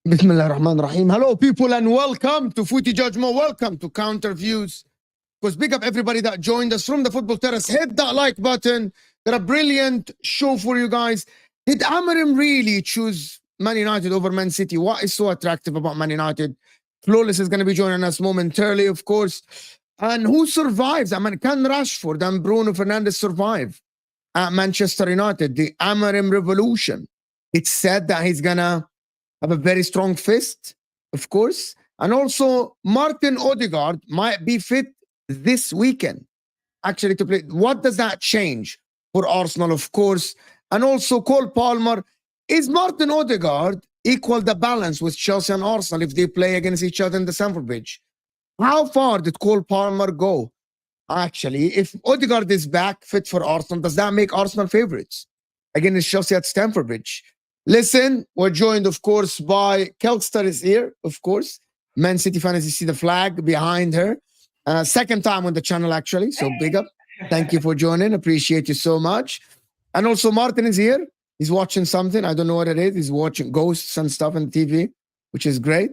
Bismillah ar-Rahman ar-Rahim. Hello, people, and welcome to Footy Judgment. Welcome to Counter Views. Because big up everybody that joined us from the Football Terrace. Hit that like button. Got a brilliant show for you guys. Did Amorim really choose Man United over Man City? What is so attractive about Man United? Flawless is going to be joining us momentarily, of course. And who survives? I mean, can Rashford and Bruno Fernandes survive at Manchester United? The Amorim revolution. It's said that he's going to have a very strong fist, of course. And also, Martin Odegaard might be fit this weekend, actually, to play. What does that change for Arsenal, of course? And also, Cole Palmer. Is Martin Odegaard equal the balance with Chelsea and Arsenal if they play against each other in the Stamford Bridge? How far did Cole Palmer go? Actually, if Odegaard is back fit for Arsenal, does that make Arsenal favorites against Chelsea at Stamford Bridge? Listen, we're joined, of course, by Kelster is here, of course. Man City fans, you see the flag behind her. Second time on the channel, actually, so big up. Thank you for joining. Appreciate you so much. And also, Martin is here. He's watching something. I don't know what it is. He's watching ghosts and stuff on TV, which is great.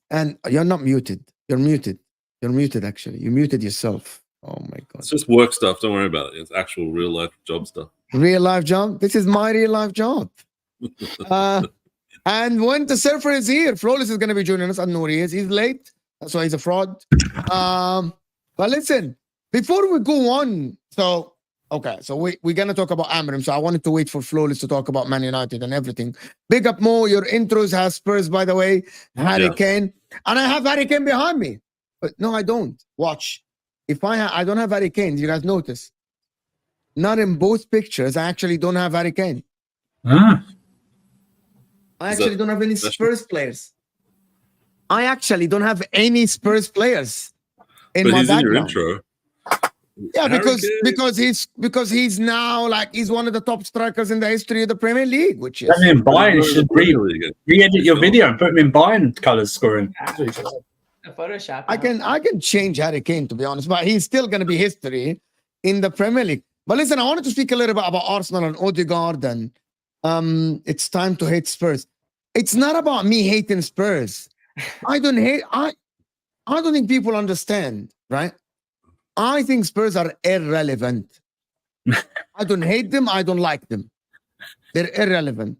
And you're not muted. You're muted. You're muted, actually. You muted yourself. Oh, my God. It's just work stuff. Don't worry about it. It's actual real-life job stuff. Real life job. This is my real life job. And when the surfer is here, Flawless is going to be joining us. I know he is. He's late. That's why he's a fraud. But listen, before we go on, so we're going to talk about Amorim. So I wanted to wait for Flawless to talk about Man United and everything. Big up, Mo. Your intros have Spurs, by the way. Harry Kane. And I have Harry Kane behind me. But no, I don't. Watch. If I don't have Harry Kane, you guys notice? Not in both pictures. I actually don't have Harry Kane. I don't have any Spurs players. I actually don't have any Spurs players. in But my he's in your background. intro. Yeah, Harry Kane. because he's now like he's one of the top strikers in the history of the Premier League, which is. I mean, Bayern He's should going to the Premier League. re-edit your He's video and put him in Bayern colours scoring. That's what he said. A Photoshop. I can change Harry Kane, to be honest, but he's still going to be history in the Premier League. But listen, I wanted to speak a little bit about Arsenal and Odegaard, and it's time to hate Spurs. It's not about me hating Spurs. I don't think people understand, right? I think Spurs are irrelevant. I don't hate them. I don't like them. They're irrelevant.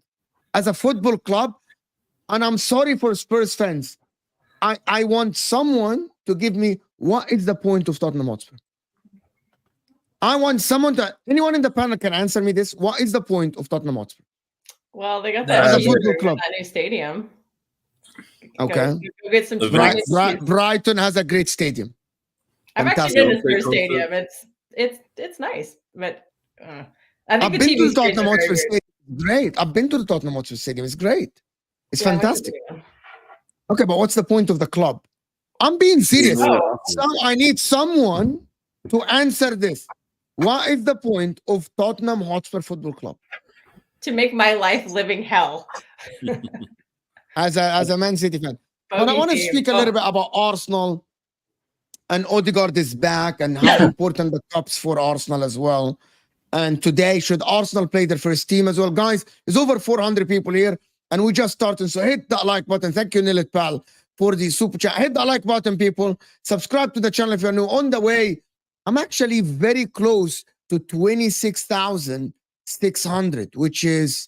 As a football club, and I'm sorry for Spurs fans, I want someone to give me what is the point of Tottenham Hotspur. I want someone to, anyone in the panel can answer me this. What is the point of Tottenham Hotspur? Well, they got As that, a football club. that new stadium. Okay. Go get some. Brighton has a great stadium. I've actually been to Spurs Stadium. It's nice, but I think I've the been TV to the screens Tottenham are very Hotspur good. Stadium. It's great. I've been to the Tottenham Hotspur Stadium. It's great. It's Yeah, I like the fantastic. stadium. Okay, but what's the point of the club? I'm being serious. Oh. So I need someone to answer this. What is the point of Tottenham Hotspur Football Club? To make my life living hell. As a Man City fan. But I want to speak a little bit about Arsenal, and Odegaard is back, and how important the cups for Arsenal as well. And today, should Arsenal play their first team as well? Guys, there's over 400 people here, and we just started. So hit that like button. Thank you, Nilit Pal, for the super chat. Hit that like button, people. Subscribe to the channel if you're new. On the way, I'm actually very close to 26,600, which is,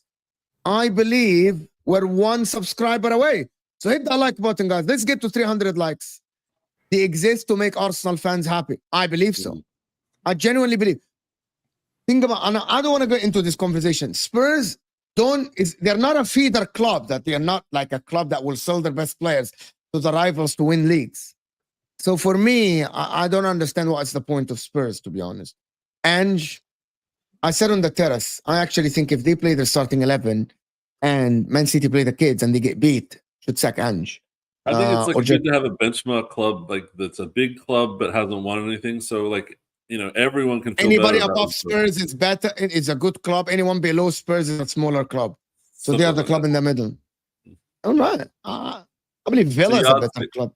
I believe, we're one subscriber away. So hit that like button, guys. Let's get to 300 likes. They exist to make Arsenal fans happy. I believe so. I genuinely believe. Think about, and I don't want to go into this conversation. Spurs they're not a feeder club, that they are not like a club that will sell their best players to the rivals to win leagues. So for me, I don't understand what's the point of Spurs, to be honest. And I said on the terrace, I actually think if they play their starting 11 and Man City play the kids and they get beat, should sack Ange. I think it's like or good to have a benchmark club like that's a big club but hasn't won anything. So like, you know, everyone can feel anybody better above Spurs is better. It's a good club. Anyone below Spurs is a smaller club. So they are the club in the middle. All right. I believe Villa is a better club.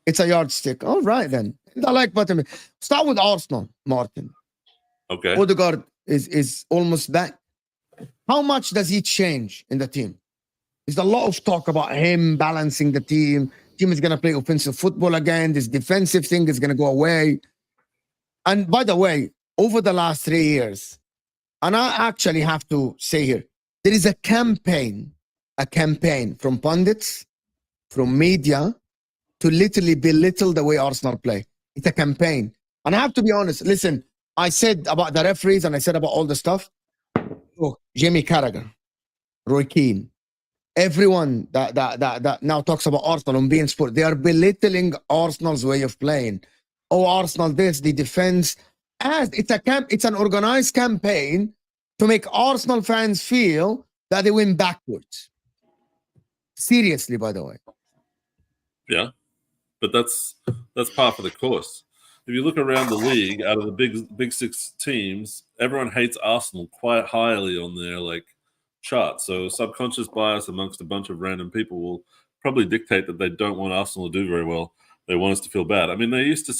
It's a yardstick. All right then. I like button. Start with Arsenal, Martin. Okay. Odegaard is almost back. How much does he change in the team? There's a lot of talk about him balancing the team. Team is going to play offensive football again. This defensive thing is going to go away. And by the way, over the last 3 years, and I actually have to say here, there is a campaign from pundits, from media, to literally belittle the way Arsenal play. It's a campaign. And I have to be honest, listen, I said about the referees and I said about all the stuff. Oh, Jamie Carragher, Roy Keane, everyone that now talks about Arsenal on being sport, they are belittling Arsenal's way of playing. Oh, Arsenal this, the defense. As it's an organized campaign to make Arsenal fans feel that they win backwards. Seriously, by the way. Yeah. But that's par for the course. If you look around the league, out of the big six teams, everyone hates Arsenal quite highly on their like chart. So subconscious bias amongst a bunch of random people will probably dictate that they don't want Arsenal to do very well. They want us to feel bad. I mean, Neville used to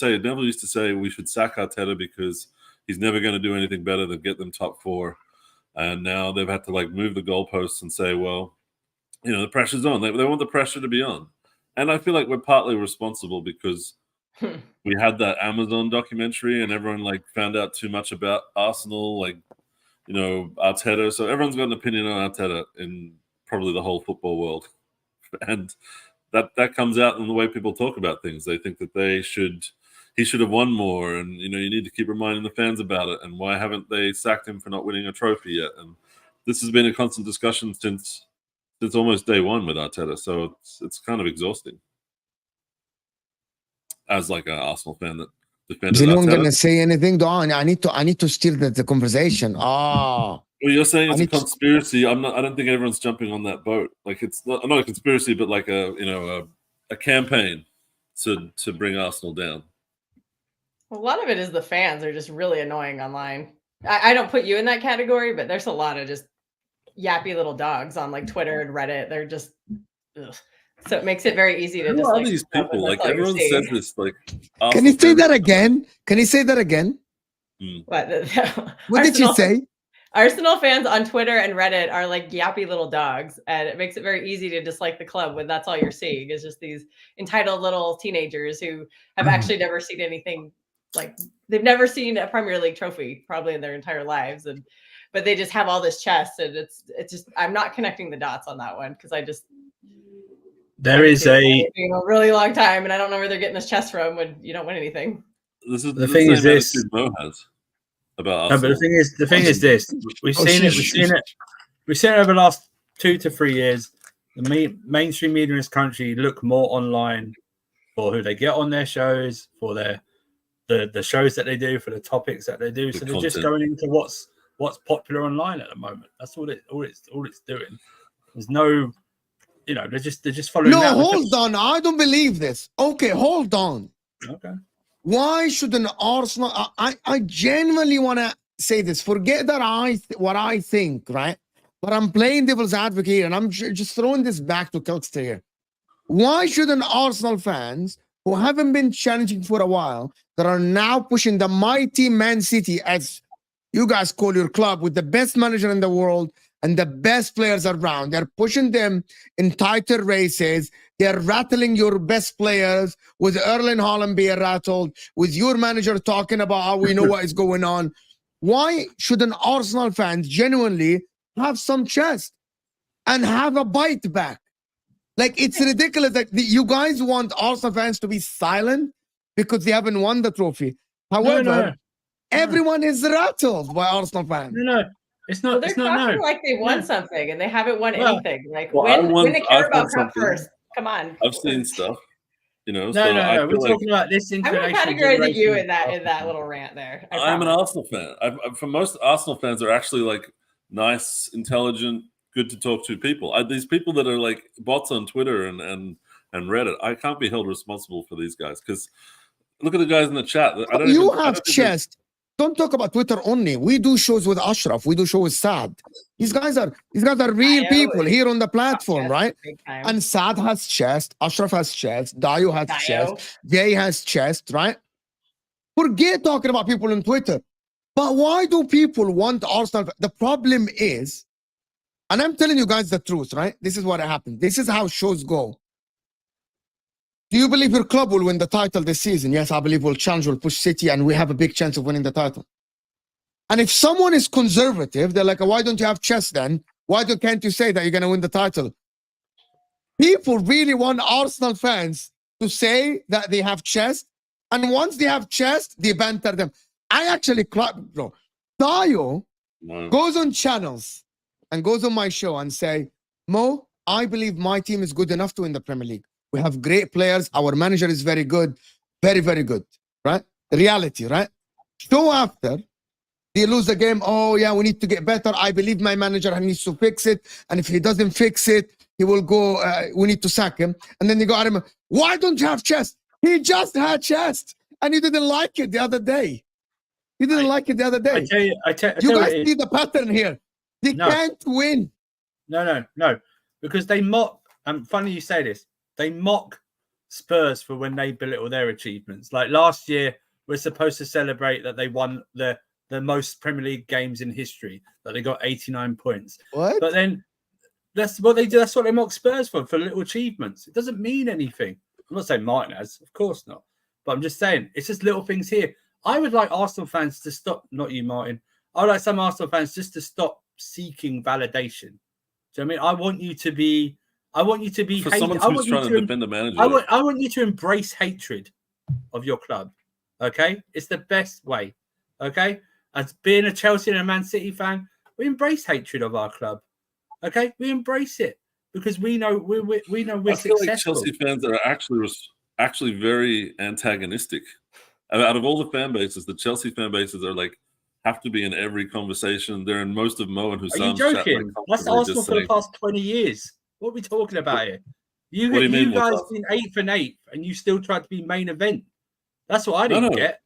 say we should sack Arteta because he's never going to do anything better than get them top 4. And now they've had to like move the goalposts and say, well, you know, the pressure's on. They want the pressure to be on. And I feel like we're partly responsible because we had that Amazon documentary and everyone like found out too much about Arsenal, like, you know, Arteta. So everyone's got an opinion on Arteta in probably the whole football world. And that comes out in the way people talk about things. They think that he should have won more. And, you know, you need to keep reminding the fans about it. And why haven't they sacked him for not winning a trophy yet? And this has been a constant discussion since almost day one with Arteta. So it's kind of exhausting. As like an Arsenal fan that defended Is anyone Arteta. going to say anything? I need to steer the conversation. Well, you're saying it's a conspiracy. I don't think everyone's jumping on that boat. Like it's not a conspiracy, but like a campaign to bring Arsenal down. A lot of it is the fans are just really annoying online. I don't put you in that category, but there's a lot of just yappy little dogs on like Twitter and Reddit. They're just ugh. So it makes it very easy to Who just are like these people? Like everyone says this. Like, Can you say that again? Can you say that again? What? What did you say? Arsenal fans on Twitter and Reddit are like yappy little dogs, and it makes it very easy to dislike the club when that's all you're seeing is just these entitled little teenagers who have actually never seen anything like they've never seen a Premier League trophy probably in their entire lives, but they just have all this chest, and it's just I'm not connecting the dots on that one because there is a really long time, and I don't know where they're getting this chest from when you don't win anything. This is the thing is this. Mo has. About no, but the thing is this. We've seen it over the last 2 to 3 years. The mainstream media in this country look more online for who they get on their shows, for the shows that they do, for the topics that they do. So they're just going into what's popular online at the moment. That's all it's doing. There's no, they're just following. No, hold on. I don't believe this. Okay, hold on. Okay. Why should an Arsenal? I genuinely want to say this. Forget that what I think, right? But I'm playing devil's advocate here, and I'm just throwing this back to Kilkster here. Why should an Arsenal fans who haven't been challenging for a while, that are now pushing the mighty Man City, as you guys call your club, with the best manager in the world and the best players around, they're pushing them in tighter races. They're rattling your best players, with Erling Haaland being rattled, with your manager talking about how we know what is going on. Why should an Arsenal fan genuinely have some chest and have a bite back? Like, it's ridiculous that you guys want Arsenal fans to be silent because they haven't won the trophy. However, everyone is rattled by Arsenal fans. No. It's not. Well, they're it's not. talking No. like they won something, and they haven't won anything. Like I've win the Carabao Cup something. first. Come on. I've seen stuff. No. I We're talking about this. I'm not categorizing you in that little rant there. I'm an Arsenal fan. For most Arsenal fans are actually like nice, intelligent, good to talk to people. These people that are like bots on Twitter and Reddit, I can't be held responsible for these guys, because look at the guys in the chat. You have chest. Don't talk about Twitter only. We do shows with Ashraf. We do shows with Saad. These guys are real people here on the platform, right? And Saad has chest. Ashraf has chest. Dayo has chest. Jay has chest, right? Forget talking about people on Twitter. But why do people want Arsenal? The problem is, and I'm telling you guys the truth, right? This is what happened. This is how shows go. Do you believe your club will win the title this season? Yes, I believe we'll challenge, we'll push City, and we have a big chance of winning the title. And if someone is conservative, they're like, why don't you have chest then? Why can't you say that you're going to win the title? People really want Arsenal fans to say that they have chest. And once they have chest, they banter them. I actually, bro, Dayo goes on channels and goes on my show and say, Mo, I believe my team is good enough to win the Premier League. We have great players. Our manager is very good. Very, very good. Right? Reality, right? So after they lose the game, oh yeah, we need to get better. I believe my manager needs to fix it. And if he doesn't fix it, he will go, we need to sack him. And then they go at him, why don't you have chest? He just had chest. And you didn't like it the other day. You didn't like it the other day. I tell you guys see the pattern here. They can't win. No. Because they mock, funny you say this, they mock Spurs for when they belittle their achievements. Like last year, we're supposed to celebrate that they won the most Premier League games in history, that they got 89 points. What? But then that's what they do. That's what they mock Spurs for little achievements. It doesn't mean anything. I'm not saying Martin has, of course not. But I'm just saying, it's just little things here. I would like Arsenal fans to stop, not you, Martin. I would like some Arsenal fans just to stop seeking validation. Do you know what I mean? I want you to be for someone who's trying to defend the manager. I want you to embrace hatred of your club. Okay, it's the best way. Okay, as being a Chelsea and a Man City fan, we embrace hatred of our club. Okay, we embrace it because we know we're I feel successful. like Chelsea fans are actually very antagonistic. Out of all the fan bases, the Chelsea fan bases are like have to be in every conversation. They're in most of Mo and HUSAM's chat. Are you joking? Like, that's Arsenal for the past 20 years. What are we talking about here? You guys been 8th and 8th, and you still tried to be main event. That's what I didn't get.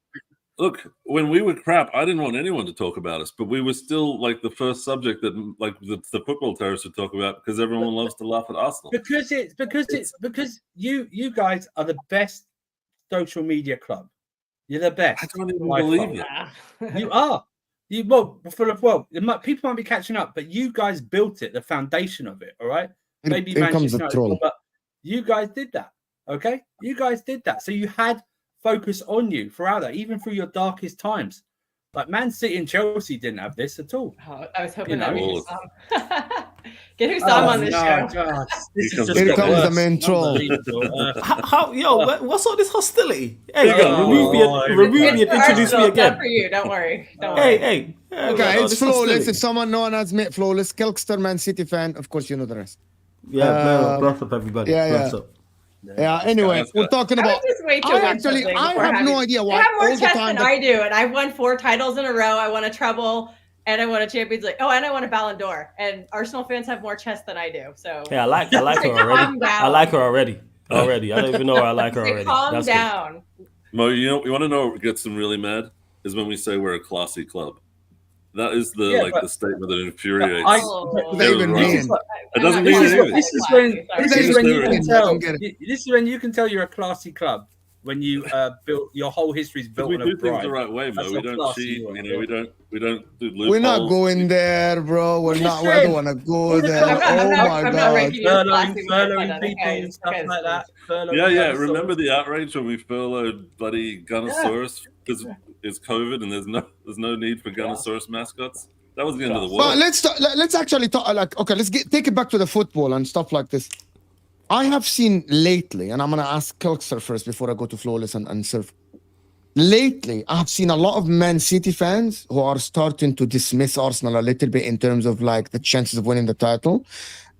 Look, when we were crap, I didn't want anyone to talk about us, but we were still like the first subject that like the football terrorists would talk about because everyone loves to laugh at Arsenal. Because you guys are the best social media club. You're the best. I don't even believe it. You are. People might be catching up, but you guys built it, the foundation of it. All right. Maybe here comes the troll. But you guys did that. Okay, you guys did that. So you had focus on you throughout that, even through your darkest times. Like Man City and Chelsea didn't have this at all. Oh, I was hoping that was HUSAM. Get HUSAM on this show. God. This is just here comes the main troll. What's all this hostility? Hey, remove me and introduce me again. Not for you. Don't worry. Hey. Okay, it's flawless. If someone known as flawless, Kelkster, Man City fan, of course you know the rest. Yeah, bless up everybody. Yeah. Anyway, we're talking about. I have no idea why. I have more all the chess time than I do, and I've won 4 titles in a row. I won a treble, and I won a Champions League. Oh, and I won a Ballon d'Or. And Arsenal fans have more chess than I do. So yeah, I like her already. I like her already. I don't even know where I like her already. Calm down. Mo, you want to know what gets them really mad is when we say we're a classy club. That is the statement that infuriates. It doesn't mean anything. This is when you can tell you're a classy club when you built your whole history is built on a we do bribe. things the right way, Mo. We don't cheat. We don't do loopholes. We're not going there, bro. We're not. We don't want to go there. I'm God! Furloughing people and stuff like that. Yeah. Remember the outrage when we furloughed bloody Gunnosaurus because it's COVID and there's no need for Gunnosaurus mascots. That was the end of the world. But let's actually talk. Like, okay, take it back to the football and stuff like this. I have seen lately, and I'm gonna ask Kelkster first before I go to Flawless and Surf. Lately, I've seen a lot of Man City fans who are starting to dismiss Arsenal a little bit in terms of like the chances of winning the title,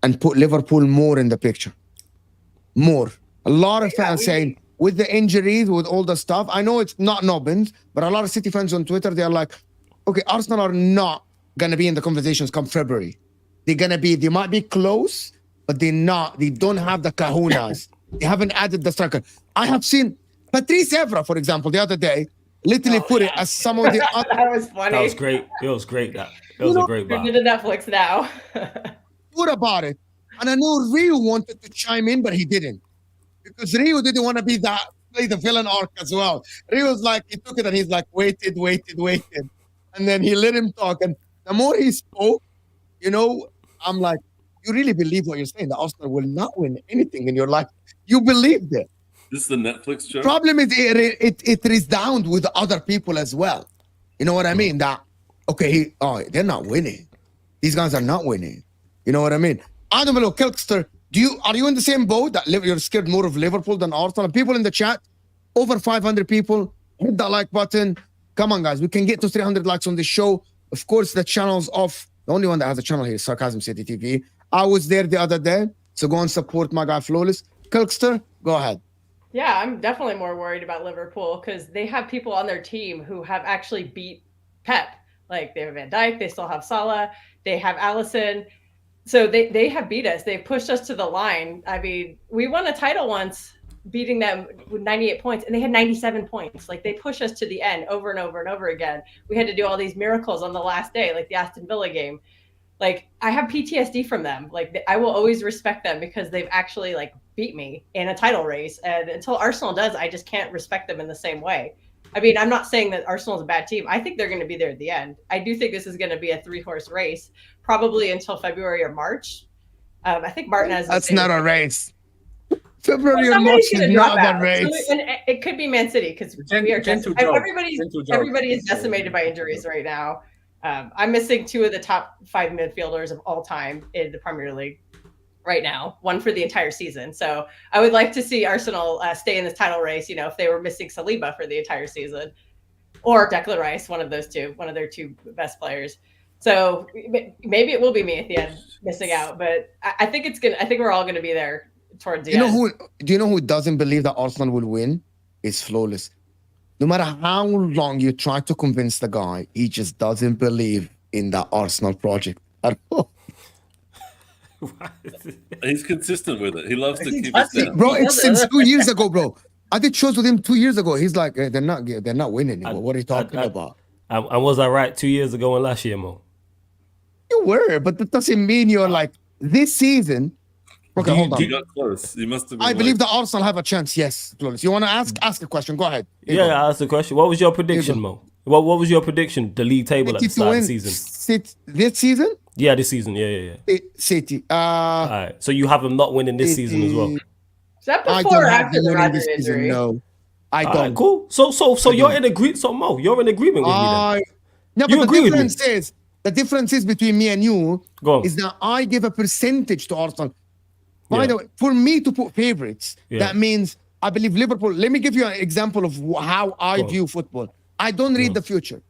and put Liverpool more in the picture. More. A lot of fans saying, with the injuries, with all the stuff, I know it's not Nobbins, but a lot of City fans on Twitter, they're like, okay, Arsenal are not going to be in the conversations come February. They might be close, but they don't have the kahunas. They haven't added the striker. I have seen Patrice Evra, for example, the other day, literally put it as some of the other. That was funny. That was great. It was great. It was a great We're to Netflix now. What about it? And I know Rio wanted to chime in, but he didn't. Because Rio didn't want to play the villain arc as well. Rio was like, he took it and he's like, waited. And then he let him talk. And the more he spoke, I'm like, you really believe what you're saying? That Arsenal will not win anything in your life. You believed it. This is the Netflix show. Problem is it resounds with other people as well. You know what I mean? That, okay, they're not winning. These guys are not winning. You know what I mean? I don't know, Kelkster, are you in the same boat that you're scared more of Liverpool than Arsenal? People in the chat, over 500 people, hit that like button. Come on, guys, we can get to 300 likes on this show. Of course, the channel's off. The only one that has a channel here is Sarcasm City TV. I was there the other day, so go and support my guy Flawless. Kelkster, go ahead. Yeah, I'm definitely more worried about Liverpool because they have people on their team who have actually beat Pep. Like they have Van Dijk, they still have Salah, they have Alisson. So they have beat us. They've pushed us to the line. I mean, we won a title once, beating them with 98 points, and they had 97 points. Like they push us to the end over and over and over again. We had to do all these miracles on the last day, like the Aston Villa game. Like I have PTSD from them. Like I will always respect them because they've actually like beat me in a title race. And until Arsenal does, I just can't respect them in the same way. I mean, I'm not saying that Arsenal is a bad team. I think they're going to be there at the end. I do think this is going to be a 3-horse race, probably until February or March. I think Martin has. That's not a race. February or March is not a race. And it could be Man City because everybody is decimated by injuries right now. I'm missing 2 of the top 5 midfielders of all time in the Premier League right now, one for the entire season. So I would like to see Arsenal stay in this title race, if they were missing Saliba for the entire season, or Declan Rice, one of those two, one of their 2 best players. So maybe it will be me at the end missing out, but I think we're all gonna be there towards the end. Do you know who doesn't believe that Arsenal will win? It's Flawless. No matter how long you try to convince the guy, he just doesn't believe in the Arsenal project at all. He's consistent with it. He loves to keep it down. Bro, it's since 2 years ago, bro. I did shows with him 2 years ago. He's like, they're not winning. What are you talking about? And was I right 2 years ago and last year, Mo? You were, but that doesn't mean you're like this season. Okay, hold on. You got close. You must have been. I believe that Arsenal have a chance. Yes, Flawless. You want to ask a question? Go ahead. I asked the question. What was your prediction, Mo? What was your prediction? The league table at the start of the season. This season? Yeah, this season. Yeah. City. All right. So you have them not winning this season as well. Is that before or after the Roger injury? No, I don't. Right, cool. So you're in agreement. So Mo, you're in agreement with me then. No, You but agree with me? the difference is between me and you Go on. is that I give a percentage to Arsenal. By Yeah. the way, for me to put favorites, Yeah. that means I believe Liverpool. Let me give you an example of how I Go on. view football. I don't read the future.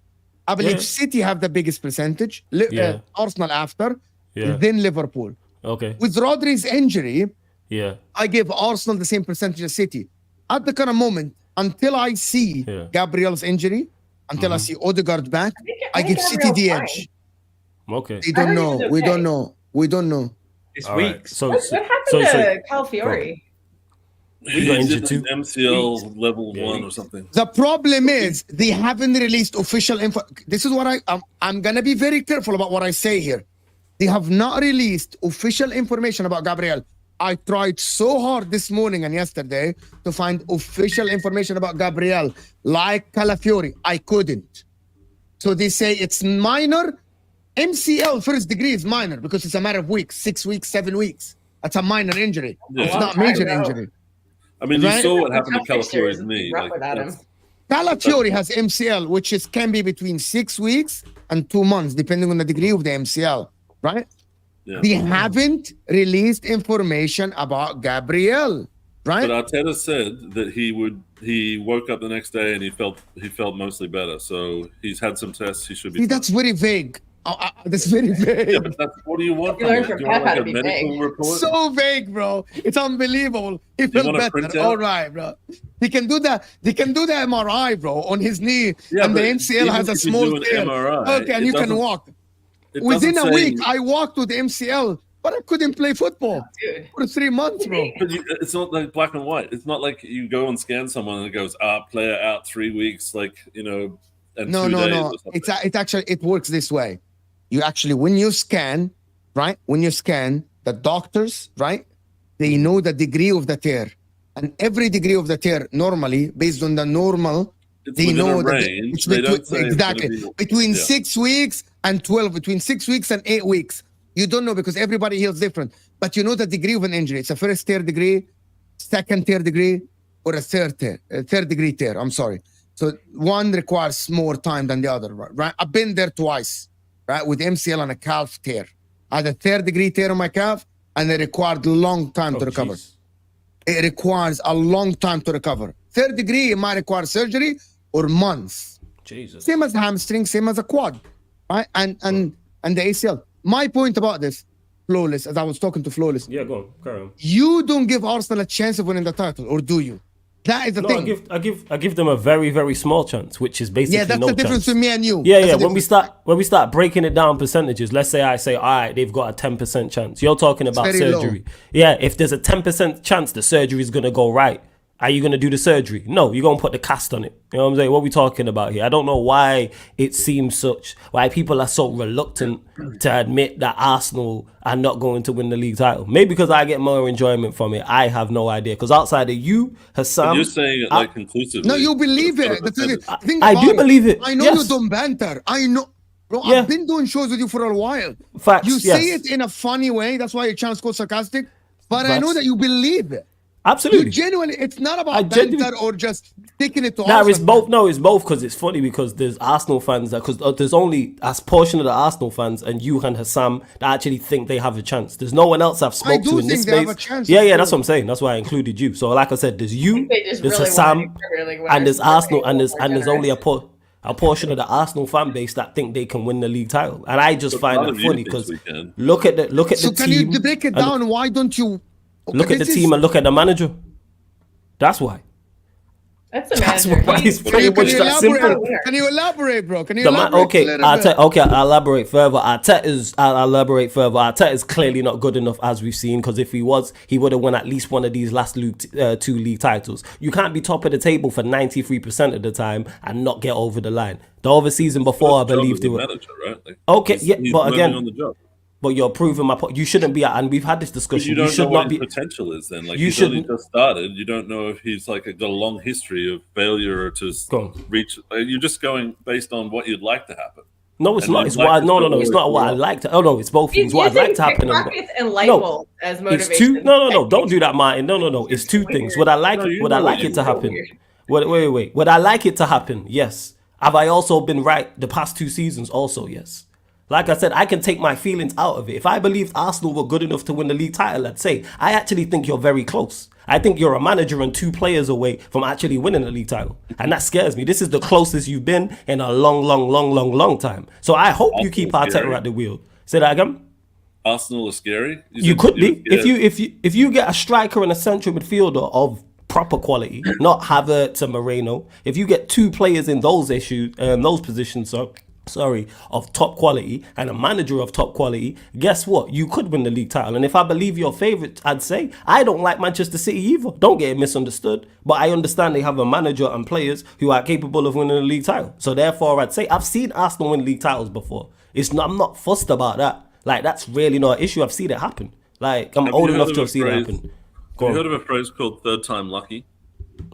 I believe Yeah. City have the biggest percentage, Yeah. Arsenal after, Yeah. then Liverpool. Okay. With Rodri's injury, Yeah. I give Arsenal the same percentage as City. At the current moment, until I see Yeah. Gabriel's injury, until I see Odegaard back, I give City the Gabriel's edge. Okay. We don't heard he know. was We okay. don't know. We don't know. It's All right. weeks. So What happened to Calafiori? He got injured too. MCL level Yeah, 1 he- or something. The problem is they haven't released official info. This is what I'm gonna be very careful about what I say here. They have not released official information about Gabriel. I tried so hard this morning and yesterday to find official information about Gabriel, like Calafiori. I couldn't. So they say it's minor. MCL first degree is minor because it's a matter of weeks, 6 weeks, 7 weeks. That's a minor injury. Yeah. It's not major injury. I mean, Right? you saw what happened to Tough Calafiori's pictures. knee. Rough Like, without him. that's- Calafiori has MCL, which can be between 6 weeks and 2 months, depending on the degree of the MCL, right? yeah. They haven't released information about Gabriel, right? But Arteta said that he woke up the next day and he felt mostly better. So he's had some tests. He should be. See, fine. that's very vague. That's very vague. Yeah, but what do you want? You From learn it? from Do you want Pep how like to a be medical vague. report? So vague, bro. It's unbelievable. He felt want a better. printout? All right, bro. He can do that. They can do the MRI, bro, on his knee, Yeah, and the but MCL even has a if you small do an tear. MRI, Okay, and it you can doesn't- walk. It Within doesn't a say- week, I walked with MCL, but I couldn't play football Dude. for 3 months, bro. But it's not like black and white. It's not like you go and scan someone and it goes, player out 3 weeks, like, and 2 days No. or something. It actually works this way. You actually, when you scan, right? When you scan, the doctors, right? They know the degree of the tear, and every degree of the tear, normally based on the normal, It's they within know a that range. it's They don't say it's gonna exactly be- between yeah. 6 weeks and 12, between 6 weeks and 8 weeks. You don't know because everybody heals different, but you know the degree of an injury. It's a first tear degree, second tear degree, or a third degree tear. I'm sorry. So one requires more time than the other, right? I've been there twice, right? With MCL and a calf tear. I had a third degree tear on my calf, and it required a long time to recover. Jeez. It requires a long time to recover. Third degree, it might require surgery or months. Jesus. Same as hamstring, same as a quad, right? And the ACL. My point about this, Flawless, as I was talking to Flawless, Yeah, go on. Carry on. you don't give Arsenal a chance of winning the title, or do you? That is the No, thing. I give them a very, very small chance, which is basically Yeah, that's no the difference chance. between me and you. Yeah, That's yeah. the When we start breaking it down percentages, let's say I say, all right, they've got a 10% chance. You're talking about very low. surgery. Yeah, if there's a 10% chance the surgery is gonna go right, are you gonna do the surgery? No, you're gonna put the cast on it. You know what I'm saying? What are we talking about here? I don't know why it seems why people are so reluctant to admit that Arsenal are not going to win the league title. Maybe because I get more enjoyment from it. I have no idea. Because outside of you, HUSAM, You're saying it like conclusively. No, you believe That's it. what That's it the is. thing I do about believe it. I know Yes. you don't banter. I know. Bro, Yeah. I've been doing shows with you for a while. Facts, You say yes. it in a funny way. That's why your channel's called sarcastic. But I know Facts. that you believe it. You absolutely. genuinely, it's not I about genuinely- banter or just taking it to No, Arsenal. it's both. No, it's both because it's funny because there's Arsenal fans because there's only a portion of the Arsenal fans and you and HUSAM that actually think they have a chance. There's no one else I've spoke do to in this think they have space. a chance, Yeah, of yeah, that's course. what I'm saying. That's why I included you. So, like I said, there's you, They just there's really HUSAM, wanted Premier League and winners there's to be Arsenal, and more there's only generous. a portion of the Arsenal fan base that think they can win the league title. And I just But find none that of you funny thinks because we can. look at the So team. can you break it and down? Why don't you Look at the team and look at the manager. That's why. That's the That's manager. why He's it's pretty much that simple. Can you elaborate, bro? Can you The man, elaborate okay, a little bit? I'll elaborate further. I'll elaborate further. Arteta is clearly not good enough, as we've seen, because if he was, he would have won at least one of these last two league titles. You can't be top of the table for 93% of the time and not get over the line. The other season before, I believe they were manager, right? Like, okay. he's But learning again, on the job. but you're proving my point. You shouldn't be, and we've had this But discussion. you don't should know what not his be. potential is. Then, like, You he's only shouldn't- just started. You don't know if he's like got a long history of failure to Go on. reach. You're just going based on what you'd like to happen. No, it's And not. you'd It's like what. to No, still it's not always what do I well. like to. Oh no, it's both things. He's What I'd like to using happen. pickpockets and light No. bulbs as It's motivation. two. No. Don't do that, Martin. No. It's two things. Would I like? No, you Would I know like what it you to know. happen? Wait. Would I like it to happen? Yes. Have I also been right the past 2 seasons? Also, yes. Like I said, I can take my feelings out of it. If I believed Arsenal were good enough to win the league title, I'd say, I actually think you're very close. I think you're a manager and 2 players away from actually winning the league title. And that scares me. This is the closest you've been in a long time. So I hope you keep Arsenal's Arteta scary. at the wheel. Say that again? Arsenal is scary. You said could you be. were scared. If you get a striker and a central midfielder of proper quality, not Havertz and Moreno, if you get 2 players in those those positions, of top quality and a manager of top quality, guess what? You could win the league title. And if I believe your favourite, I'd say I don't like Manchester City either. Don't get it misunderstood. But I understand they have a manager and players who are capable of winning the league title. So therefore, I'd say I've seen Arsenal win league titles before. I'm not fussed about that. Like, that's really not an issue. I've seen it happen. Like, I'm Have old you enough heard to of have seen it a phrase- happen. Have Go you on. heard of a phrase called "third time lucky"?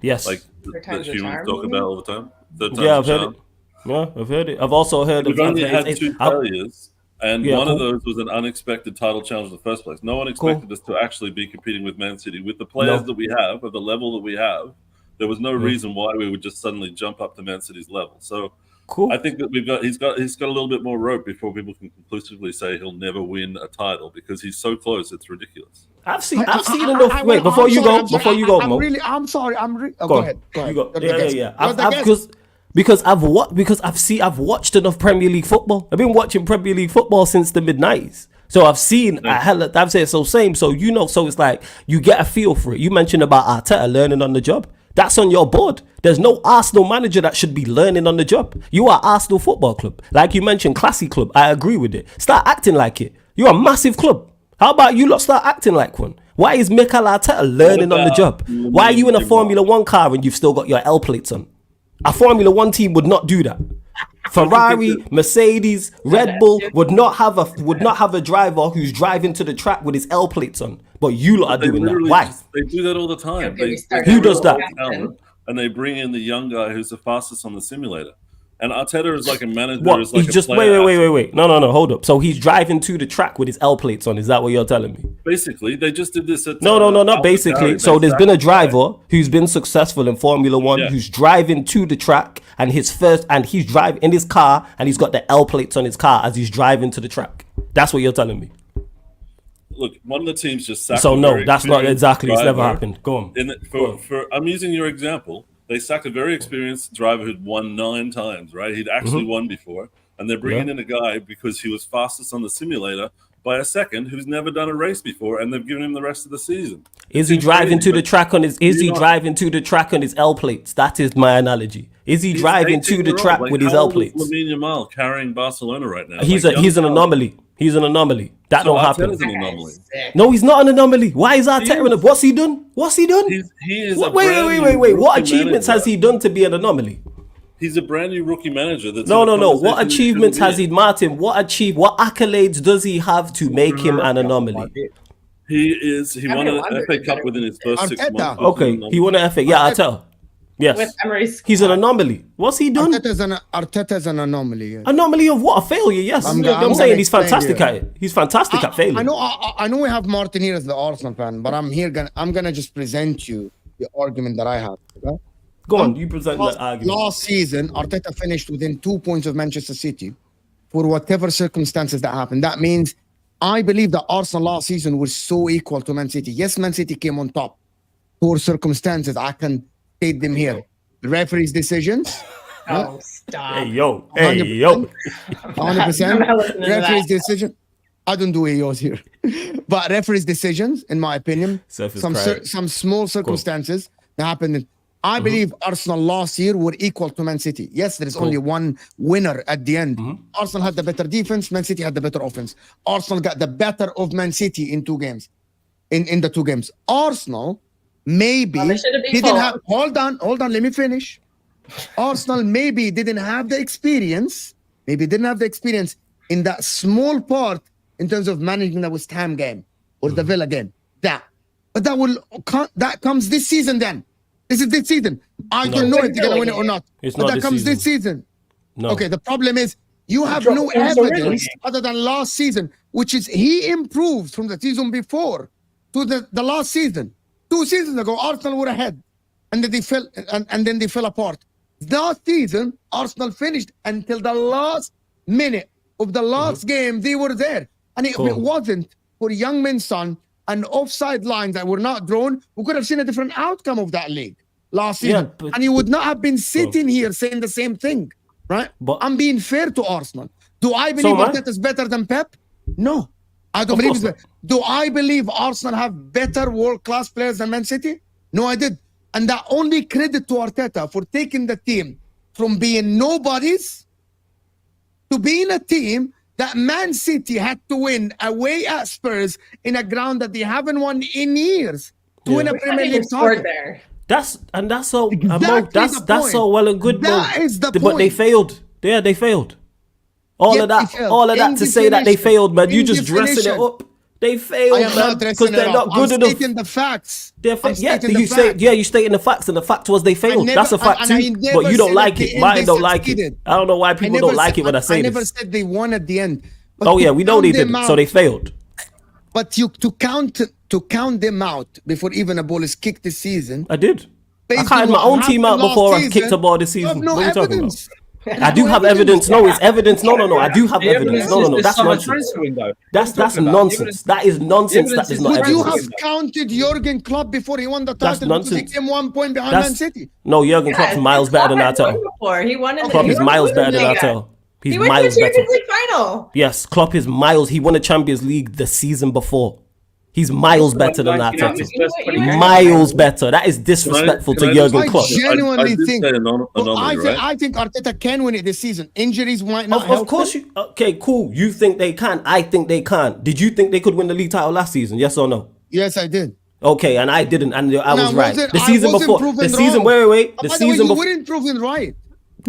Yes. Like Third that time's a humans charm, talk you about mean? all the time. Third time's Yeah, a I've heard charm. it. Yeah, I've heard it. I've also heard We've of. only had it's- 2 I- failures, and Yeah, one of cool. those was an unexpected title challenge in the first place. No one expected us to actually be competing with Man City. With the players No. that we have, at the level that we have, there was no reason why we would just suddenly jump up to Man City's level. So Cool. I think that he's got a little bit more rope before people can conclusively say he'll never win a title, because he's so close, it's ridiculous. I've seen enough. Wait, before you go, Mo. I'm sorry. Go Go on. ahead. Go ahead. You go. You're the guest. Yeah. You're the guest. Because I've watched enough Premier League football. I've been watching Premier League football since the mid-90s. So I've seen I've said so same. So so it's like you get a feel for it. You mentioned about Arteta learning on the job. That's on your board. There's no Arsenal manager that should be learning on the job. You are Arsenal Football Club. Like you mentioned, classy club. I agree with it. Start acting like it. You're a massive club. How about you lot start acting like one? Why is Mikel Arteta learning on the job? Why are you in a Formula 1 car and you've still got your L plates on? A Formula 1 team would not do that. Ferrari, Mercedes, Red Bull would not have a driver who's driving to the track with his L plates on. But you lot are They doing that. literally Why? they do that all the time. Don't get me They started. Who does that? And they bring in the young guy who's the fastest on the simulator. And Arteta is like a manager. What? Is like He's a just player wait. No, hold up. So he's driving to the track with his L plates on. Is that what you're telling me? Basically, they just did this at No, not Alpha basically. Tauri. So They there's been a sacked the guy. driver who's been successful in Formula 1 Yeah. who's driving to the track and he's driving in his car and he's got the L plates on his car as he's driving to the track. That's what you're telling me. Look, one of the teams just sacked. So a no, very that's not experienced exactly. It's never driver. happened. Go on. I'm using your example. They sacked a very experienced driver who'd won 9 times, right? He'd actually won before. And they're bringing in a guy because he was fastest on the simulator by a second who's never done a race before, and they've given him the rest of the season. Is he Seems driving crazy, to the but track on his? Is you're he not- driving to the track on his L plates? That is my analogy. Is he He's driving to 18 the year track old. Like, with his how L old is plates? Lamine Yamal carrying Barcelona right now. He's Like, an young talent. anomaly. He's an anomaly. That So don't happen. Arteta's an anomaly. No, he's not an anomaly. Why is Arteta? What's he done? He is a Wait. brand new What rookie achievements manager. has he done to be an anomaly? He's a brand new rookie manager. That's No. in a What conversation achievements shouldn't has be he, in. Martin? What accolades does he have to make him an anomaly? He won an wondered FA if Cup it within his first 6 Arteta. months. Okay, he won an FA. Yeah, Arteta. Yes, With Emery's he's an anomaly. What's he done? Arteta's an anomaly. Yeah. Anomaly of what? A failure? Yes. I'm I'm gonna saying he's explain fantastic you. at it. He's fantastic at failing. I know we have Martin here as the Arsenal fan, but I'm gonna just present you the argument that I have. Okay? Go on, you present that argument. Last season, Arteta finished within 2 points of Manchester City for whatever circumstances that happened. That means I believe that Arsenal last season was so equal to Man City. Yes, Man City came on top for circumstances. I can state them here. The referee's decisions. Oh, stop. Hey yo. 100%. I'm not 100%. listening to Referee's that. decision. I don't do AOs here. But referee's decisions, in my opinion, Seth is some crying. some small circumstances that happened I believe Arsenal last year were equal to Man City. Yes, there is only one winner at the end. Arsenal had the better defense. Man City had the better offense. Arsenal got the better of Man City in 2 games. In the 2 games, Arsenal maybe didn't have. Hold on. Let me finish. Arsenal maybe didn't have the experience. Maybe didn't have the experience in that small part in terms of managing the West Ham game or the Villa game. But that comes this season. Then this is this season. I don't know if they're gonna win it or not. It's but not that comes this season. No. Okay. The problem is you have no evidence other than last season, which is he improved from the season before to the last season. 2 seasons ago, Arsenal were ahead, and then they fell and then they fell apart. Last season, Arsenal finished until the last minute of the last game. They were there, and if it wasn't for Young Min Son and offside lines that were not drawn, we could have seen a different outcome of that league last season, and you would not have been sitting here saying the same thing, right? But I'm being fair to Arsenal. Do I believe Arteta is better than Pep? No. I don't believe it. Do I believe Arsenal have better world-class players than Man City? No, I did. And that only credit to Arteta for taking the team from being nobodies to being a team that Man City had to win away at Spurs in a ground that they haven't won in years to win a Premier League title. That's so that's so well and good. That is the point. But they failed. Yeah, they failed. All of that to say that they failed, man. You just dressing it up. They failed, man, because they're not good enough. I'm stating the facts. You stating the facts, and the fact was they failed. That's a fact too. But you don't like it. Mine don't like it. I don't know why people don't like it when I say this. I never said they won at the end. Oh yeah, we know they didn't. So they failed. But to count them out before even a ball is kicked this season. I did. I counted my own team out before I kicked a ball this season. What are you talking about? I do have evidence. No, it's evidence. No. I do have evidence. No. That's nonsense. That's nonsense. That is nonsense. That is not evidence. Would you have counted Jurgen Klopp before he won the title? That's nonsense. Because he came 1 point behind Man City. No, Jurgen Klopp is miles better than Arteta. He won in Klopp is miles better than Arteta. He's miles better. Champions League final. Yes, Klopp is miles. He won a Champions League the season before. He's miles better than Arteta. Miles better. That is disrespectful to Jurgen Klopp. I genuinely think. Right? I think Arteta can win it this season. Injuries might not help. Of course you. Okay, cool. You think they can? I think they can't. Did you think they could win the league title last season? Yes or no? Yes, I did. Okay, and I didn't, and I was right. The season before. The season. Wait. The season before. You weren't proven right.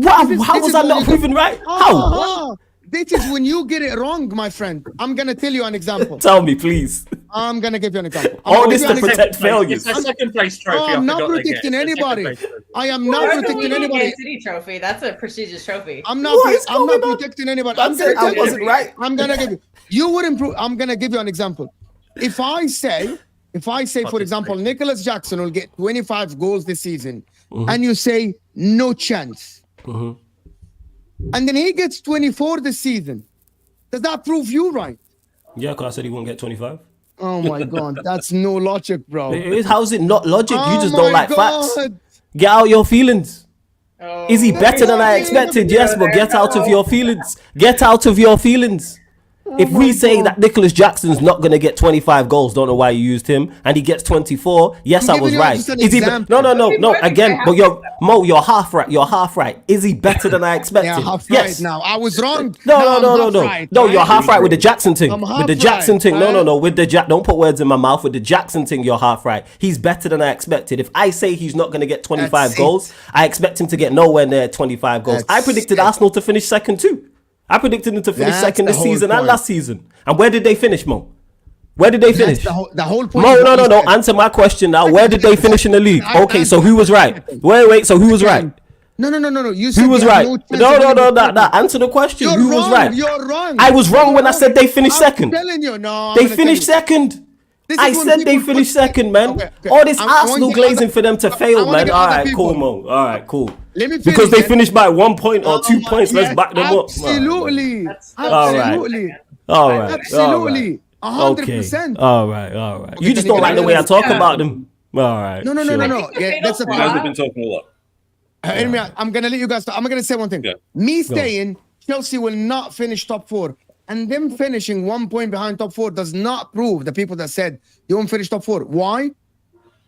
How was I not proven right? How? This is when you get it wrong, my friend. I'm going to tell you an example. Tell me, please. I'm going to give you an example. All this to protect failures. It's a second place trophy. I'm not protecting anybody. I am not protecting anybody. City trophy. That's a prestigious trophy. I'm not protecting anybody. I'm going to tell you. Right. I'm going to give you. You would improve. I'm going to give you an example. If I say, for example, Nicholas Jackson will get 25 goals this season, and you say no chance. And then he gets 24 this season. Does that prove you right? Yeah, because I said he won't get 25. Oh my God, that's no logic, bro. How's it not logic? You just don't like facts. Get out your feelings. Is he better than I expected? Yes, but get out of your feelings. Get out of your feelings. If we say that Nicholas Jackson's not going to get 25 goals, don't know why you used him, and he gets 24, yes, I was right. Is he no, again, but you're half right. You're half right. Is he better than I expected? Yeah, half yes. right now. I was wrong. No, you're half right with the Jackson thing. With the Jackson thing. No, with the don't put words in my mouth. With the Jackson thing, you're half right. He's better than I expected. If I say he's not going to get 25 goals, I expect him to get nowhere near 25 goals. I predicted Arsenal to finish second too. I predicted them to finish second this season and last season. And where did they finish, Mo? Where did they finish? The whole point. Mo, no. Answer my question now. Where did they finish in the league? Okay, so who was right? Wait. So who was right? No. You said who was right? No. Answer the question. Who was right? You're wrong. I was wrong when I said they finished second. I'm telling you, no. They finished second. I said they finished second, man. Okay. All this Arsenal glazing for them to fail, man. All right, cool, Mo. All right, cool. Let me finish, because they finished by 1 point or 2 points. Let's back them up. Absolutely. All right. Absolutely. 100%. All right. You just don't like the way I talk about them. All right. No. Yeah, that's a You guys have been talking a lot. I'm gonna let you guys. I'm gonna say one thing. Yeah. Me saying Chelsea will not finish top 4, and them finishing 1 point behind top 4 does not prove the people that said you won't finish top 4. Why?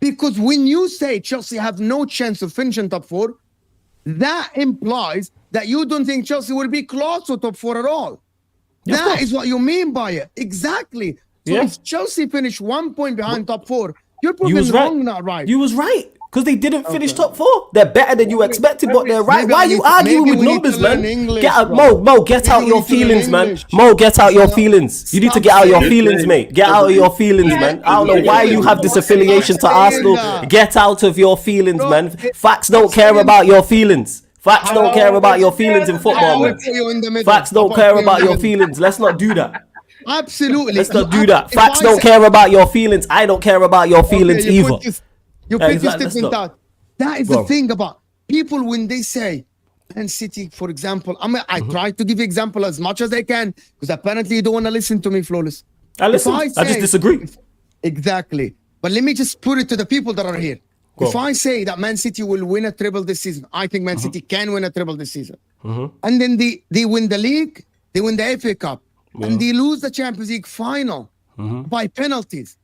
Because when you say Chelsea have no chance of finishing top 4, that implies that you don't think Chelsea will be close to top 4 at all. That is what you mean by it. Exactly. So if Chelsea finish 1 point behind top 4, you're probably wrong, not right. You was right. Because they didn't finish top 4. They're better than you expected, but they're right. Maybe Why are you arguing with numbers, man? Get out, Mo, get out your feelings, man. Mo, get out your feelings. You need to get out your feelings, mate. Get out of your feelings, man. I don't know why you have this affiliation to Arsenal. Get out of your feelings, man. Facts don't care about your feelings. Facts don't care about your feelings in football, man. Facts don't care about your feelings. Let's not do that. Absolutely. Let's not do that. Facts don't care about your feelings. I don't care about your feelings either. You put your statement out. That is the thing about people when they say Man City, for example. I try to give example as much as I can because apparently you don't want to listen to me, Flawless. I listen. I just disagree. Exactly. But let me just put it to the people that are here. If I say that Man City will win a treble this season, I think Man City can win a treble this season. And then they win the league, they win the FA Cup, and they lose the Champions League final by penalties.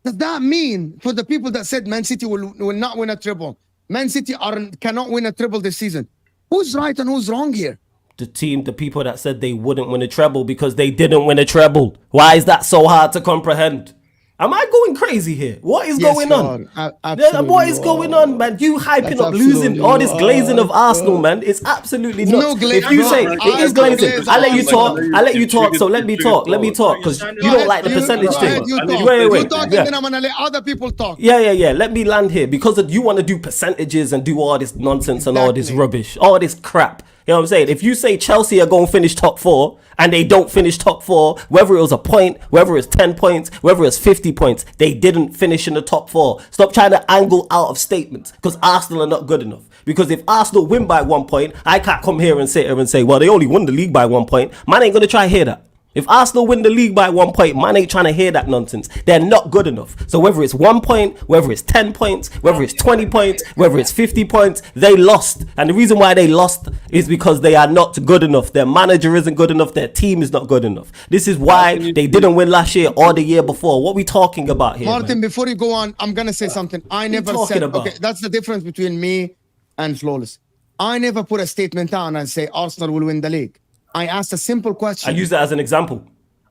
Does that mean for the people that said Man City will not win a treble, Man City cannot win a treble this season? Who's right and who's wrong here? The people that said they wouldn't win a treble because they didn't win a treble. Why is that so hard to comprehend? Am I going crazy here? What is going on? What is going on, man? You hyping up losing, all this glazing of Arsenal, man. It's absolutely nuts. If you say it is glazing, I'll let you talk. I'll let you talk. So let me talk. Let me talk because you don't like the percentage thing. Wait. You talk, then I'm gonna let other people talk. Yeah. Let me land here because you want to do percentages and do all this nonsense and all this rubbish, all this crap. You know what I'm saying? If you say Chelsea are going to finish top 4 and they don't finish top 4, whether it was a point, whether it's 10 points, whether it's 50 points, they didn't finish in the top 4. Stop trying to angle out of statements because Arsenal are not good enough. Because if Arsenal win by 1 point, I can't come here and sit here and say, well, they only won the league by 1 point. Man ain't going to try to hear that. If Arsenal win the league by 1 point, man ain't trying to hear that nonsense. They're not good enough. So whether it's 1 point, whether it's 10 points, whether it's 20 points, whether it's 50 points, they lost. And the reason why they lost is because they are not good enough. Their manager isn't good enough. Their team is not good enough. This is why they didn't win last year or the year before. What are we talking about here, Martin, man? before you go on, I'm going to say something. I never said, okay, that's the difference between me and Flawless. I never put a statement down and say Arsenal will win the league. I asked a simple question. I use that as an example.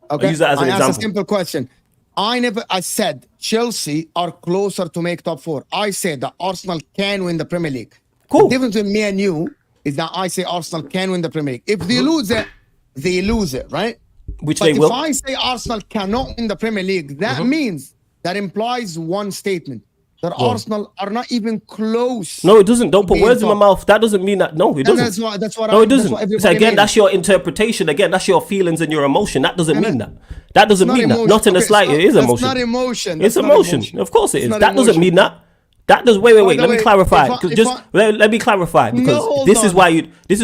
Okay. I use that as an example. Asked a simple question. I said Chelsea are closer to make top 4. I said that Arsenal can win the Premier League. Cool. The difference between me and you is that I say Arsenal can win the Premier League. If they lose it, they lose it, right? Which but they will. If I say Arsenal cannot win the Premier League, that means that implies one statement. That Arsenal are not even close. No, it doesn't. Don't put words in my mouth. That doesn't mean that. No, it doesn't. That's what no, it doesn't. So again, that's your interpretation. Again, that's your feelings and your emotion. That doesn't mean that. That doesn't mean that. Not in the slightest. It is emotion. It's not emotion. It's emotion. Of course it is. That doesn't mean that. That does. Wait. Let me clarify. Let me clarify because this is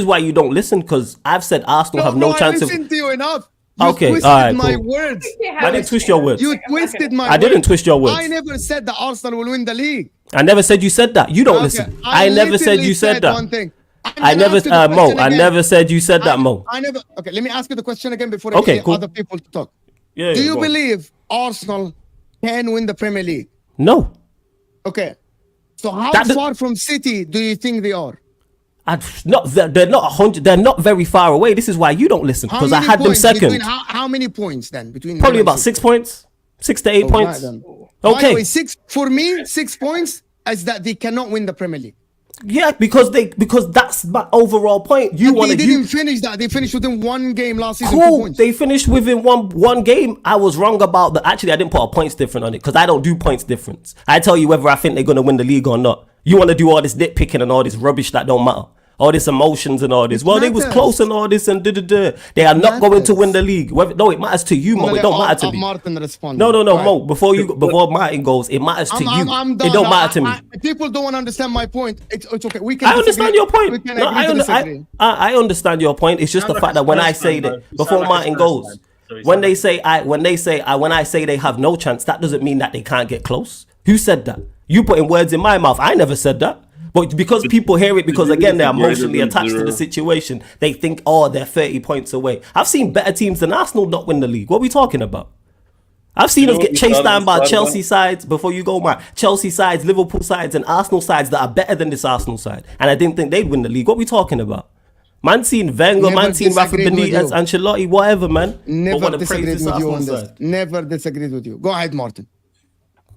why you don't listen. Because I've said Arsenal have no chance of. I listened to you enough. You okay, twisted all right, my cool. words. I didn't twist your words. You twisted my words. I didn't twist your words. I never said that Arsenal will win the league. I never said you said that. You don't listen. I never said you said that. One thing. I never, Mo. I never said you said that, Mo. I never. Okay, let me ask you the question again before I get other people to talk. Yeah, Do you believe Arsenal can win the Premier League? No. Okay. So how far from City do you think they are? They're not 100. They're not very far away. This is why you don't listen because I had them second. How many points then between? Probably about 6 points, 6 to 8 points. Right, okay. By the way, 6 for me. 6 points is that they cannot win the Premier League. Yeah, because that's my overall point. They didn't finish that. They finished within 1 game last season. Cool. They finished within one game. I was wrong about the. Actually, I didn't put a points difference on it because I don't do points difference. I tell you whether I think they're gonna win the league or not. You want to do all this nitpicking and all this rubbish that don't matter. All this emotions and all this. Well, they was close and all this and da. They are not going to win the league. No, it matters to you, Mo. It don't matter to me. Martin respond. No, Mo. Before Martin goes, it matters to you. It don't matter to me. People don't understand my point. It's okay. We can. I understand your point. I understand your point. It's just the fact that when I say that before Martin goes, when I say they have no chance, that doesn't mean that they can't get close. Who said that? You putting words in my mouth. I never said that. But because people hear it, because again, they're emotionally attached to the situation, they think, oh, they're 30 points away. I've seen better teams than Arsenal not win the league. What are we talking about? I've seen You us know get what we chased started down by this side Chelsea sides before you go, man. Chelsea sides, Liverpool sides, and Arsenal sides that are better than this Arsenal side. And I didn't think they'd win the league. What are we talking about? Man seen Wenger, Never man seen Rafa disagreed with Benitez, you. Ancelotti, whatever, man. But Never wanna praise disagreed this with you Arsenal on this. side. Never disagreed with you. Go ahead, Martin.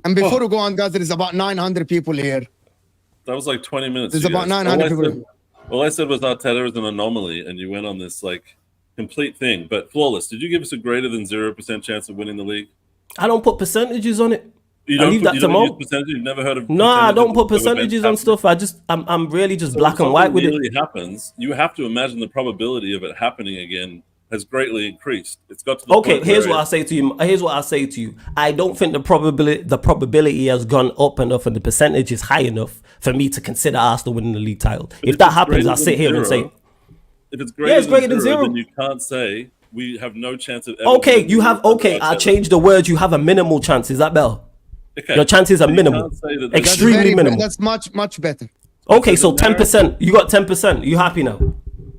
And before we go on, guys, there is about 900 people here. That was like 20 minutes. There's you about guys. 900 people. All I said was Arteta is an anomaly, and you went on this like complete thing. But flawless. Did you give us a greater than 0% chance of winning the league? I don't put percentages on it. You I don't leave put, that you to don't Mo. use percentages? You've never heard of No, I don't put of events percentages on happening? stuff. I'm really just So black and white with when it. something really happens, you have to imagine the probability of it happening again has greatly increased. It's got to the Okay, point here's where what I say to you. Here's what I say to you. I don't think the probability has gone up enough and the percentage is high enough for me to consider Arsenal winning the league title. If that it's happens, greater I'll sit than here and zero, say, if it's it's greater than zero. then you can't say we have no chance of ever okay, winning you the have league under okay. I'll Arteta. change the word. You have a minimal chance. Is that better? Okay. Your chances are You minimal. can't say that That's Extremely very, minimal. that's much better. Okay, There's so a 10%. You got 10%. You happy now?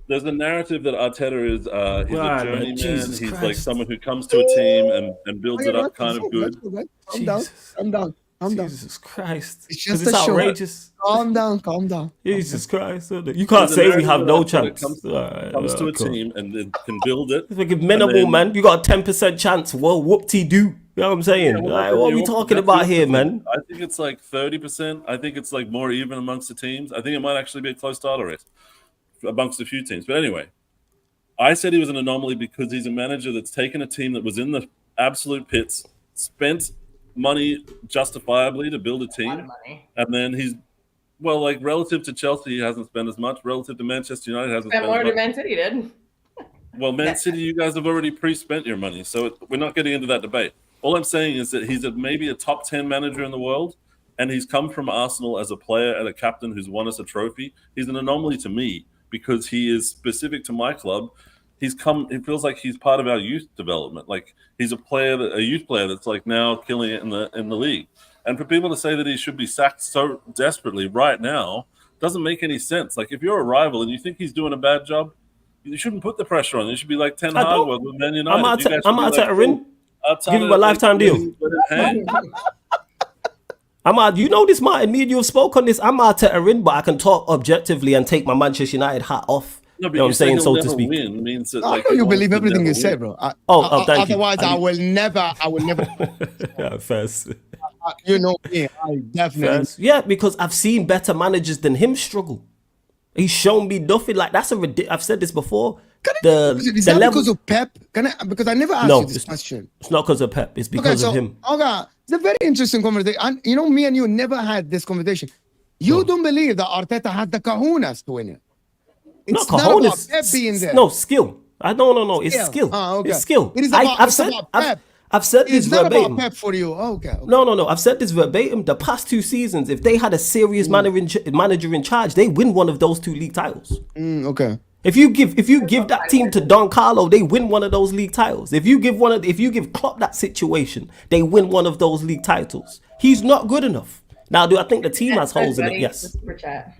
There's a narrative that Arteta is he's Right, a man. journeyman. Jesus He's like Christ. someone who comes to a team and builds Okay, it up let's kind go, of good. let's go, guys. Calm down. Jesus. Calm down. Calm down. Jesus Christ. It's 'Cause just it's a show. outrageous. Calm down. Calm down. Jesus Christ. You can't There's a say we narrative have that no Arteta chance. comes to a cool. team and it can build it. If we give minimal, then- man. You got a 10% chance. Well, whoop-de-doo. You know what I'm saying? Yeah, well, Like, that's what are we your- talking that's about your here, percentage. man? I think it's like 30%. I think it's like more even amongst the teams. I think it might actually be a close starter race amongst a few teams. But anyway, I said he was an anomaly because he's a manager that's taken a team that was in the absolute pits, spent money justifiably to build a A lot of team, money. and then he's like relative to Chelsea, he hasn't spent as much. Relative to Manchester United, hasn't Spent spent more as than much. Man City did. Well, Man City, you guys have already pre-spent your money, so we're not getting into that debate. All I'm saying is that he's maybe a top 10 manager in the world, and he's come from Arsenal as a player and a captain who's won us a trophy. He's an anomaly to me because he is specific to my club. It feels like he's part of our youth development. Like he's a youth player that's like now killing it in the league. And for people to say that he should be sacked so desperately right now doesn't make any sense. Like if you're a rival and you think he's doing a bad job, you shouldn't put the pressure on. You should be like Ten I don't. Hag with Man United. I'm You guys should I'm be Arteta like, in. Arteta, Give him a lifetime deal. let it hang. You know this, Martin. Me and you have spoke on this. I'm Arteta in, but I can talk objectively and take my Manchester United hat off. No, but You know what I'm saying, he'll so to never speak. win means that I like know you he wants believe to everything never you say, win. bro. Thank you. Otherwise, I will never. Yeah, first. You know me. I definitely. First. Yeah, because I've seen better managers than him struggle. He's shown me nothing. Like that's I've said this before. Is that because of Pep? Because I never asked No, you this it's- question. It's not because of Pep. It's because of him. Okay, it's a very interesting conversation. And you know, me and you never had this conversation. You don't believe that Arteta had the kahunas to win it. It's Not not about cojones. Pep being there. No, skill. No. It's Skill. skill. Ah, okay. It's skill. It is about- I've it's said about Pep. I've said this It's not verbatim. about Pep for you. Okay. No. I've said this verbatim. The past 2 seasons, if they had a serious manager in charge, they win one of those 2 league titles. Okay. If you give that team to Don Carlo, they win one of those league titles. If you give Klopp that situation, they win one of those league titles. He's not good enough. Now, do I think the team has holes in it? Yes. Super chat.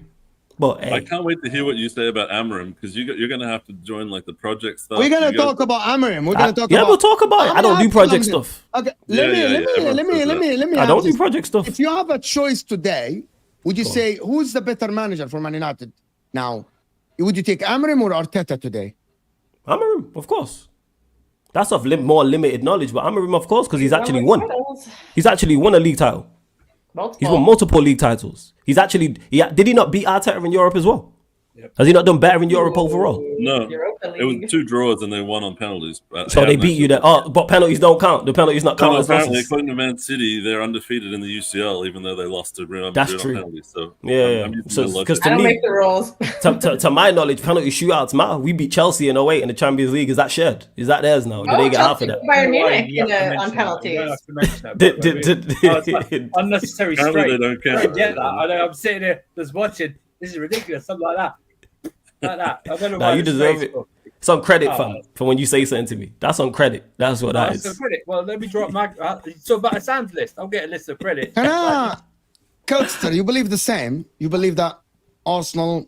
But I hey, can't wait to hear what you say about Amorim because you're going to have to join like the project stuff. We're gonna You guys- talk about Amorim. We're gonna talk yeah, about. we'll talk about it. I don't do project something. stuff. Okay. Yeah, Let everyone says me. I don't do ask project stuff. If you have a choice today, would you say who's the better manager for Man United now? Would you take Amorim or Arteta today? Amorim, of course. That's of more limited knowledge, but Amorim, of course, because he's actually won. He's actually won a league title. He's won multiple league titles. Did he not beat Arteta in Europe as well? Yep. Has he not done better in Europe overall? No, Europa it was League. 2 draws and they won on penalties. So they beat you there. Oh, but penalties don't count. The penalties not count No, as apparently, losses. according to Man City, they're undefeated in the UCL, even though they lost to Real That's Madrid true. on penalties. So Yeah. I'm using So their logic. because I to don't me, make the rules. to my knowledge, penalty shootouts matter. We beat Chelsea in 08 in the Champions League. Is that shared? Is that theirs now? Do they get half of that? Bayern Munich You have to on mention that. You penalties. don't have to mention that, Did- but did- it's like unnecessary Apparently strain. they don't care. I don't get that. I know. I'm sitting here just watching. This is ridiculous. Something like that. Like that. I don't know Nah, why you the deserve strain's it. for. It's on credit, Oh. fam, for when you say something to me. That's on credit. That's what that That's the is. credit. Well, let me drop my. So, about a Sam's list. I'll get a list of credit. Can I, Kelster, you believe the same? You believe that Arsenal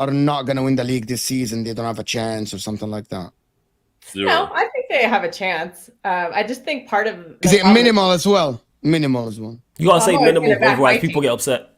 are not gonna win the league this season? They don't have a chance or something like that. 0. No, I think think they have a chance. I just think part of Is it minimal as well? Minimal as well. You gotta say Oh, minimal, it's gonna back otherwise my people team. get upset.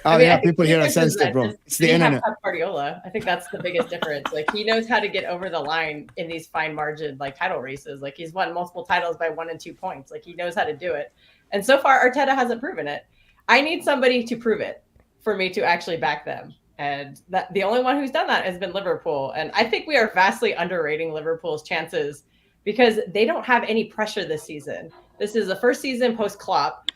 Oh I mean, yeah, I think people the here are difference is sensitive, that bro. just It's the we have internet. Pep Guardiola. I think that's the biggest difference. Like he knows how to get over the line in these fine margin like title races. Like he's won multiple titles by 1 and 2 points. Like he knows how to do it. And so far, Arteta hasn't proven it. I need somebody to prove it for me to actually back them. And that the only one who's done that has been Liverpool. And I think we are vastly underrating Liverpool's chances because they don't have any pressure this season. This is the first season post Klopp.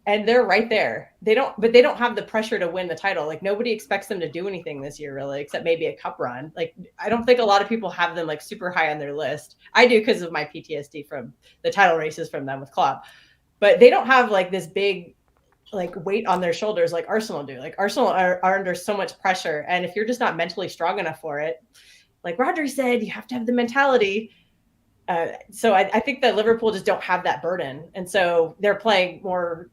And they're right there. They don't have the pressure to win the title. Like nobody expects them to do anything this year, really, except maybe a cup run. Like I don't think a lot of people have them like super high on their list. I do because of my PTSD from the title races from them with Klopp. But they don't have like this big like weight on their shoulders like Arsenal do. Like Arsenal are under so much pressure. And if you're just not mentally strong enough for it, like Rodri said, you have to have the mentality. So I think that Liverpool just don't have that burden. And so they're playing more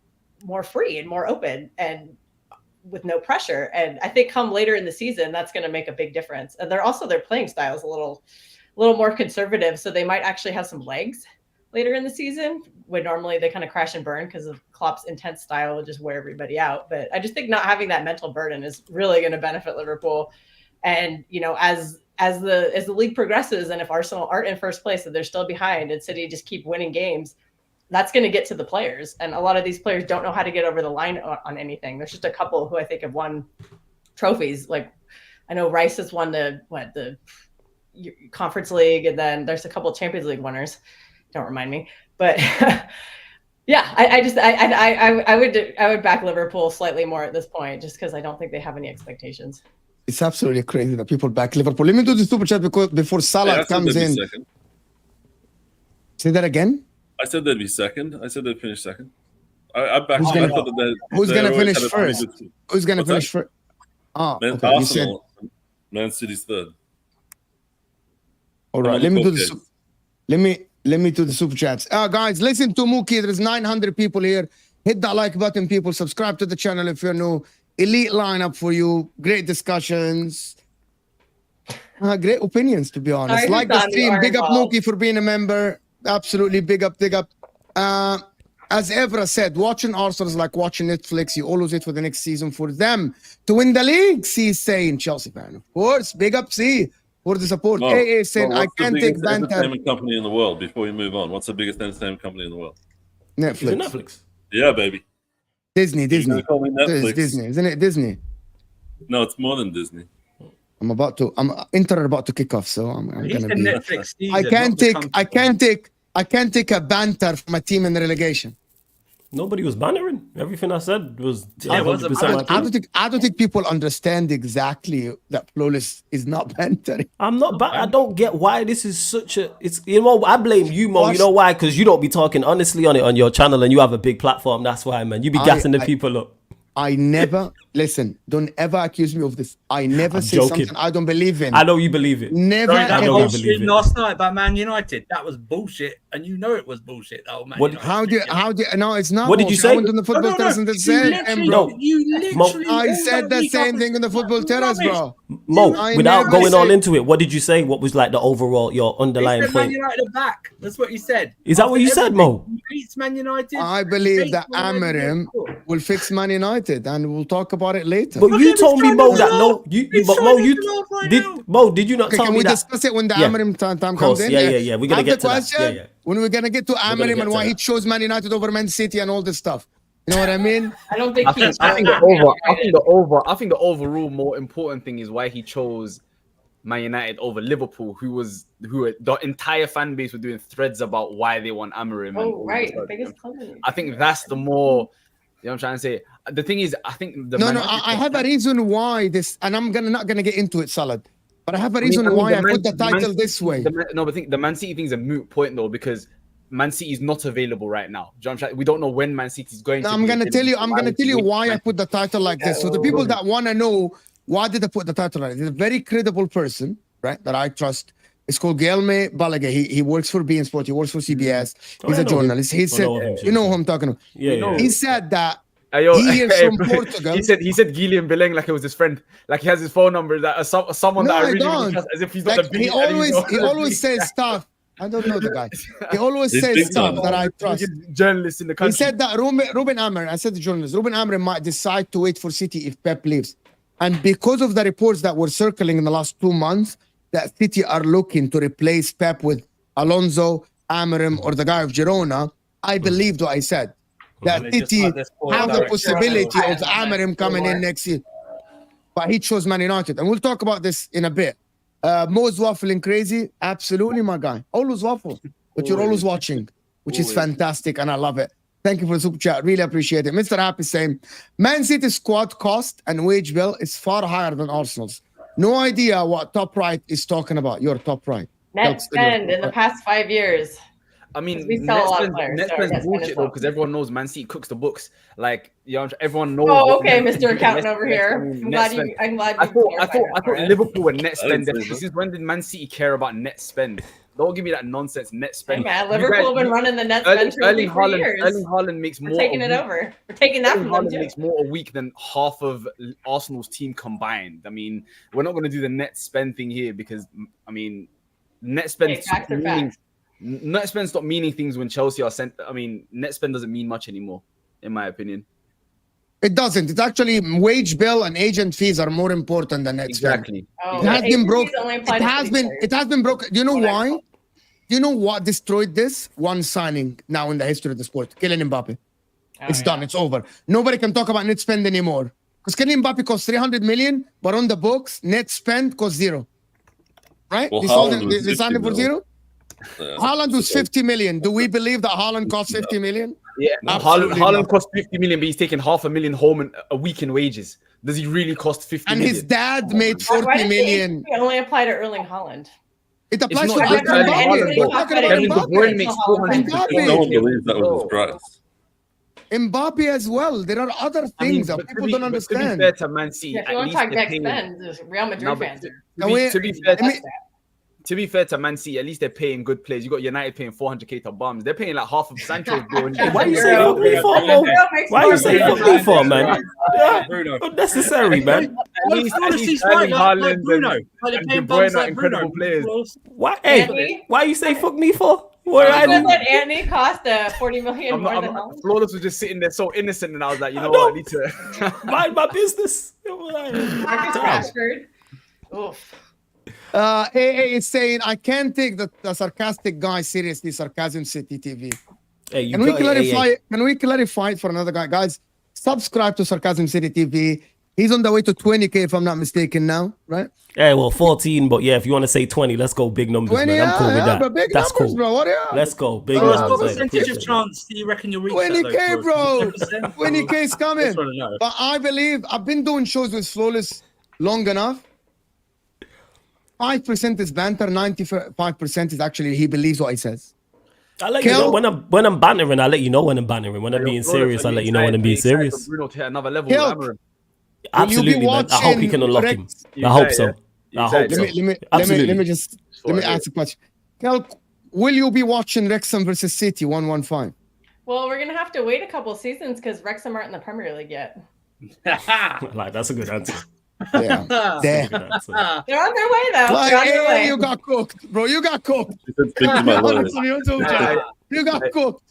free and more open and with no pressure. And I think come later in the season, that's going to make a big difference. And their playing style is a little more conservative. So they might actually have some legs later in the season when normally they kind of crash and burn because of Klopp's intense style will just wear everybody out. But I just think not having that mental burden is really going to benefit Liverpool. And, you know, as the league progresses and if Arsenal aren't in first place and they're still behind and City just keep winning games, that's going to get to the players. And a lot of these players don't know how to get over the line on anything. There's just a couple who I think have won trophies. Like I know Rice has won the Conference League. And then there's a couple of Champions League winners. Don't remind me, but yeah, I would back Liverpool slightly more at this point, just because I don't think they have any expectations. It's absolutely crazy that people back Liverpool. Let me do the super chat before Salah comes in. Second. Say that again. I said they'd be second. I said they'd finish second. I backed Who's them. gonna finish first? Who's gonna finish first? Oh, okay. Arsenal. Man City's third. All right. Let me do the super chats. Guys, listen to Mookie. There's 900 people here. Hit that like button, people. Subscribe to the channel if you're new. Elite lineup for you. Great discussions. Great opinions, to be honest. Like the stream. Big up Mookie for being a member. Absolutely big up. As Evra said, watching Arsenal is like watching Netflix. You always wait for the next season for them to win the league. C saying Chelsea fan, of course. Big up C for the support. AA said I can't take banter. Entertainment company in the world. Before you move on, what's the biggest entertainment company in the world? Netflix. Yeah, baby. Disney. Call me Netflix. It's Disney, isn't it? Disney. No, it's more than Disney. Inter about to kick off, so I'm gonna be. Netflix season, I can't take a banter from a team in the relegation. Nobody was bantering. Everything I said was. Yeah, it wasn't I don't think people understand exactly that Flawless is not bantering. I'm not. I don't get why this is such a. It's I blame you, Mo. You know why? Because you don't be talking honestly on it on your channel, and you have a big platform. That's why, man. You be gassing the people up. I never listen. Don't ever accuse me of this. I never say joking. something I don't believe in. I know you believe it. Never. Sorry, that know whole you believe stream it. last night about Man United, that was bullshit, and you know it was bullshit. That old Man United. How do you? No, it's not. What did you say? I went on the football terrace and You literally I said the same thing on the football terrace, bro. Mo, without going all into it, what did you say? What was like the overall your underlying Man point? United are back. That's what you said. Is that what you said, Mo? He hates Man United. I believe that Amorim will fix Man United, and we'll talk about it later. But you told me, Mo, that no, did you not tell can me we that? discuss it when the Amorim time comes in? Yeah. We're gonna get to that. Yeah. When we're gonna get to Amorim and why he chose Man United over Man City and all this stuff. You know what I mean? I don't think I think the overall more important thing is why he chose Man United over Liverpool, who the entire fan base were doing threads about why they want Amorim. Oh, right. The biggest club. I think that's the more, you know what I'm trying to say. The thing is, I think I have a reason why this, and I'm not gonna get into it, Salad. But I have a reason why I put the title this way. But I think the Man City thing is a moot point though, because Man City is not available right now. We don't know when Man City is going to. I'm gonna tell you why I put the title like this. So the people that want to know why did I put the title like this, there's a very credible person, right, that I trust. It's called Guilherme Balaguer. He works for beIN Sport. He works for CBS. He's a journalist. He said, you know who I'm talking about. Yeah. He said that he is from Portugal. He said Guilherme Beleng like it was his friend. Like he has his phone number that someone that I really trust, as if he's not like, the he always says stuff. I don't know the guy. He always He's says big stuff time. that I trust. Journalists in the He country. said that Ruben Amorim, I said the journalist, Ruben Amorim might decide to wait for City if Pep leaves. And because of the reports that were circling in the last 2 months, that City are looking to replace Pep with Alonso, Amorim, or the guy of Girona, I believed what I said. That And they just City had this poor have the director. possibility of Yeah. Amorim coming in next year. But he chose Man United. And we'll talk about this in a bit. Mo's waffling crazy. Absolutely, my guy. Always waffle. But you're always watching, which is fantastic. And I love it. Thank you for the super chat. Really appreciate it. Mr. Happy saying, Man City's squad cost and wage bill is far higher than Arsenal's. No idea what top right is talking about. Your top right. Net spend in the past 5 years. I mean, We sell a lot of players, net so spend's net spend is bullshit though, low. because everyone knows Man City cooks the books. Like, you know, everyone knows. Oh, what okay, net- Mr. Accountant net- over net- here. I mean, I'm net glad spend. you. I'm glad I you. thought clarified that. Liverpool were net I didn't spend. say that. Since when did Man City care about net spend? Don't give me that nonsense net Hey spend. man, You Liverpool guys- have been running the net spend for Erling for years. Haaland makes more. We're taking a it week- over. We're taking that Erling from them Haaland too. makes more a week than half of Arsenal's team combined. I mean, we're not going to do the net spend thing here because, I mean, net spend. Hey, facts are facts. Net spend stop meaning things when Chelsea are sent. I mean, net spend doesn't mean much anymore, in my opinion. It doesn't. It's actually wage bill and agent fees are more important than net spend. Exactly. Oh, It has been agencies broke. only apply It to has city been. players. It has been broken. Do you know What I why? know. Do you know what destroyed this? One signing now in the history of the sport. Kylian Mbappe. Oh, It's yeah. done. It's over. Nobody can talk about net spend anymore. Because Kylian Mbappe costs 300 million, but on the books, net spend costs zero. Right? Well, they sold Haaland it, was they signed it 50 for mil. zero. Yeah. Haaland was 50 million. Do we believe that Haaland costs 50 million? Yeah, Absolutely Haaland not. costs 50 million, but he's taking $500,000 home a week in wages. Does he really cost 50 And million? his dad made Why 40 does the million. agency only apply to Erling Haaland? It applies It's to not just Kylian Erling Mbappe. Haaland, We're though. talking about Kevin De Bruyne Mbappe. makes Mbappe. 400. Mbappe. No one believes that was his price. Mbappe as well. There are other things that but people don't To be understand. fair to Man City, Yeah, if at you want least to talk they're next paying. spend, there's Real Madrid No, but fans. to be fair, let me- to be fair to Man City, at least they're paying good players. You got United paying 400k to bums. They're paying like half of Sancho's bill. Why you say fuck me for, Mo? Why you say fuck me for, man? Yeah, Bruno. unnecessary, man. At least Erling Haaland and De Bruyne are incredible players. Why? Hey, Anthony? why you say fuck me for? What I You said do? that Anthony cost 40 million more than Haaland. Flawless was just sitting there so innocent, and I was like, you know know. what, I need to. Mind my business. Marcus Damn. Rashford. Oof. AA is saying, I can't take the sarcastic guy seriously, Sarcasm City TV. Hey, you Can we got- clarify? hey, hey. Can we clarify it for another guy, guys? Subscribe to Sarcasm City TV. He's on the way to 20k, if I'm not mistaken. Now, right? Hey, well, 14, but yeah, if you want to say 20, let's go big numbers, 20, man. I'm cool with yeah, that. but big That's numbers, cool. bro. What are you? Let's go. Big Bro, What numbers. hey. percentage of chance do you reckon you'll reach 20k, bro. 10%? 20k is coming. Just wanna know. But I believe I've been doing shows with Flawless long enough. 5% is banter. 95% is actually he believes what he says. I let you know when I'm bantering. I let you know when I'm bantering. When I'm being serious, I let you know when I'm being serious. Bruno to hit another level. Help. Amorim. Absolutely, man. I hope he can unlock him. I hope so. I hope so. Let me Absolutely. just ask a question. Kel, will you be watching Wrexham versus City 115? Well, we're gonna have to wait a couple seasons because Wrexham aren't in the Premier League yet. Like that's a good answer. Yeah. Damn. Good answer. They're on their way though. Like, They're on their hey, way. you got cooked, bro. You got cooked. He said, "Stick to my line." You got cooked.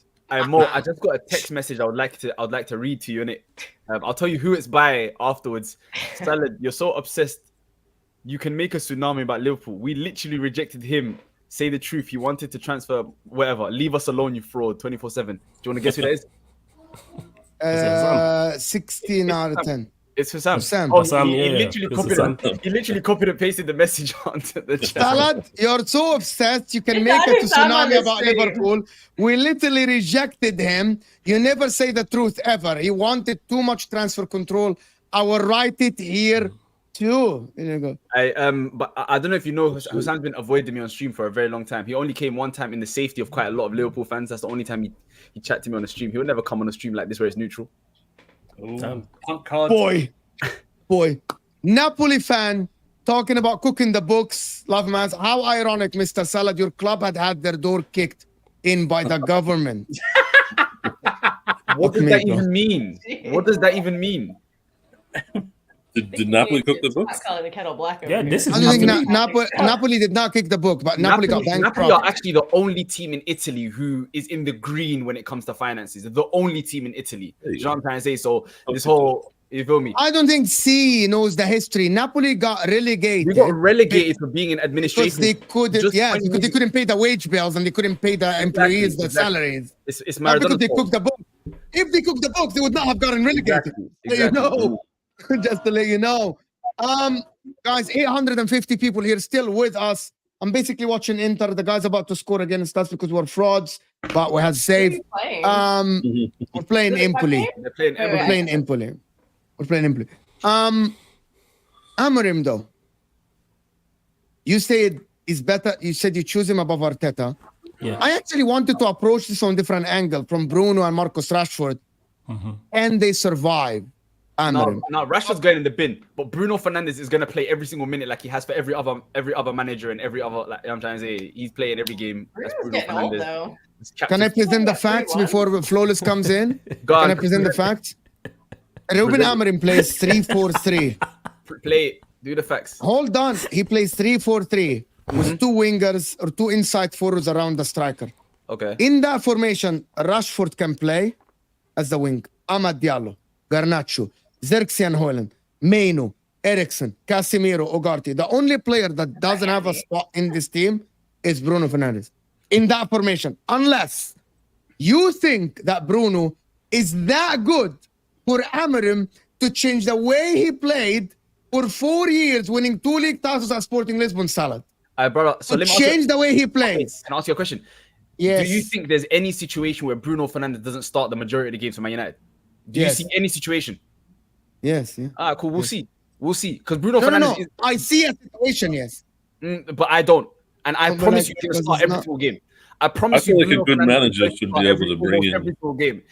Mo, I just got a text message. I'd like to read to you, innit? I'll tell you who it's by afterwards. Salad, you're so obsessed. You can make a tsunami about Liverpool. We literally rejected him. Say the truth. He wanted to transfer whatever. Leave us alone, you fraud. 24/7. Do you want to guess who that is? 16 out of 10. It's HUSAM. HUSAM. Oh, HUSAM, he yeah. literally It's copied HUSAM. it. He literally copied and pasted the message onto the chat. Salad, you're so obsessed. You can It's make not a his son on tsunami the about stream. Liverpool. We literally rejected him. You never say the truth ever. He wanted too much transfer control. I will write it here too. There you go. But I don't know if you know, HUSAM's been avoiding me on stream for a very long time. He only came one time in the safety of quite a lot of Liverpool fans. That's the only time he chatted to me on the stream. He would never come on a stream like this where it's neutral. Damn. Boy. Napoli fan talking about cooking the books. Love, man. How ironic, Mr. Salad. Your club had their door kicked in by the government. What does me, that bro. even mean? What does that even mean? Did Napoli cook the books? Not calling the kettle black. Yeah, this is I don't think Napoli. Napoli did not kick the book, but Napoli got bankrupt. Napoli are actually the only team in Italy who is in the green when it comes to finances. They're the only team in Italy. You know what I'm trying to say? So this whole, you feel me? I don't think C knows the history. Napoli got relegated. We got relegated for being in because administration. they couldn't, Just yeah, 20 because they couldn't pay the wage bills and they couldn't pay the employees the salaries. It's Not because Maradona. they cooked the book. If they cooked the books, they would not have gotten relegated. Exactly. You know, just to let you know. Guys, 850 people here still with us. I'm basically watching Inter. The guy's about to score against us because we're frauds, but we have saved. We're playing Empoli. They're playing We're playing Empoli. We're playing Empoli. Amorim, though. You said he's better. You said you choose him above Arteta. Yeah. I actually wanted to approach this on a different angle from Bruno and Marcus Rashford. And they survive Amorim. No, Rashford's going in the bin, but Bruno Fernandes is going to play every single minute like he has for every other manager and every other. Like I'm trying to say, he's playing every game. That's Bruno Old, Fernandes. though. Can I present the facts before Flawless comes in? Go on. Can I present the facts? Ruben Amorim plays 3-4-3. Play it. Do the facts. Hold on. He plays 3-4-3 with two wingers or two inside forwards around the striker. Okay. In that formation, Rashford can play as the wing. Amad Diallo, Garnacho, Xerxes Højlund, Mainu, Eriksen, Casemiro, Ugarte. The only player that doesn't have a spot in this team is Bruno Fernandes. In that formation. Unless you think that Bruno is that good for Amorim to change the way he played for 4 years, winning 2 league titles at Sporting Lisbon, Salad. Brother, so To let me ask you, change the way he plays. can I ask you a question? Yes. Do you think there's any situation where Bruno Fernandes doesn't start the majority of the games for Man United? Do Yes. you see any situation? Yes, yeah. Cool. We'll see. We'll see. Because Bruno No, Fernandes is, I see a situation, yes. but I don't. And I But promise I- you, he's because start it's every not- single game. I promise I feel you, like a Bruno good Fernandes manager will should start be able to bring almost in- every single game.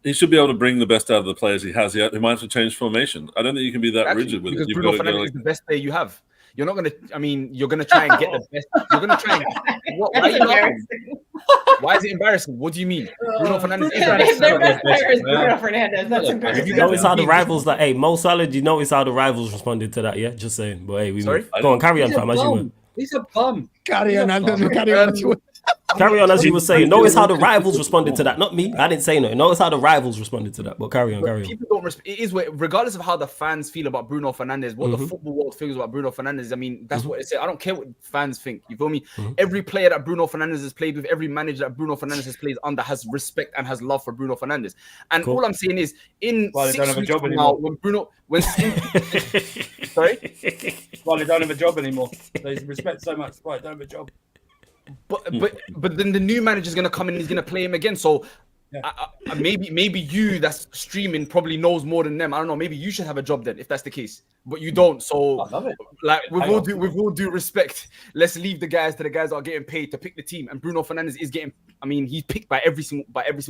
He should be able to bring the best out of the players he has. He might have to change formation. I don't think you can be that Exactly, rigid with because it. You've Bruno got to go Fernandes like, is the best player you have. You're not gonna. I mean, you're gonna try and get the best. You're gonna try and. Why are That's you laughing? embarrassing. Why is it embarrassing? What do you mean? Bruno Fernandes is If their best player is Yeah. Bruno Fernandes, that's Yeah. embarrassing. You Notice how the rivals like, hey, Mo Salah, you notice how the rivals responded to that, yeah? Just saying. But hey, we Sorry? move. Go on, carry on, fam, as you were. He's a bum. Carry on, Anthony. Carry on. Carry on as you were saying. Notice how the rivals responded to that. Not me. I didn't say nothing. Notice how the rivals responded to that. But carry on, carry on. People don't respect. It is where, regardless of how the fans feel about Bruno Fernandes, what the football world feels about Bruno Fernandes. I mean, that's what it says. I don't care what fans think. You feel me? Every player that Bruno Fernandes has played with, every manager that Bruno Fernandes has played under, has respect and has love for Bruno Fernandes. And Cool. all I'm saying is, in Well, they 6 don't have a weeks job from anymore. now, when Bruno, sorry, Well, they don't have a job anymore. They respect so much. Right, don't have a job. but then the new manager's gonna come in and he's gonna play him again. So. Yeah. Maybe you that's streaming probably knows more than them. I don't know. Maybe you should have a job then if that's the case. But you don't. So I love it. like with all due respect, let's leave the guys to the guys that are getting paid to pick the team. And Bruno Fernandes is getting. I mean, he's picked by every single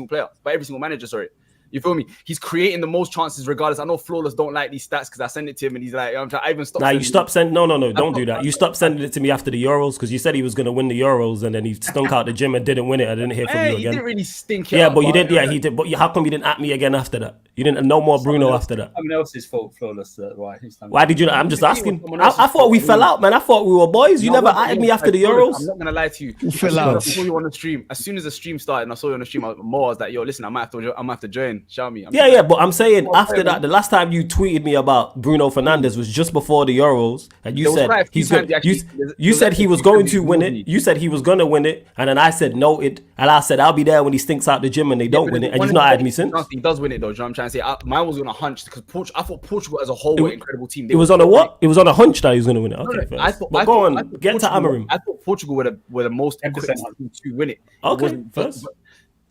player, by every single manager. Sorry. You feel me? He's creating the most chances regardless. I know Flawless don't like these stats because I send it to him and he's like, I'm trying. I even stopped. Nah, you stop sending. No, don't do that. You stopped sending it to me after the Euros because you said he was going to win the Euros and then he stunk out the gym and didn't win it. I didn't hear from Hey, you he again. didn't really stink. Yeah, out, but you did. Yeah, he did. But how come you didn't at me again after that? You didn't no more Bruno after that. Someone else's fault, Flawless. Why? Why did you not? I'm just asking. I thought we fell out, man. I thought we were boys. You never atted me after the Euros. I'm not gonna lie to you. fell out. I saw you on the stream. As soon as the stream started and I saw you on the stream, I was like, yo, listen, I might have to join. Show me. Yeah, but I'm saying after that, the last time you tweeted me about Bruno Fernandes was just before the Euros, and you There was said quite a few he's going. times he actually- You said he was going to win it. You said he was going to win it, and then I said noted, and I said I'll be there when he stinks out the gym and they don't win it, and you've not had me since. He does win it though. Do you know what I'm trying to say? Mine was on a hunch because I thought Portugal as a whole were an incredible team. It was on a what? It was on a hunch that he was going to win it. Okay, No, first. But go on, get to Amorim. I thought Portugal were the most 10% equipped team to win it. Okay, first.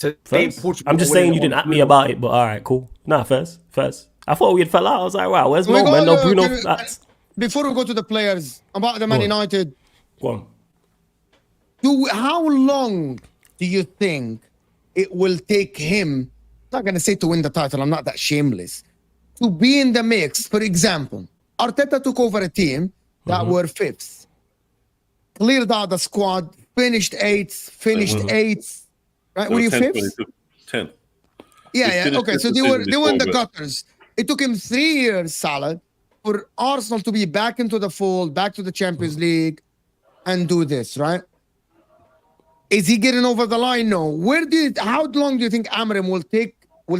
To name First. Portugal I'm just winning saying you the didn't whole at me about it, but all right, cool. Nah, first. I thought we had fell out. I was like, wow, where's Mo, man? No Bruno. Before we go to the players, about the Man Go on. United, Go on. how long do you think it will take him? I'm not going to say to win the title. I'm not that shameless. To be in the mix. For example, Arteta took over a team that were fifths, cleared out the squad, finished eighth, right? Were you fifth? 10th. Yeah. finished Okay, so fifth they the were season in the before, gutters. It took him 3 years, Salah, for Arsenal to be back into the fold, back to the Champions League, and do this, right? Is he getting over the line? No. How long do you think Amorim will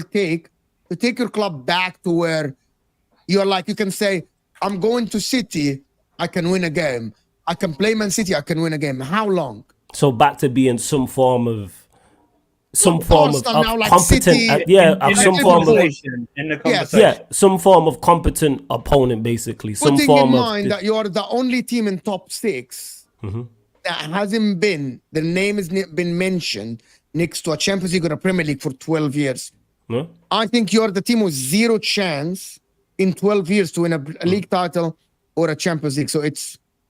take to take your club back to where you're like, you can say, I'm going to City, I can win a game. I can play Man City, I can win a game. How long? So back to being some form of Arsenal now, like competent, City, some form of in the conversation. some form of competent opponent, basically. Some Putting form in of mind that you're the only team in top 6 that hasn't been, the name has been mentioned next to a Champions League or a Premier League for 12 years. Yeah. I think you're the team with 0 chance in 12 years to win a league title or a Champions League. So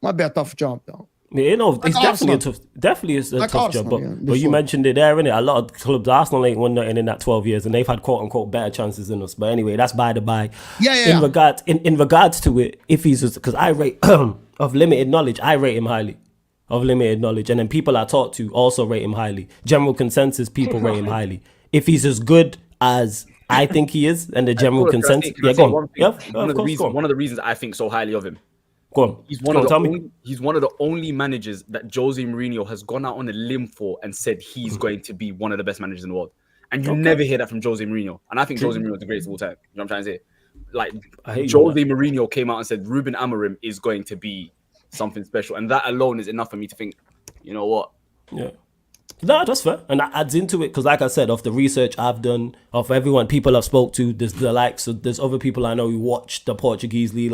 might be a tough job, though. Yeah, Like it's Arsenal. definitely a Like tough Arsenal, job. yeah, But you before. mentioned it there, innit? A lot of clubs, Arsenal ain't won nothing in that 12 years, and they've had quote unquote better chances than us. But anyway, that's by the by. Yeah. In regards to it, if he's, because I rate of limited knowledge, I rate him highly. Of limited knowledge, and then people I talk to also rate him highly. General consensus, people rate him highly. If he's as good as I think he is, and the general consensus, Can I yeah, say go on. one thing? Yeah, One of course, go on. of the reasons I think so highly of him. Go on. He's Go on, tell me. he's one of the only managers that Jose Mourinho has gone out on a limb for and said he's going to be one of the best managers in the world. And you never hear that from Jose Mourinho. And I think Jose Mourinho is the greatest of all time. You know what I'm trying to say? Like, I hate you, Jose Mourinho came out and said Ruben Amorim is going to be something special. And that alone is enough for me to think, you know what? Yeah. No, that's fair. And that adds into it because, like I said, of the research I've done, of everyone, people I've spoke to, there's the likes of, there's other people I know who watch the Portuguese league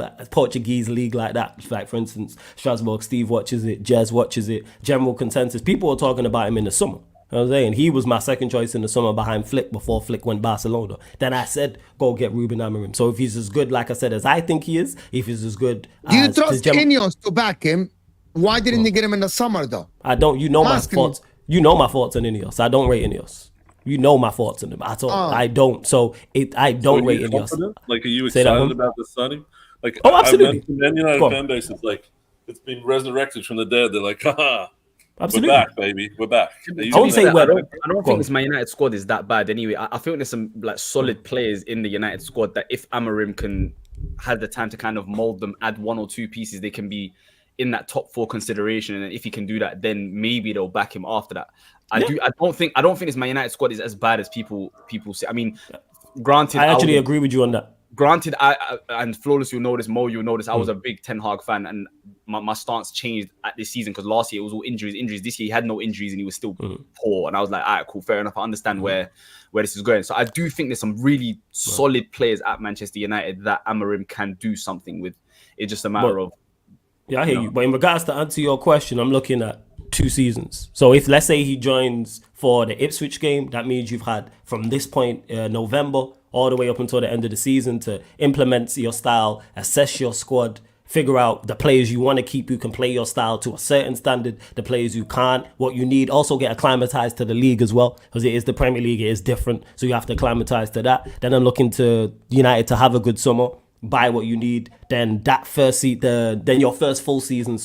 like that. Like, for instance, Strasbourg, Steve watches it, Jez watches it, general consensus. People were talking about him in the summer. You know what I'm saying? He was my second choice in the summer behind Flick before Flick went Barcelona. Then I said, go get Ruben Amorim. So if he's as good, like I said, as I think he is, if he's as good Do you as... trust Ineos to back him? Why didn't they get him in the summer, though? I don't. You know my Asking- thoughts. You know my thoughts on Ineos. I don't rate Ineos. You know my thoughts on them at all. I don't. So I don't rate Ineos. Like, are you Say that excited one. about the signing? Like, Oh, absolutely. I've Man United Go on. fan base is like, it's been resurrected from the dead. They're like, haha, Absolutely. we're back, baby. We're back. Are you I wouldn't say excited? we're- I don't Go on. think this Man United squad is that bad anyway. I think there's some like solid players in the United squad that if Amorim can have the time to kind of mold them, add 1 or 2 pieces, they can be in that top 4 consideration. And if he can do that, then maybe they'll back him after that. I don't think this Man United squad is as bad as people say. I mean, granted, I actually agree with you on that. Granted, I and Flawless, you'll notice, Mo, you'll notice, I was a big Ten Hag fan, and my stance changed at this season because last year it was all injuries. This year he had no injuries and he was still poor, and I was like, all right, cool, fair enough. I understand where this is going. So I do think there's some really solid players at Manchester United that Amorim can do something with. It's just a matter of. Yeah, I hear you. But in regards to answer your question, I'm looking at 2 seasons. So if, let's say, he joins for the Ipswich game, that means you've had from this point, November, all the way up until the end of the season to implement your style, assess your squad, figure out the players you want to keep who can play your style to a certain standard, the players you can't, what you need. Also get acclimatized to the league as well, because it is the Premier League, it is different. So you have to acclimatize to that. Then I'm looking to United to have a good summer, buy what you need. Then then your first full season,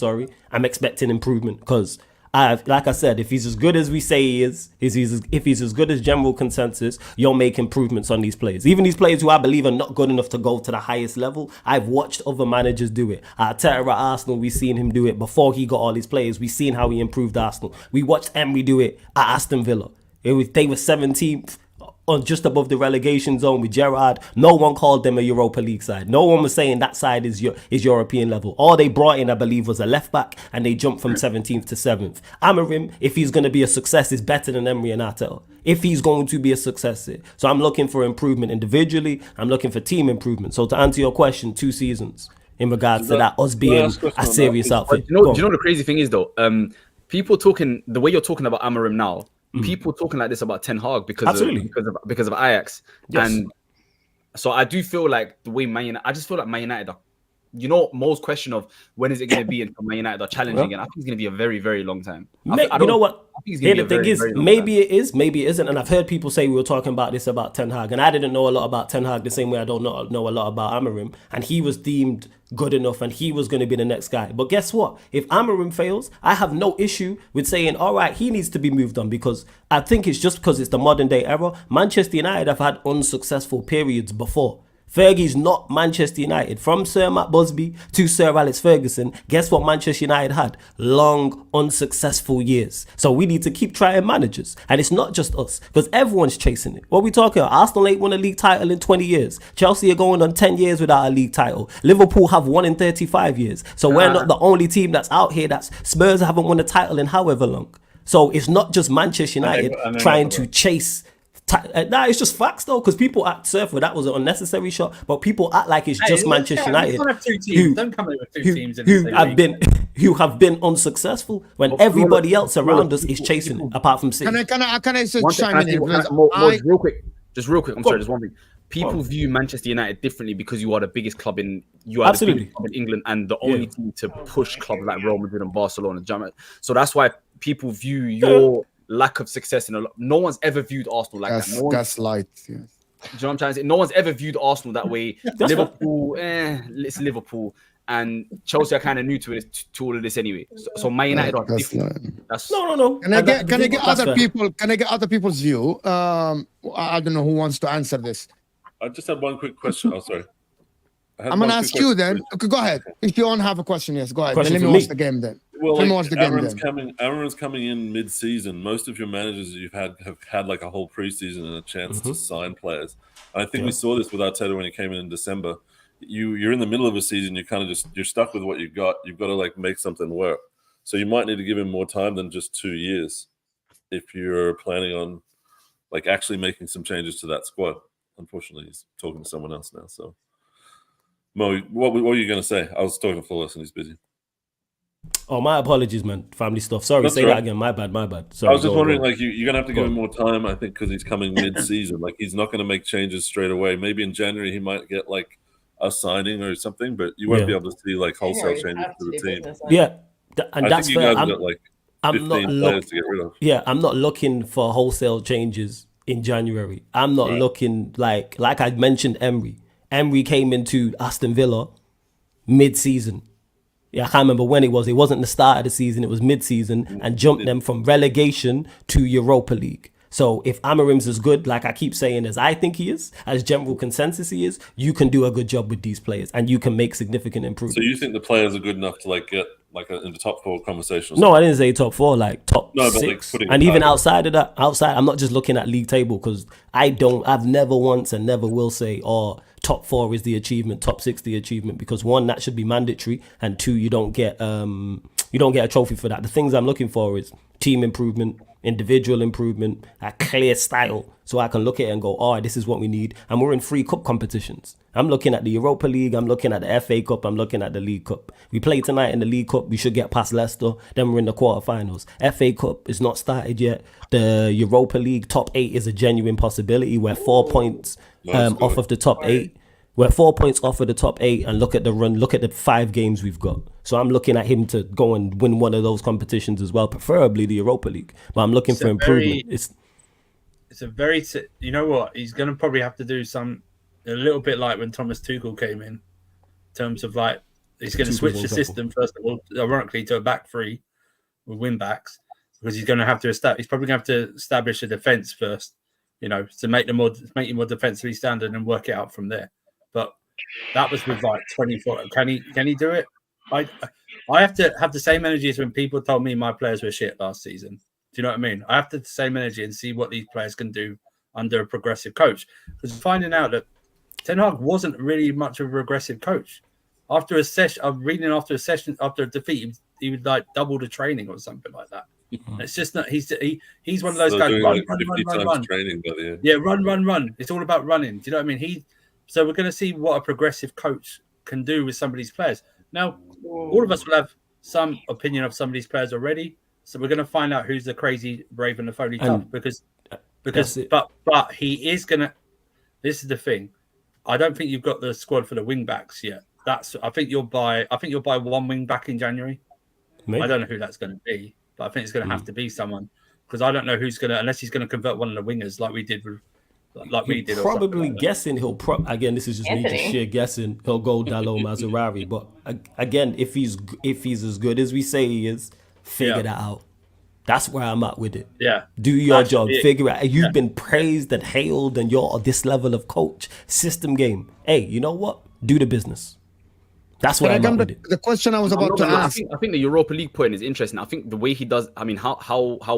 I'm expecting improvement because like I said, if he's as good as we say he is, if he's as good as general consensus, you'll make improvements on these players. Even these players who I believe are not good enough to go to the highest level, I've watched other managers do it. Arteta at Arsenal, we've seen him do it before he got all these players. We've seen how he improved Arsenal. We watched Emery do it at Aston Villa. They were 17th. On just above the relegation zone with Gerrard. No one called them a Europa League side. No one was saying that side is European level. All they brought in, I believe, was a left back, and they jumped from 17th to 7th. Amorim, if he's going to be a success, is better than Emery and Arteta. If he's going to be a success. So I'm looking for improvement individually. I'm looking for team improvement. So to answer your question, 2 seasons in regards to that, us being a serious outfit. Do you know the crazy thing is though? People talking the way you're talking about Amorim now. People talking like this about Ten Hag because of Ajax, and so I do feel like the way I just feel like Man United are, most question of when is it going to be until Man United are challenging, and I think it's going to be a very, very long time. You know what? Here the thing is, maybe it is, maybe it isn't. And I've heard people say we were talking about this about Ten Hag, and I didn't know a lot about Ten Hag the same way I don't know a lot about Amorim. And he was deemed good enough, and he was going to be the next guy. But guess what? If Amorim fails, I have no issue with saying, all right, he needs to be moved on, because I think it's just because it's the modern day era. Manchester United have had unsuccessful periods before. Fergie's not Manchester United. From Sir Matt Busby to Sir Alex Ferguson, guess what Manchester United had? Long, unsuccessful years. So we need to keep trying managers. And it's not just us, because everyone's chasing it. What are we talking about? Arsenal ain't won a league title in 20 years. Chelsea are going on 10 years without a league title. Liverpool have won in 35 years. So we're not the only team that's out here. Spurs haven't won a title in however long. So it's not just Manchester United trying to chase. Nah, it's just facts though, because people act Surfer, that was an unnecessary shot, but people act like it's just Manchester United who have been unsuccessful when everybody else around us is chasing it, apart from City. Can I just chime in here? Real quick. I'm sorry, just one thing. People view Manchester United differently because you are the biggest club in England and the only team to push clubs like Real Madrid and Barcelona. So that's why people view your lack of success no one's ever viewed Arsenal like that. Gaslight. Yeah. Do you know what I'm trying to say? No one's ever viewed Arsenal that way. Liverpool, it's Liverpool, and Chelsea are kind of new to all of this anyway. So Man United are different. No. Can I get other people? Can I get other people's view? I don't know who wants to answer this. I just had one quick question. Oh, sorry. I'm gonna ask you then. Okay, go ahead. If you don't have a question, yes, go ahead. Question Then let for me me. watch the game then. Well, Let me like, watch the game Amorin's coming in mid-season. Most of your managers that you've have had like a whole preseason and a chance to sign players. And I think we saw this with Arteta when he came in December. You're in the middle of a season. You kind of you're stuck with what you've got. You've got to like make something work. So you might need to give him more time than just 2 years if you're planning on like actually making some changes to that squad. Unfortunately, he's talking to someone else now. So, Mo, what were you going to say? I was talking to Flawless and he's busy. Oh, my apologies, man. Family stuff. Sorry, That's say right. that again. My bad. Sorry, I was just wondering, go. like, you're going to have to give him more time, I think, because he's coming mid-season. Like, he's not going to make changes straight away. Maybe in January he might get, like, a signing or something, but you won't be able to see, like, wholesale changes to the team. Yeah, and I that's think you fair. guys got, like, 15 players to get rid of. Yeah, I'm not looking for wholesale changes in January. I'm not looking like I mentioned Emery. Emery came into Aston Villa mid-season. Yeah, I can't remember when it was. It wasn't the start of the season. It was mid-season and jumped them from relegation to Europa League. So if Amorim's as good, like I keep saying, as I think he is, as general consensus he is, you can do a good job with these players and you can make significant improvements. So you think the players are good enough to like get like in the top 4 conversation? No, I didn't say top 4, like top 6. Like and even outside of that, I'm not just looking at league table because I've never once and never will say, top 4 is the achievement, top 6 the achievement, because 1, that should be mandatory, and 2, you don't get a trophy for that. The things I'm looking for is team improvement, individual improvement, a clear style, so I can look at it and go, this is what we need. And we're in 3 cup competitions. I'm looking at the Europa League, I'm looking at the FA Cup, I'm looking at the League Cup. We play tonight in the League Cup, we should get past Leicester, then we're in the quarterfinals. FA Cup is not started yet. The Europa League top 8 is a genuine possibility. We're 4 points off of the top 8. We're 4 points off of the top 8, and look at the run, look at the 5 games we've got. So I'm looking at him to go and win one of those competitions as well, preferably the Europa League. But I'm looking for improvement. It's a very, you know what? He's going to probably have to do a little bit like when Thomas Tuchel came in terms of like, he's going to switch the system, first of all, ironically, to a back 3 with wing backs, because he's going to have to he's probably going to have to establish a defense first, to make you more defensively standard and work it out from there. But that was with like 24. Can he do it? I have to have the same energy as when people told me my players were shit last season. Do you know what I mean? I have to have the same energy and see what these players can do under a progressive coach. Because finding out that Ten Hag wasn't really much of a progressive coach. After a session, I'm reading after a defeat, he would like double the training or something like that. It's just not. He's one of those guys. Run. Training, but run. It's all about running. Do you know what I mean? So we're going to see what a progressive coach can do with some of these players. Now, all of us will have some opinion of some of these players already. So we're going to find out who's the crazy, brave, and the phony tough. But he is going to. This is the thing. I don't think you've got the squad for the wing backs yet. I think you'll buy 1 wing back in January. Maybe. I don't know who that's going to be, but I think it's going to have to be someone, because I don't know who's going to, unless he's going to convert one of the wingers like we did with. Probably guessing again, this is just me just sheer guessing, he'll go Dalot Mazzarri. But again, if he's as good as we say he is, figure that out. That's where I'm at with it. Yeah. Do your That should job. be it. Figure out. You've been praised and hailed, and you're this level of coach. System game. Hey, you know what? Do the business. That's where I'm at with it. The question I was about to I ask. think the Europa League point is interesting. I think the way he does, I mean, how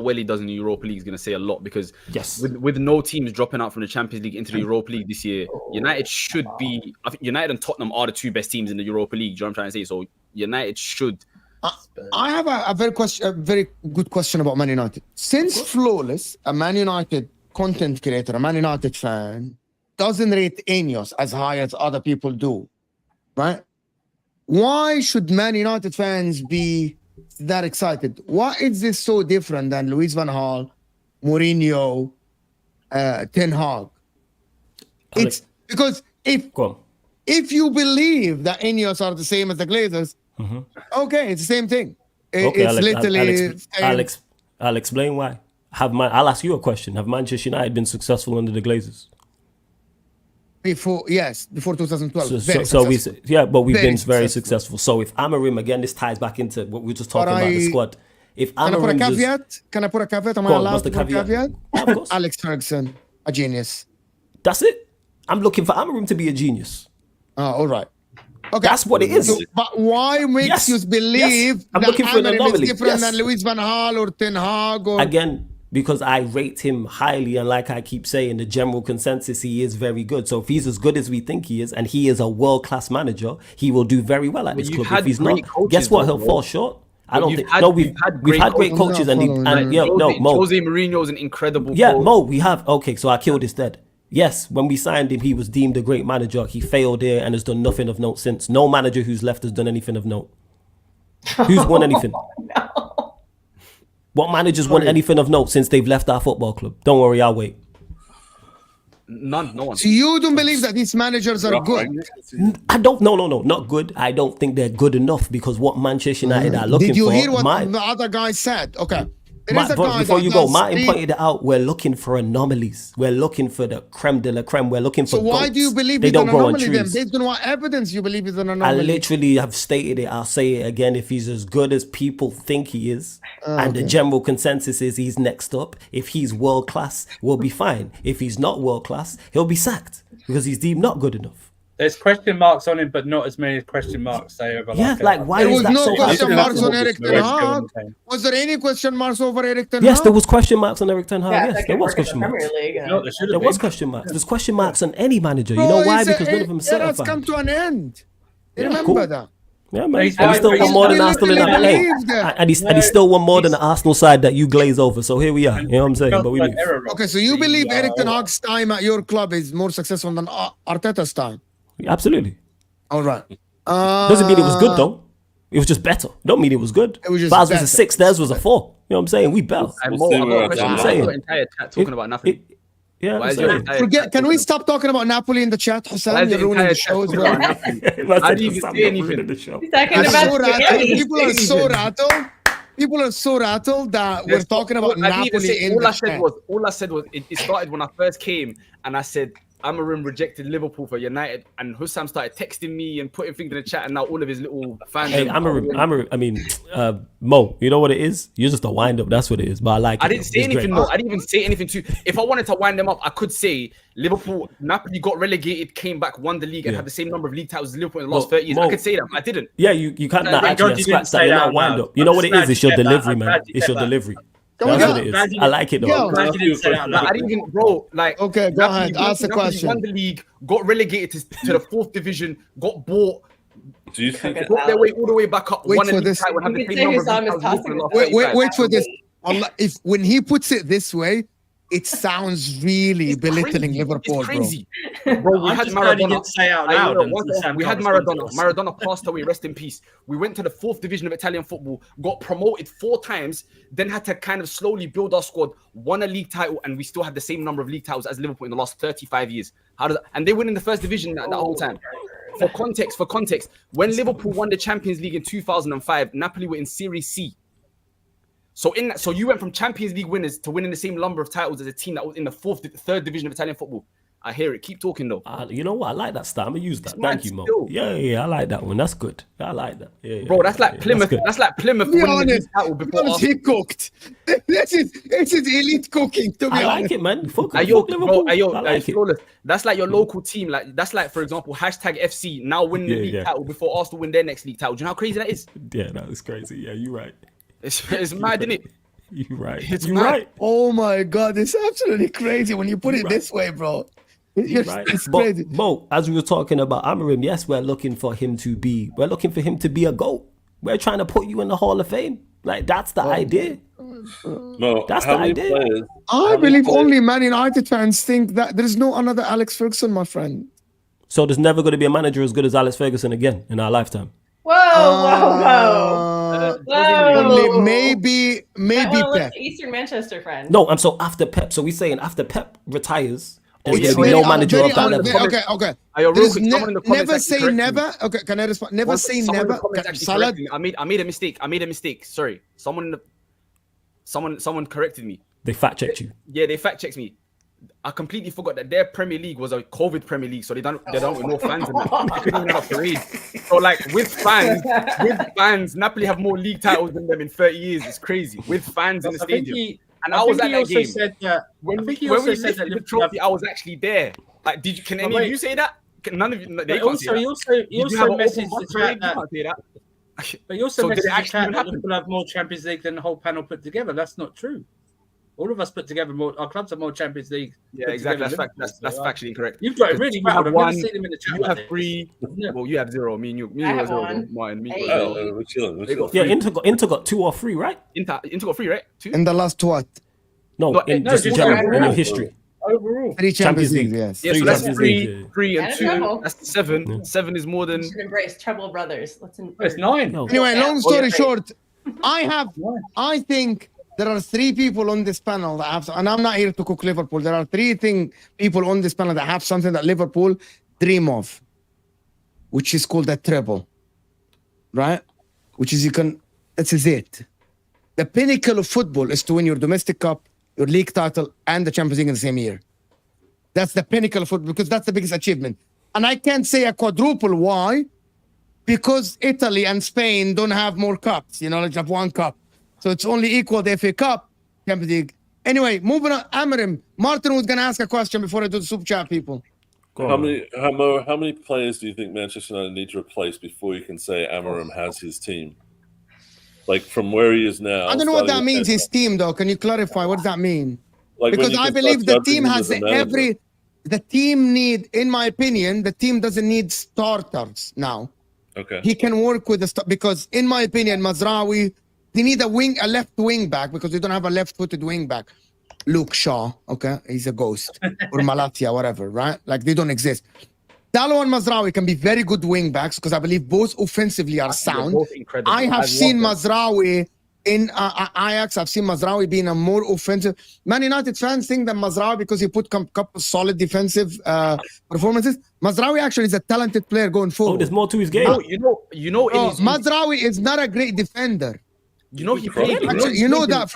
well he does in the Europa League is going to say a lot, because Yes. with no teams dropping out from the Champions League into the Europa League this year, United should be. I think United and Tottenham are the two best teams in the Europa League. Do you know what I'm trying to say? So United should. I have a very good question about Man United. Since Flawless, a Man United content creator, a Man United fan, doesn't rate Ineos as high as other people do, right? Why should Man United fans be that excited? Why is this so different than Luis van Gaal, Mourinho, Ten Hag? It's because if you believe that Ineos are the same as the Glazers, okay, it's the same thing. Okay, It's literally. I'll explain why. I'll ask you a question. Have Manchester United been successful under the Glazers? Before 2012. But we've been very successful. So if Amorim, again, this ties back into what we were just talking about the squad. If Can I put a Amorim caveat? Am I Go on, allowed what's to the put a caveat? caveat? Yeah, of course. Alex Ferguson, a genius. That's it. I'm looking for Amorim to be a genius. All right. Okay. That's what it is. So, but why makes you believe I'm that looking for an Amorim anomaly. is different Yes. than Luis van Gaal or Ten Hag? Or... Again, because I rate him highly, and like I keep saying, the general consensus, he is very good. So if he's as good as we think he is, and he is a world-class manager, he will do very well at this club. If he's not, guess what? He'll fall short. I don't think. We've had great coaches, Mo. Jose Mourinho is an incredible. Yeah, coach. Mo, we have. Okay, so I killed this dead. Yes, when we signed him, he was deemed a great manager. He failed here and has done nothing of note since. No manager who's left has done anything of note. Who's won anything? No. What managers won anything of note since they've left our football club? Don't worry, I'll wait. None, no one. So you don't believe that these managers are good? I don't. No, not good. I don't think they're good enough, because what Manchester United are looking for. Did you hear what the other guy said? Okay. Before you go, Martin pointed it out. We're looking for anomalies. We're looking for the creme de la creme. We're looking for. So why do you believe it's an anomaly then? Based on what evidence you believe it's an anomaly? I literally have stated it. I'll say it again. If he's as good as people think he is, and the general consensus is he's next up, if he's world class, we'll be fine. If he's not world class, he'll be sacked because he's deemed not good enough. There's question marks on him, but not as many question marks say over. Why there is was that no so question hard? marks on Eric Ten Hag. Was there any question marks over Eric Ten Hag? Yes, there was question marks on Eric Ten Hag. Yeah, Yes, there was question marks. There was question marks. There's question marks on any manager. You know why? Because none of them are That's certified. come to an end. You remember cool. that? Yeah, man. He's And he still won more than Arsenal in that literally game. believe that. And he still won more than the Arsenal side that you glaze over. So here we are. You know what I'm saying? But we leave. Okay, so you believe Eric Ten Hag's time at your club is more successful than Arteta's time? Absolutely. All right. Doesn't mean it was good though. It was just better. Don't mean it was good. It was just Baz was better. a 6, theirs was a 4. You know what I'm saying? We bell. And We'll Mo, see I've where got a it's question. at. Why is your entire chat talking about nothing? Yeah, Why I'm is your saying. entire chat Can we talking- stop talking about Napoli in the chat, Why Husam? is You're the ruining entire the chat show as talking well. about nothing? I didn't even say anything. Talking I'm about so rattled. spaghetti. People are so rattled. People are so rattled that we're talking about Napoli in all the I said chat. was it started when I first came and I said Amorim rejected Liverpool for United, and Husam started texting me and putting things in the chat, and now all of his little fans. Hey, Mo, you know what it is? You're just a wind up. That's what it is. But I like it. I didn't say It's anything. great. No, I didn't even say anything to. If I wanted to wind them up, I could say Napoli got relegated, came back, won the league, and had the same number of league titles as Liverpool in the last 30 years. Mo, I could say that. I didn't. Yeah, you can't Thank actually God you scratch didn't that. say You're that not out wind loud. up. You know what it I'm is? It's glad your you said that. delivery, I'm man. glad you It's said your that. delivery. Go That's on. what it is. Glad you I like it though. Yo. Glad you didn't say that out loud. I didn't even, bro. Like, Okay, go ahead. Ask the Napoli question. won the league, got relegated to the 4th division, got bought, Do you think? brought their way all the way back up, Wait won a for league this. title, and have You the could same say number of Husam league is titles as Liverpool in the tossing last 35. Wait for this. Allah, if when he puts it this way, it sounds really belittling Liverpool, It's crazy. bro. Bro, we I'm had just glad he Maradona. didn't say out I loud know, and once Sam we had can't respond Maradona. to us. Maradona passed away, rest in peace. We went to the 4th division of Italian football, got promoted 4 times, then had to kind of slowly build our squad, won a league title, and we still had the same number of league titles as Liverpool in the last 35 years. And they win in the 1st division that whole time. For context, when Liverpool won the Champions League in 2005, Napoli were in Serie C. So you went from Champions League winners to winning the same number of titles as a team that was in the 3rd division of Italian football. I hear it. Keep talking though. You know what? I like that style. I'm gonna use that. It's mad Thank you, Mo. still. Yeah, I like that one. That's good. I like that. Yeah, Bro, that's like Plymouth. good. That's like Plymouth To be winning the honest, league title before because he cooked. This is elite cooking. To be I honest, like it, man. Fuck Ayo, Liverpool. bro, I like it. flawless. That's like your local team. Like that's like, for example, hashtag FC now winning the league title before Arsenal win their next league title. Do you know how crazy that is? Yeah, that is crazy. Yeah, you're right. It's mad, isn't it? You're right. It's You're mad. right. oh my god, it's absolutely crazy when you put it this way, bro. Right. It's crazy. But Mo, as we were talking about Amorim, yes, we're looking for him to be a GOAT. We're trying to put you in the Hall of Fame. Like that's the idea. No, That's how the many idea. players? I believe only Man United fans think that there is no another Alex Ferguson, my friend. So there's never going to be a manager as good as Alex Ferguson again in our lifetime. Whoa. Only maybe Pep. Eastern Manchester friend. No, I'm so after Pep. So we're saying after Pep retires, there's It's going to be no very- manager very of that un- level. Okay. Ayo, real There's quick, someone in the comments never actually say corrected me. never. Okay, can I respond? Never say Someone in the never. comments actually Salad. corrected me. I made a mistake. Sorry. Someone corrected me. They fact checked you. Yeah, they fact checked me. I completely forgot that their Premier League was a COVID Premier League, so they don't with no fans in it. They couldn't even have a parade. So like with fans, Napoli have more league titles than them in 30 years. It's crazy. With fans in the stadium. And I was at that game. When we lifted the trophy, I was actually there. Like, can any of you say that? None of you. They can't say that. You also messaged the chat that. Can't say that. But you also So did it messaged the actually chat that happen? Liverpool have more Champions League than the whole panel put together. That's not true. All of us put together more. Our clubs have more Champions League. Yeah, put exactly. together That's than Liverpool. factually incorrect. You've got it really You wrong. have I've one. never seen them in the chat. You like have this. 3. Yeah. Well, you have 0. Me and you I got have 0. one. Mine. Me Hey. got 0. We're chilling. They got Yeah, 3. Inter got 2 or 3, right? Inter got 3, right? 2. In the last what? No, No, just in just general, in overall. your history. Overall. 3 Champions League. League. Yes. Yeah, so Three that's Champions 3, League, yeah. 3 and And a 2. treble. That's 7. 7 is more than. We should embrace treble brothers. Let's It's 9. No. Anyway, long Oh, story yeah. short, I think there are 3 people on this panel that have, and I'm not here to cook Liverpool. There are 3 people on this panel that have something that Liverpool dream of, which is called a treble, right? Which is this is it. The pinnacle of football is to win your domestic cup, your league title, and the Champions League in the same year. That's the pinnacle of football because that's the biggest achievement. And I can't say a quadruple. Why? Because Italy and Spain don't have more cups. You know, they have 1 cup. So it's only equal the FA Cup, Champions League. Anyway, moving on. Amorim. Martin was going to ask a question before I do the super chat, people. How many players do you think Manchester United need to replace before you can say Amorim has his team? Like from where he is now. I don't know what that starting with means, his team, though. Can you clarify? What does that mean? Like when Because you I can believe start the team judging him has as a manager. the team need, in my opinion, the team doesn't need starters now. Okay. He can work with the because in my opinion, Mazraoui, they need a left wing back because they don't have a left-footed wing back. Luke Shaw, okay, he's a ghost, or Malatia, whatever, right? Like they don't exist. Dalot and Mazraoui can be very good wing backs because I believe both offensively are sound. Both incredible. I have seen love them. Mazraoui in Ajax. I've seen Mazraoui being a more offensive. Man United fans think that Mazraoui, because he put couple solid defensive performances, Mazraoui actually is a talented player going forward. Oh, there's more to his game. No, you know, in his, Mazraoui is not a great defender. he played. Actually, you know that.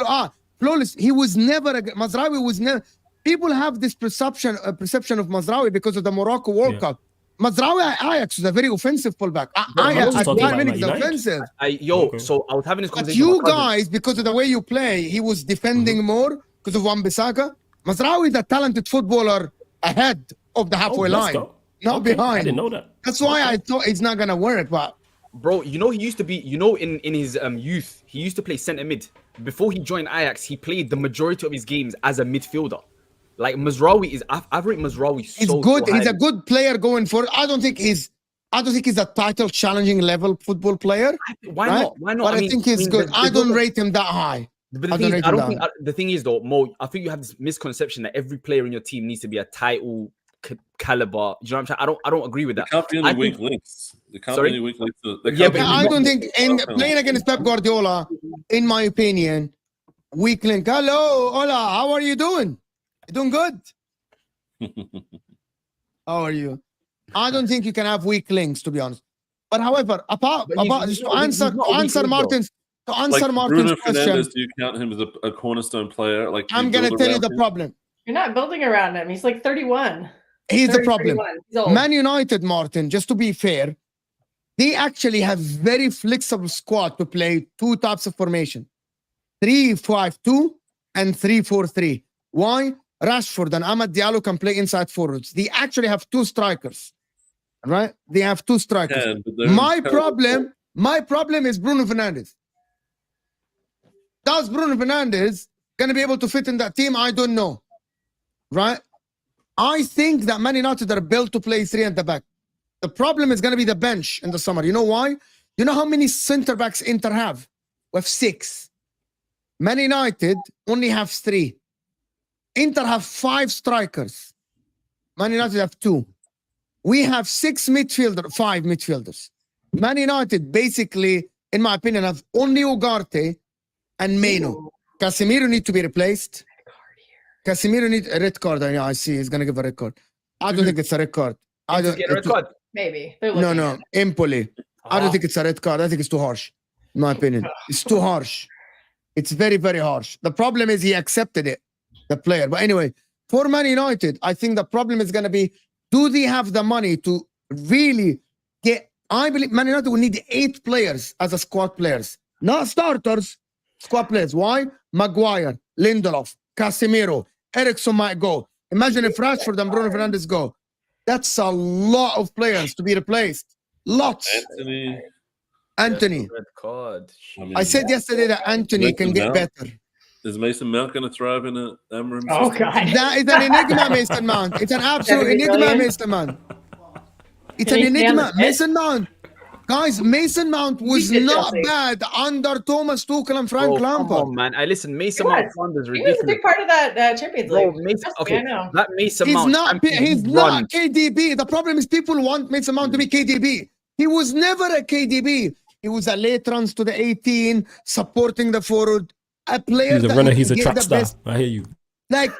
Flawless. He was never Mazraoui was never. People have this perception of Mazraoui because of the Morocco World Cup. Mazraoui at Ajax was a very offensive fullback. was At talking Bayern about Munich is United. offensive. So I was having this But conversation. you with my cousin. guys, because of the way you play, he was defending more because of Wan-Bissaka. Mazraoui is a talented footballer ahead of the halfway let's line, go. not Okay, behind. I didn't know that. That's why I thought it's not gonna work. But Bro, you know he used to be, in his youth, he used to play centre mid. Before he joined Ajax, he played the majority of his games as a midfielder. Like Mazraoui is, I've rated Mazraoui he's so good. so He's a highly. good player going forward. I don't think he's a title challenging level football player. Why right? not? Why not? But I think he's good. I don't rate him that high. But the thing is though, Mo, I think you have this misconception that every player in your team needs to be a title caliber. Do you know what I'm saying? I don't agree with that. There can't be any weak links. There can't Sorry? be any weak links. I don't think in playing against Pep Guardiola, in my opinion, weak link. Hello, hola, how are you doing? You doing good? How are you? I don't think you can have weak links, to be honest. But however, to answer Martin's Bruno question, Fernandes, do you count him as a cornerstone player? Like I'm gonna tell you the problem. You're not building around him. He's like 31. Here's the problem. 31. He's old. Man United, Martin, just to be fair, they actually have very flexible squad to play two types of formation. 3-5-2 and 3-4-3. Why? Rashford and Amad Diallo can play inside forwards. They actually have two strikers. Right? They have two strikers. Yeah, but they're My terrible. problem is Bruno Fernandes. Does Bruno Fernandes gonna be able to fit in that team? I don't know. Right? I think that Man United are built to play three at the back. The problem is gonna be the bench in the summer. You know why? You know how many center backs Inter have? We have 6. Man United only have 3. Inter have 5 strikers. Man United have 2. We have 5 midfielders. Man United basically, in my opinion, have only Ugarte and Meno. Casemiro need to be replaced. Casemiro need a red card. I see he's gonna give a red card. I don't think it's a red card. I don't. Get a red card. Maybe. They're No, looking no, at it. Empoli. I don't think it's a red card. I think it's too harsh. In my opinion, it's too harsh. It's very, very harsh. The problem is he accepted it, the player. But anyway, for Man United, I think the problem is gonna be: do they have the money to really get? I believe Man United will need 8 players as a squad players, not starters. Squad players. Why? Maguire, Lindelof, Casemiro, Eriksen might go. Imagine if Rashford and Bruno Fernandes go. That's a lot of players to be replaced. Lots. Anthony. Red card. I said yesterday that Anthony can get better. Is Mason Mount going to thrive in an Amorim Oh, system? God. That is an enigma, Mason Mount. It's an absolute 70 enigma, million? Mason Mount. It's Can an he stay on enigma. the pitch? Mason Mount. Guys, Mason Mount was He did not Chelsea. bad under Thomas Tuchel and Frank Bro, come Lampard. on, man. I listen. Mason He Mount was. Flanders He was a ridiculous. big part of that Champions Bro, League. Mason. Trust me, Okay, I know. that Mason He's Mount. not. Champions He's League not run. KDB. The problem is people want Mason Mount to be KDB. He was never a KDB. He was a late runs to the 18, supporting the forward. A player He's a that runner. you He's can a get track the star. best. I hear you. Like,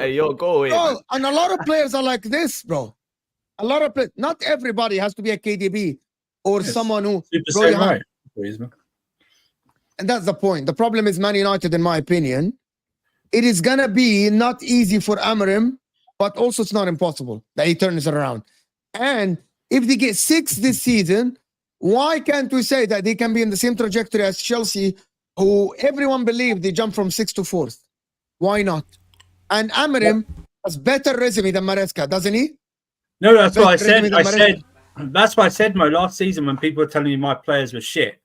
Yo, go away. man. bro, and a lot of players are like this, bro. A lot of players. Not everybody has to be a KDB or Yes. someone who. Super Bro, same you have- right. Griezmann. And that's the point. The problem is Man United, in my opinion. It is gonna be not easy for Amorim, but also it's not impossible that he turns it around. And if they get 6 this season, why can't we say that they can be in the same trajectory as Chelsea, who everyone believed they jumped from 6th to 4th? Why not? And Amorim has better resume than Maresca, doesn't he? No, that's what I Better said. than I Maresca. said that's what I said, Mo, last season when people were telling me my players were shit.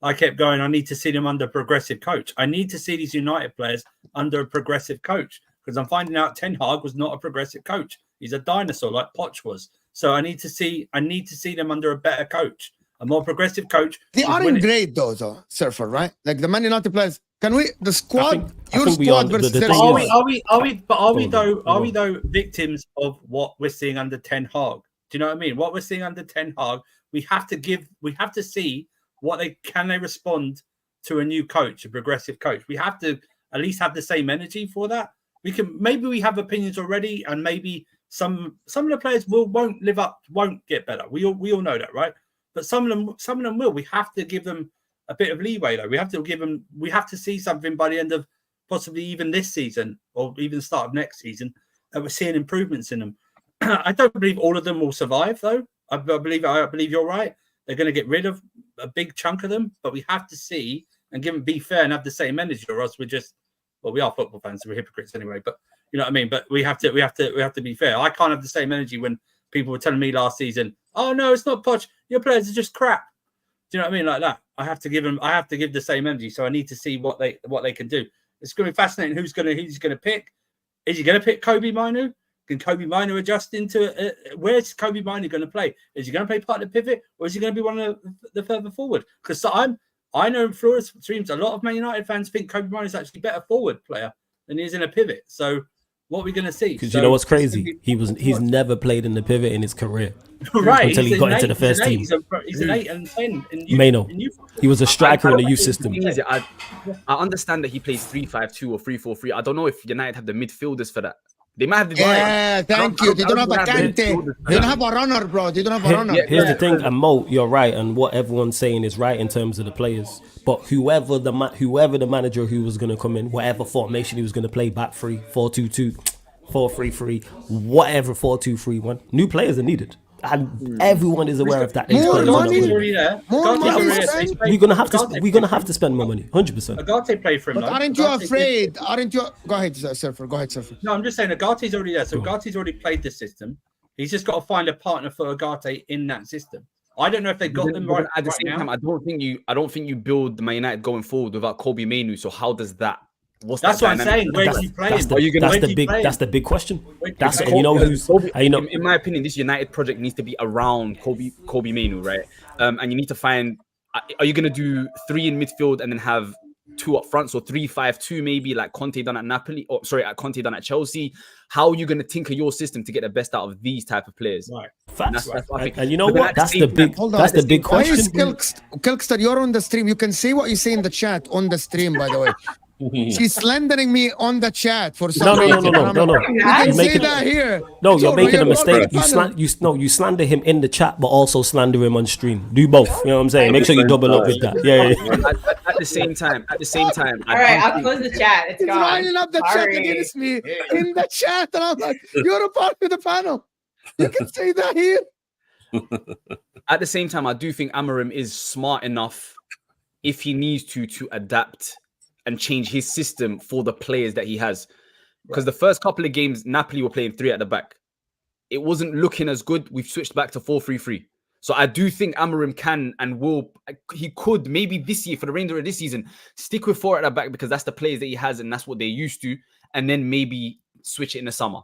I kept going, I need to see them under a progressive coach. I need to see these United players under a progressive coach because I'm finding out Ten Hag was not a progressive coach. He's a dinosaur like Poch was. So I need to see them under a better coach, a more progressive coach. They who's aren't winning. great though, Surfer, right? Like the Man United players. Can we the squad? I Your think we squad are- the versus their thing Are squad. is- we though victims of what we're seeing under Ten Hag? Do you know what I mean? What we're seeing under Ten Hag, we have to see what they respond to a new coach, a progressive coach. We have to at least have the same energy for that. Maybe we have opinions already, and maybe some of the players won't live up, won't get better. We all know that, right? But some of them will. We have to give them a bit of leeway, though. We have to see something by the end of possibly even this season or even the start of next season that we're seeing improvements in them. I don't believe all of them will survive, though. I believe you're right. They're going to get rid of a big chunk of them, but we have to see and be fair and have the same energy, or else we are football fans, so we're hypocrites anyway. But you know what I mean. But we have to be fair. I can't have the same energy when people were telling me last season, "Oh no, it's not Poch. Your players are just crap." Do you know what I mean? Like that. I have to give the same energy. So I need to see what they can do. It's going to be fascinating. Who's going to pick? Is he going to pick Kobe Minu? Can Kobe Minu adjust into where's Kobe Minu going to play? Is he going to play part of the pivot, or is he going to be one of the further forward? Because I know through streams a lot of Man United fans think Kobe Minu is actually a better forward player than he is in a pivot. So what are we going to see? Because you know what's crazy? He's never played in the pivot in his career. Right, Until he got into the first team. He's an 8 and 10 in youth. Mano. He was a striker in the youth The system. thing is, I understand that he plays 3-5-2 or 3-4-3. I don't know if United have the midfielders for that. They might have the Yeah, thank you. They don't have a Kante. They don't have a runner, bro. They don't have a runner. Here's the thing, and Mo, you're right, and what everyone's saying is right in terms of the players. But whoever the manager who was going to come in, whatever formation he was going to play, back 3, 4-2-2, 4-3-3, whatever 4-2-3-1. New players are needed. And everyone is aware of that. More money? Ugarte already there. More Ugarte's money, already there. man. He's played- We're gonna have to spend more money, 100%. Ugarte played for him. But though. aren't you Ugarte afraid? Aren't you? Go ahead, Surfer. Go ahead, Surfer. No, I'm just saying Ugarte's already there. So Ugarte's already played this system. He's just got to find a partner for Ugarte in that system. I don't know if they got them right At the right same now. time, I don't think you build the Man United going forward without Kobe Mainoo. So how does that? That's what I'm saying. Where do you play him? That's the big question. Because And you know who's Kobe, and you know in my opinion, this United project needs to be around Kobe Mainoo, right? And you need to find. Are you going to do 3 in midfield and then have 2 up front, so 3-5-2 maybe, like Conte done at Napoli, or sorry, Conte done at Chelsea? How are you going to tinker your system to get the best out of these type of players? Right. facts. That's what I think. And you know But then what? at the That's same the time- big. Hold on. That's the big Why is question. Kilkster, you're on the stream. You can say what you say in the chat on the stream, by the way. She's slandering me on the chat for some No. reason. No. You You're can say making- that here. No, It's you're all making a right. mistake. Welcome to the panel. You slander him in the chat, but also slander him on stream. Do both. You know what I'm saying? Make sure you double up with that. Yeah. At the same time, All right, I'll close the chat. It's He's gone. lining up the chat Sorry. against me in the chat, and I'm like, "You're a part of the panel. You can say that here." at the same time, I do think Amorim is smart enough, if he needs to adapt and change his system for the players that he has. Because the first couple of games, Napoli were playing 3 at the back. It wasn't looking as good. We've switched back to 4-3-3. So I do think Amorim can and will. He could maybe this year, for the remainder of this season, stick with 4 at the back because that's the players that he has and that's what they're used to, and then maybe switch it in the summer.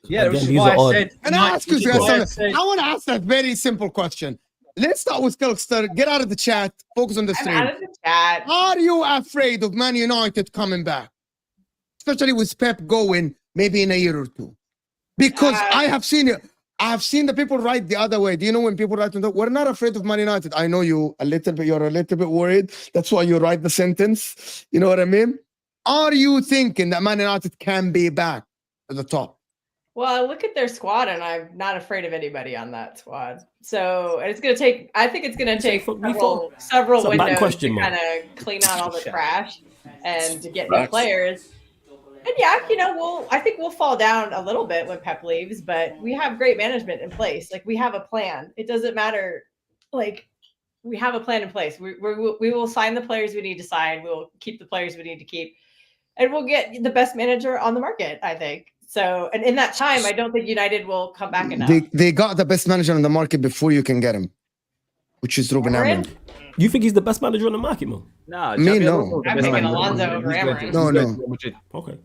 Yeah, Again, which is these why are I odd. said. And I ask you which is why I something. said- I want to ask that very simple question. Let's start with Kilkster. Get out of the chat. Focus on the I'm stream. out of the chat. Are you afraid of Man United coming back? Especially with Pep going maybe in a year or two. Because I have seen it. I have seen the people write the other way. Do you know when people write, we're not afraid of Man United? I know you're a little bit worried. That's why you write the sentence. You know what I mean? Are you thinking that Man United can be back at the top? Well, I look at their squad, and I'm not afraid of anybody on that squad. So it's going to take. I think it's going to take several It's a bad windows question, to man. kind of clean out all the trash and to get new players. And yeah, I think we'll fall down a little bit when Pep leaves, but we have great management in place. Like we have a plan. It doesn't matter. Like we have a plan in place. We will sign the players we need to sign. We'll keep the players we need to keep, and we'll get the best manager on the market, I think. So, and in that time, I don't think United will come back enough. They got the best manager on the market before you can get him, which is Ruben Amorin? Amorim. You think he's the best manager on the market, man? Nah, Me, Xabi no. Alonso I'm is the thinking best Alonso manager. over He's going to- Amorin. he's No, going no. to Real Madrid. Okay.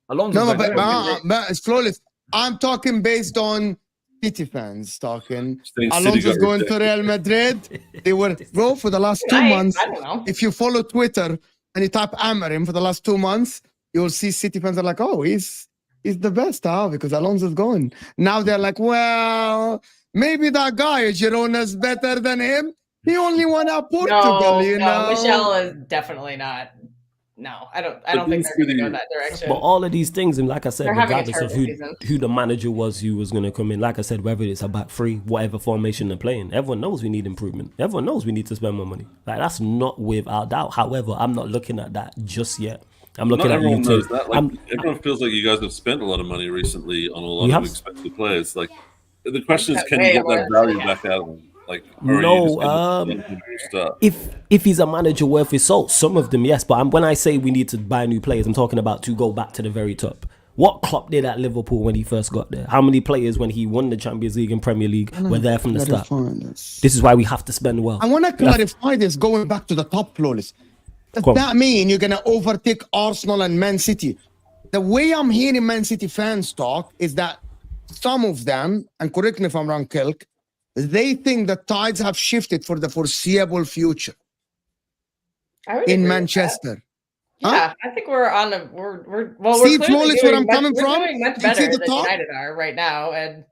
Alonso's No, going to but Real Madrid. it's flawless. I'm talking based on City fans talking. Think City Alonso's got going to rejected. Real Madrid. They were, bro, for the last 2 months. I don't know. If you follow Twitter and you type Amorim for the last 2 months, you'll see City fans are like, oh, he's the best, because Alonso's going. Now they're like, well, maybe that guy, Girona's better than him. He only won out Portugal, you know. Michelle is definitely not. No, I don't think they're going to go that direction. But all of these things, and like I said, They're having a regardless of terrible season. who the manager was who was going to come in, like I said, whether it's a back three, whatever formation they're playing, everyone knows we need improvement. Everyone knows we need to spend more money. Like that's not without doubt. However, I'm not looking at that just yet. I'm looking Not at you everyone knows two. that. Like, everyone feels like you guys have spent a lot of money recently on a lot We of have. expensive players. Like the question is, can Way you get more that than value that. back out of them? Like, or are No, you just in the start? If he's a manager worth his salt, some of them yes. But when I say we need to buy new players, I'm talking about to go back to the very top. What Klopp did at Liverpool when he first got there? How many players when he won the Champions League and Premier League were there from the start? This is why we have to spend well. I want to clarify this going back to the top flawless. Does Go on. that mean you're going to overtake Arsenal and Man City? The way I'm hearing Man City fans talk is that some of them, and correct me if I'm wrong, Kilk, they think the tides have shifted for the foreseeable future I would in agree with Manchester. that. Yeah, I think we're on a we're well. See, We're flawless clearly where I'm coming we're from? doing much You see better the than top? United are right now, and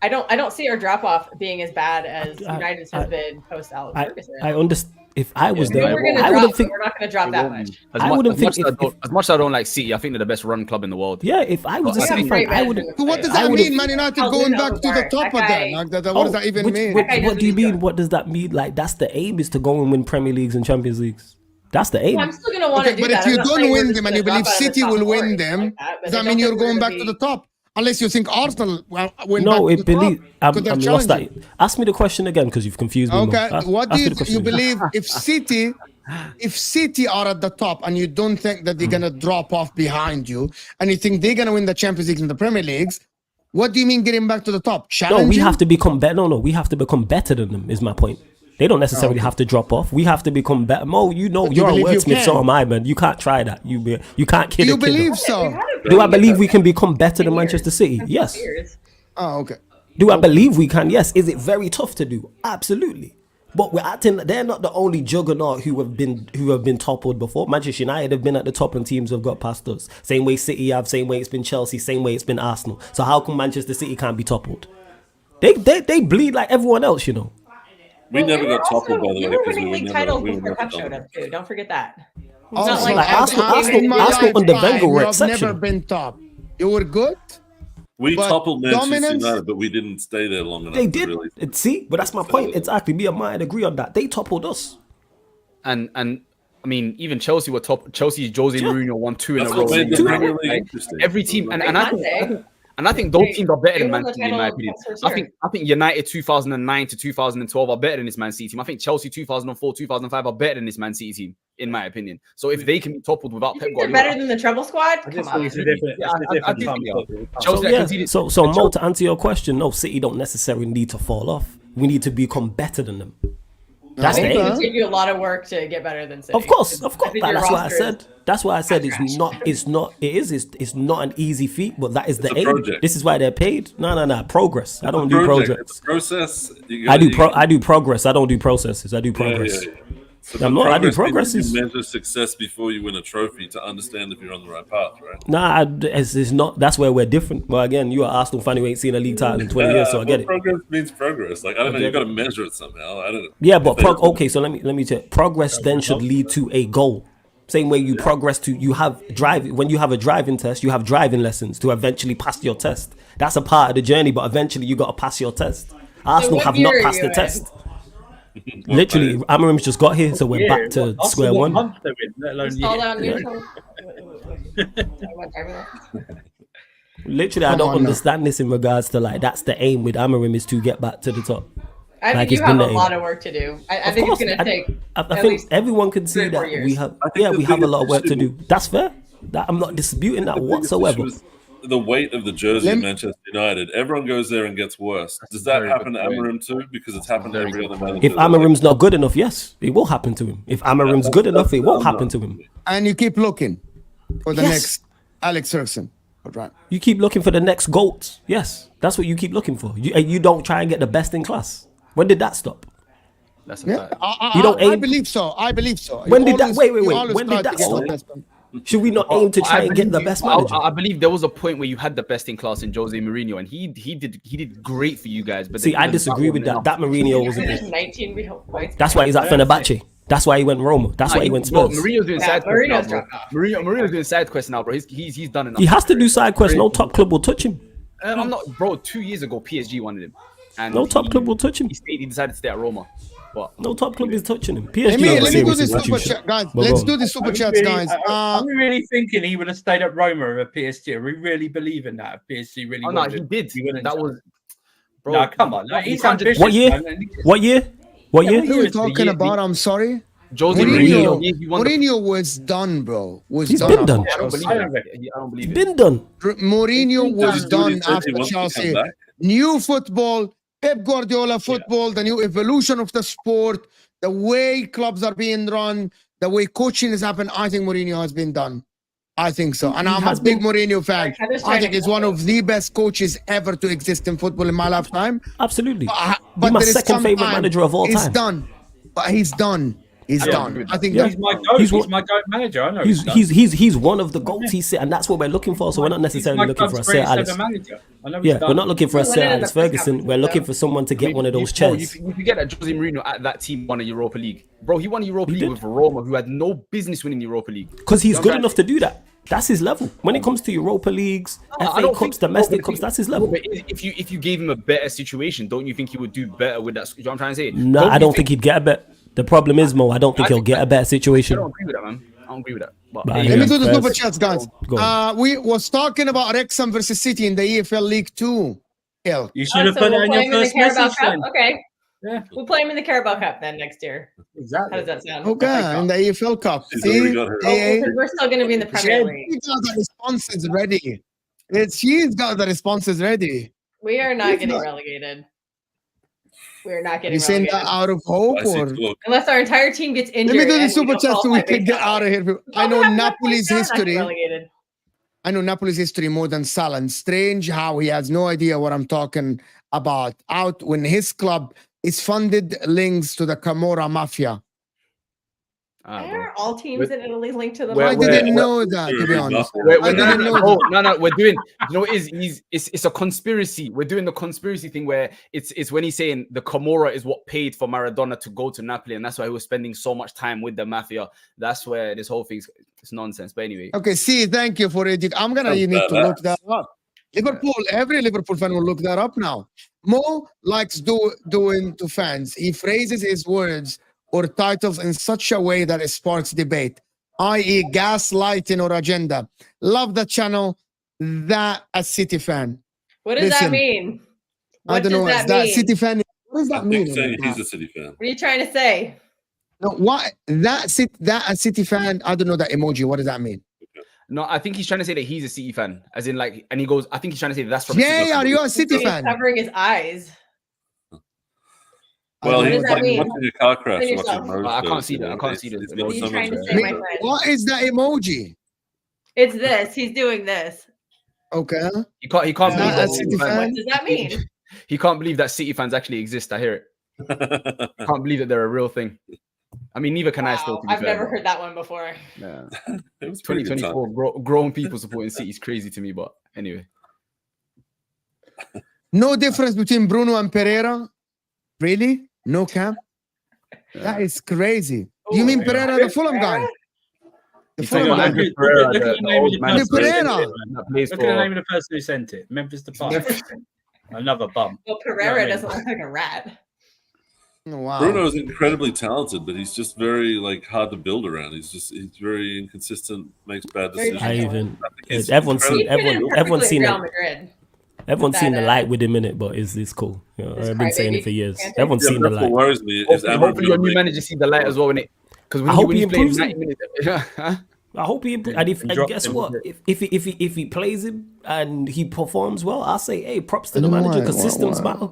I don't see our drop off being as bad as United's has been post Alex Ferguson. I understand. If I was Maybe there, we're gonna I drop, wouldn't but think. we're not going to drop that much. I wouldn't think As much as I don't like City, I think they're the best run club in the world. Yeah, if I was a We have City great fan, I would. management. So what does I that would've- mean, Man United I'll going leave back that to the apart. top That again? guy- Like, what does that even mean? What guy do you doesn't mean? deserve. What does that mean? Like that's the aim is to go and win Premier Leagues and Champions Leagues. That's the aim. I'm still gonna want to Okay, do but that. if I'm you not don't saying we're win just them and gonna you believe drop out of the City top will four or win anything them, like that, but does that I mean don't you're think we're going gonna back to be- the top? Unless you think Arsenal will win No, back it to the believe. top. I'm 'Cause they're lost that. challenging. Ask me the question again because you've confused me. Okay, Mo. what do Ask me you the question you again. believe if City are at the top and you don't think that they're gonna drop off behind you and you think they're gonna win the Champions League and the Premier Leagues, what do you mean getting back to the top? No, Challenging? we have to become better. No, we have to become better than them. Is my point. They don't necessarily have to drop off. We have to become better. Mo, you know, But you you're a believe you wordsmith, so can? am I, man. You can't try that. You can't Do kid you a kid. believe so? We've had a Do I pretty believe we good can become better 10 than years, Manchester City? 10+ Yes. years. Oh, okay. Do I believe we can? Yes. Is it very tough to do? Absolutely. But we're acting. They're not the only juggernaut who have been toppled before. Manchester United have been at the top, and teams have got past us. Same way City have. Same way it's been Chelsea. Same way it's been Arsenal. So how come Manchester City can't be toppled? They bleed like everyone else, you know. We never were got toppled, by the we way, were because winning league we titles were before never Pep showed dominant. up too. Don't forget that. Also, not like Like Arsenal in my under lifetime, Wenger were you have exceptional. never been top. You were good. We But toppled Manchester dominance- United, but we didn't stay there long enough. They to did. Really See, but that's my point. Exactly. Me and Martin agree on that. They toppled us. And I mean, even Chelsea were top. Chelsea, Jose Mourinho won 2 in That's a row. what made the Two- Premier League Like, interesting. every team, and I think They- those teams are better they than won Man the City in my title opinion. first I year. think United 2009 to 2012 are better than this Man City team. I think Chelsea 2004 2005 are better than this Man City team in my opinion. So if they can be toppled without You Pep think they're Guardiola, better than the treble squad? I Come just think on. it's a different. Yeah, It's a I different think time. they are. Chelsea. Chelsea- So I yeah. conceded- So Mo, to answer your question, no, City don't necessarily need to fall off. We need to become better than them. That's I the think it aim. would take you a lot of work to get better than City. Of course. I think your That's why I roster is- said. That's why I said it's trash. not. It's not an easy feat, but that is the It's a aim. project. This is why they're paid. No. Progress. I don't do Project. projects. It's a process. You I gotta- do I do progress. I don't do processes. I do progress. Yeah. So I'm not- I do means progresses. You measure success before you win a trophy to understand if you're on the right path, right? Nah, it's not. That's where we're different. But again, you're an Arsenal fan who ain't seen a league title in 20 years, so I get it. Progress means progress. Like I don't know, get you got to it. measure it somehow. I don't know. Yeah, but If they- okay. So let me tell you. Progress then should lead to a goal. Same way you progress to you have drive when you have a driving test, you have driving lessons to eventually pass your test. That's a part of the journey, but eventually you got to pass your test. Arsenal what have year not are passed you the in? tell Literally, Amorim's just got here, so we're Yeah, back to Arsenal square won one. months to win, let alone Install year. that on Yeah. YouTube. Literally, I Come don't on now. understand this in regards to like that's the aim with Amorim is to get back to the top. I Like, think it's you have been a the lot aim. of work to do. I Of think course, it's going to take. I at think least everyone can 3 see or 4 that years. we have. I think Yeah, the we have a lot of work biggest to issue- do. That's fair. I'm not disputing that The biggest whatsoever. issue is the weight of the jersey Let of me- Manchester United. Everyone goes there and gets worse. Does that very happen to good point. Amorim too? Because it's happened to Very every good other point. manager. If Amorim's not good enough, yes, it will happen to him. If Amorim's good enough, it won't happen to him. And you keep looking for the Yes. next Alex Ferguson. Right. You keep looking for the next GOAT. Yes, that's what you keep looking for. You don't try and get the best in class. When did that stop? That's a Yeah, fact. You don't I aim- believe so. I believe so. When You did that- always- wait, you wait. always When try did to that get the stop? best one. Should we not aim to try and get the best manager? I believe there was a point where you had the best in class in Jose Mourinho, and he did great for you guys. But See, then I even disagree with wasn't that. enough. That Mourinho wasn't There's good. 19 points. That's why he's at Fenerbahce. That's why he went Roma. That's why he went Bro, Spurs. Mourinho's doing Yeah, side quest now, Mourinho's bro. dropped off. Mourinho's doing side quest now, bro. He's done enough. He has to do side quests. No top club will touch him. I'm not, bro. 2 years ago, PSG wanted him, and No top club will touch him. He decided to stay at Roma. But No top club is touching him. Let PSG me are a do this serious super institution. chat, guys. But Let's go do on. the super chats, guys. Are we really thinking he would have stayed at Roma or PSG? Are we really believing that if PSG really oh no, wanted he him? did. He wouldn't That have- was, bro. No, come on. Like, You he's can't just- ambitious. What year? man, and he just- What year? What Yeah, year? What are you Seriously, talking yeah, about? I'm sorry. Jose Mourinho, he won the- Mourinho was done, bro. Was He's done been after done. I don't Chelsea. believe I it. don't I don't believe He's it. been done. Mourinho was Does he done say he after wants to come Chelsea. back? New football, Pep Guardiola football, the new evolution of the sport, the way clubs are being run, the way coaching is happening. I think Mourinho has been done. I think so. And He I'm a has big been- Mourinho fan. Like, Heather's I trying think to he's one of the best coaches ever to exist in football in my lifetime. Absolutely. But He's my there is second some favorite time manager of all he's time. done. But he's done. He's Yeah, done. good. I think Yeah. that's He's my goat. He's He's, what- my goat manager. I know. He's one of the goats. And that's what we're looking for. So we're not necessarily looking for a Sir Alex. Manager. I know Yeah, he's we're done. not looking for a He's Sir winning Alex the press Ferguson. conference, We're looking though. for someone to get one of those Bro, chairs. you forget that Jose Mourinho at that team won a Europa League. Bro, he won a Europa He League did. with Roma, who had no business winning Europa League. Because he's You know good what I'm enough to do that. That's his level. When it comes to Europa Leagues, I FA don't Cups, think- domestic no, but cups, that's his No, level. but if you gave him a better situation, don't you think he would do better with that? You know what I'm trying to say? No, I don't think he'd get a bet. The problem is, Mo, I don't think he'll get a better I situation. don't agree with that, man. I don't agree with that. But But I Let hear me you do the first. super chats, guys. Go on. We was talking about Wrexham versus City in the EFL League 2. L. You should have so put that we'll in play your him in the first Carabao message Cup. then. Okay, Yeah, we'll play him in the Carabao Cup then next year. How exactly. does that sound? Okay, in the EFL Cup. She's already See? got her. AA. Because we're still going to be in the Premier League. She's got the responses ready. She's got the responses ready. We are not She's getting not- relegated. We are not getting You saying relegated that out of hope, Spicy or talk. unless our entire team gets let injured. me do the and we super don't chat so we qualify can based get on out of it. here. I know Tottenham have Napoli's points now, not history. relegated. I know Napoli's history more than Salah. And strange how he has no idea what I'm talking about. Out when his club is funded links to the Camorra Mafia. Why are all teams in Italy linked to the I We're- didn't we're- know that, to be honest. I No, didn't know that. we're doing. You know, what it is it's a conspiracy. We're doing the conspiracy thing where it's when he's saying the Camorra is what paid for Maradona to go to Napoli, and that's why he was spending so much time with the mafia. That's where this whole thing's it's nonsense. But anyway, Okay, see, thank you for it. I'm gonna Sounds you need to look badass. that up. Liverpool, every Liverpool fan will look that up now. Mo likes doing to fans. He phrases his words or titles in such a way that it sparks debate, i.e., gaslighting or agenda. Love the channel. That a City fan. What does Listen, that mean? I What don't does know. that Is that mean? City fan? What does I that think mean? saying he's a City fan. What are you trying to say? No, what that a City fan? I don't know that emoji. What does that mean? no, I think he's trying to say that he's a City fan, as in like, and he goes, I think he's trying to say that's from. Jay, are you a City He's fan? covering his eyes. Well, What he's does that like mean? watching a car crash, Explain watching yourself. road I can't shows, see you that. know, I can't it's- see this. it's got What are you so trying much to say, my agenda. friend? What is that emoji? It's this. He's doing this. Okay. He can't believe Not a that City What fan. does that mean? He can't believe that City fans actually exist. I hear it. I can't believe that they're a real thing. I mean, neither can I. Still, Wow, to be I've fair, never but, heard that one before. yeah. It was pretty good time. 2024 grown people supporting City is crazy to me. But anyway, No difference between Bruno and Pereira? Really? No cap? That is crazy. You mean Pereira, the Fulham guy? The He's talking Fulham about guy. Andrew Pereira, Look at the name of the man person who Pereira. sent it, man. that plays Look at the name for. of the person who sent it. Memphis Depay. Another bum. Well, You know Pereira what I mean? doesn't look like a rat. Oh, wow. Bruno is incredibly talented, but he's just very like hard to build around. He's very inconsistent, makes bad Very decisions. I Yeah. even I think he's everyone's seen incredibly- everyone's seen Real it. Madrid. Everyone's seen the that, light with him in it, but it's cool. You know, This I've been saying crybaby it for years. cancer. Everyone's Yeah, seen the that's light. what worries me. Is Hopefully, Amorim hopefully your gonna new make- manager sees the light as well, innit? Because I hope when he he's playing improves 90 him. minutes, I hope he and if And and drop guess him. what? If he plays him and he performs well, I'll say, hey, props to I the don't know manager why, because systems why? matter.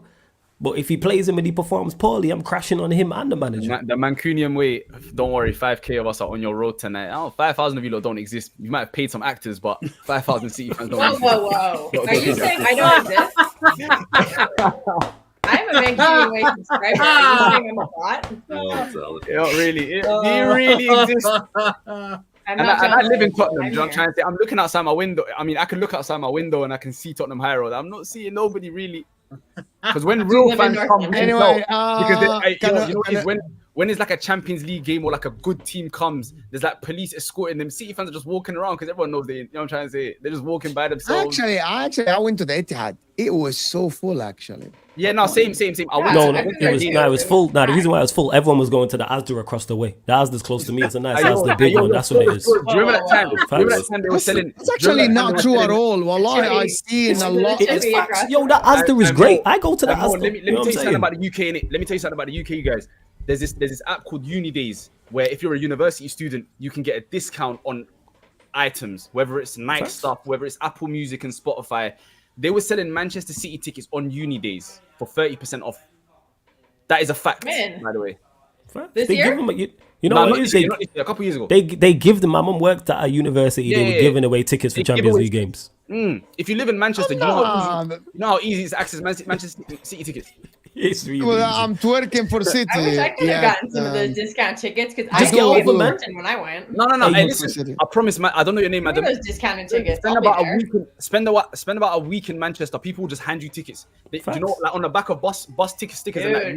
But if he plays him and he performs poorly, I'm crashing on him and the manager. the Mancunian way. Don't worry, 5K of us are on your road tonight. Oh, 5,000 of you lot don't exist. You might have paid some actors, but 5,000 City fans don't Whoa, exist. whoa, whoa. Are you saying I don't exist? I'm a Vancouver Way subscriber. Are you saying I'm a bot? Oh, Sally. Yeah, really. Do you really exist? I'm And not I live in jealous. Tottenham. I'm Do you know what I'm here. trying to say? I'm looking outside my window. I mean, I can look outside my window and I can see Tottenham High Road. I'm not seeing nobody really. Because when real live in fans North come, London. Anyway, because you know what it is, can when it's like a Champions League game or like a good team comes, there's like police escorting them. City fans are just walking around because everyone knows you know what I'm trying to say. They're just walking by themselves. I went to the Etihad. It was so full, actually. Yeah, no, same. I went No, to- no, I went to it was the- no, it was full. No, the reason why it was full, everyone was going to the Asda across the way. The Asda's close to me. It's a nice I know, Asda, big I know, one. That's what it is. Do you remember that time? Do you remember that time they were selling? It's actually not true at all. Wallahi, Chevy. I seen a lot. It is facts. Yo, that Asda is great. I go to the Asda. Let me You know tell what you I'm something saying? about the UK, innit? Let me tell you something about the UK, you guys. There's this app called Uni Days where if you're a university student, you can get a discount on items, whether it's Nike Facts. stuff, whether it's Apple Music and Spotify. They were selling Manchester City tickets on Uni Days for 30% off. That is a fact, Man. by the way. This They year? give them you know No, what not it is? this year, not this year, a couple years ago. They give them. My mum worked at a university. Yeah, They were yeah, giving away tickets for They give Champions away League games. If you live in Manchester, Nah, you know how easy it is to access Manchester City tickets. It's really well, easy. I'm twerking for City. I wish I could have Yeah, gotten some of the discount tickets because I Just get didn't over, man. when I went. No. Hey, Hey, you- listen, I promise, man. I don't know your name, What are madam. those discounted tickets? Spend I'll be about there. a week. Spend about a week in Manchester. People will just hand you tickets. Do you know, Facts. like on the back of bus ticket stickers, and that, Dude.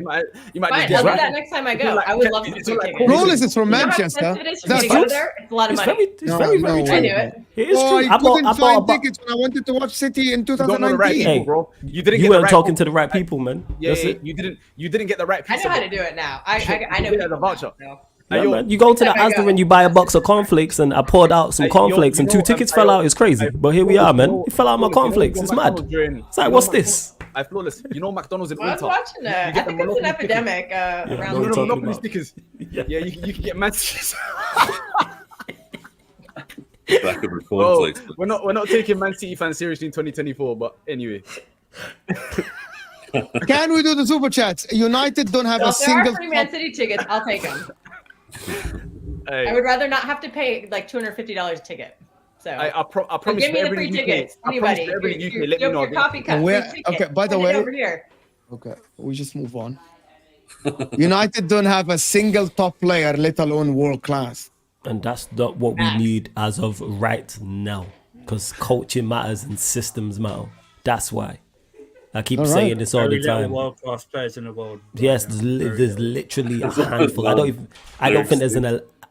you might Fine, just I'll get do that right. next time I It's go. like- I would love some it's free like tickets. Rolex is from You know how Manchester. expensive it is for me That's to go true. there? It's a lot of It's money. very, No, very no true. way. I knew it. It is Oh, true. I I couldn't bought find a box. tickets when I wanted to watch City in You don't know the right 2019. people, Hey, bro. You didn't You get the weren't right talking people. to the right people, man. Yeah, That's yeah, it. you didn't get the right I pizza. know how to do it now. I know did it as a people voucher. now, so. Yeah, yo, man. You go to the Next time I Asda go. and you buy a box of cornflakes, and I poured out some Yo, cornflakes, you and two know, tickets I- fell I- out. It's crazy, I- but here we are, man. you know- It fell out my Flawless, cornflakes. you It's know mad. McDonald's during- It's like, you know what's McDonald's- this? Flawless. You know McDonald's in I was winter. watching You that. I get think the it's an Monopoly stickers. epidemic I know around what You you're know the talking Monopoly about. stickers. Yeah. Yeah, you can get man stickers. Back of the Bro, cornflakes. we're not taking Man City fans seriously in 2024. But anyway, Can we do the super chats? United don't have So a if there are single. free Man City tickets, I'll take them. hey, I would rather not have to pay like $250 a ticket. So I so promise give me for the every free UK, tickets. I promise Anybody, for every your, UK, your, let me know. your coffee cup. And free where- ticket. okay, by the Send it way- over here. Okay, we just move on. United don't have a single top player, let alone world class. And that's not what we Facts. need as of right now, because coaching matters and systems matter. That's why. I keep All right. saying this all Very the little time. world-class players in the world. Yes, right now. Very there's little. literally a handful.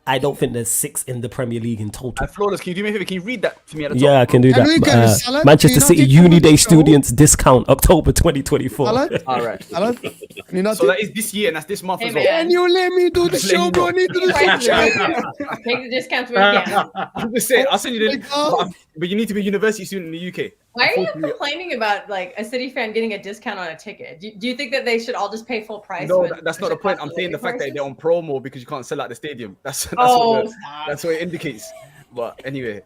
I don't think there's 6 in the Premier League in total. Flawless, can you do me a favor? Can you read that to me at the top? Yeah, I can do Can that. we get Salah? Manchester Can you City not take Uni over the Day show? students discount October 2024. Salah? All right. Salah? You not So that is this year and that's this month Hey, as well. man. Can you let me do the Just letting show, you bro? know. I need to do the Prices show. are good. Take the discounts where you can. I'm just saying, I'll send you the Oh my God. but you need to be a university student in the UK. Why are you Unfortunately- complaining about like a City fan getting a discount on a ticket? Do you think that they should all just pay full price? No, when that's not there's the point. cost I'm of saying the living fact that they're crisis? on promo because you can't sell out the stadium. That's Oh, what stop. that's what it indicates. But anyway,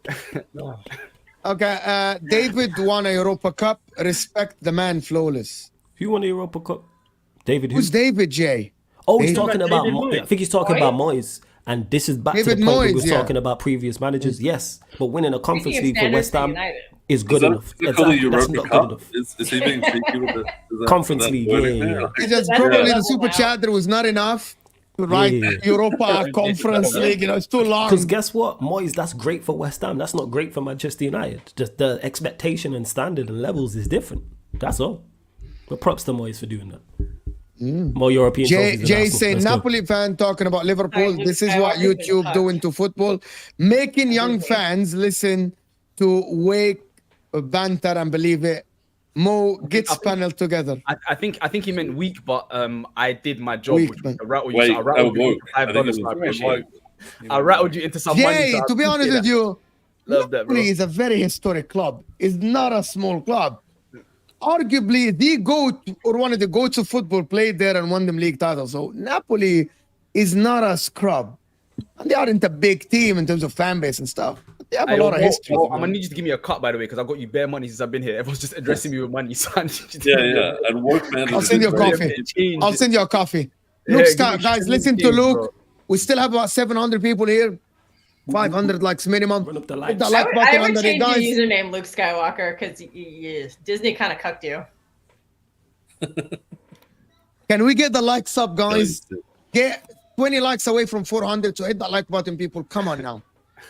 Okay, David won a Europa Cup. Respect the man, flawless. Who won the Europa Cup? David who? Who's David J? Oh, he's David- talking about. David I Moyes. think he's talking about Moyes. And this is back David to the point we Moyes, was yeah. talking about previous managers. Yes, but winning a Conference Speaking League of for standards West for Ham United. is good Is that enough. what they call the Exactly, that's Europa not good Cup? enough. Is he being cheeky with it? Is that- Conference is that League, wording yeah, there? yeah. It's just That's probably the the level super now. chat. There was not enough to write Yeah. Europa Conference League. You know, it's too long. Because guess what, Moyes, that's great for West Ham. That's not great for Manchester United. Just the expectation and standard and levels is different. That's all. But props to Moyes for doing that. More European Jay, trophies than Jay Arsenal. saying Let's go. Napoli fan talking about Liverpool. Sorry, This is Luke what Skywalker's been YouTube touched. doing to football, making young fans listen to Wake, banter, and believe it. Mo gets panel together. I think he meant weak, but I did my job. Weak, Which man. I rattled you. Wait, So I rattled you woke. into I think it $5. was So I appreciate woke. it. I rattled you into some money. Jay, so I to be honest appreciate with you, Love that, bro. Napoli is a very historic club. It's not a small club. Arguably, the GOAT or one of the GOATs of football played there and won them league titles. So Napoli is not a scrub. And they aren't a big team in terms of fan base and stuff. But they have a lot of history. I'm gonna need you to give me a cut, by the way, because I got you bare money since I've been here. Everyone's just addressing me with money. So I need you to Yeah, give me yeah. And woke man. I'll is send you a very- coffee. change. I'll send you a coffee. Yeah, Luke, give Scott, me guys, change, listen to change, Luke. bro. We still have about 700 people here. 500 likes minimum. Run up the Hit likes. that I like would, button I would under it, change your guys. username, Luke Skywalker, because Disney kind of cucked you. Can we get the likes up, guys? Get 20 likes away from 400. So hit that like button, people. Come on now.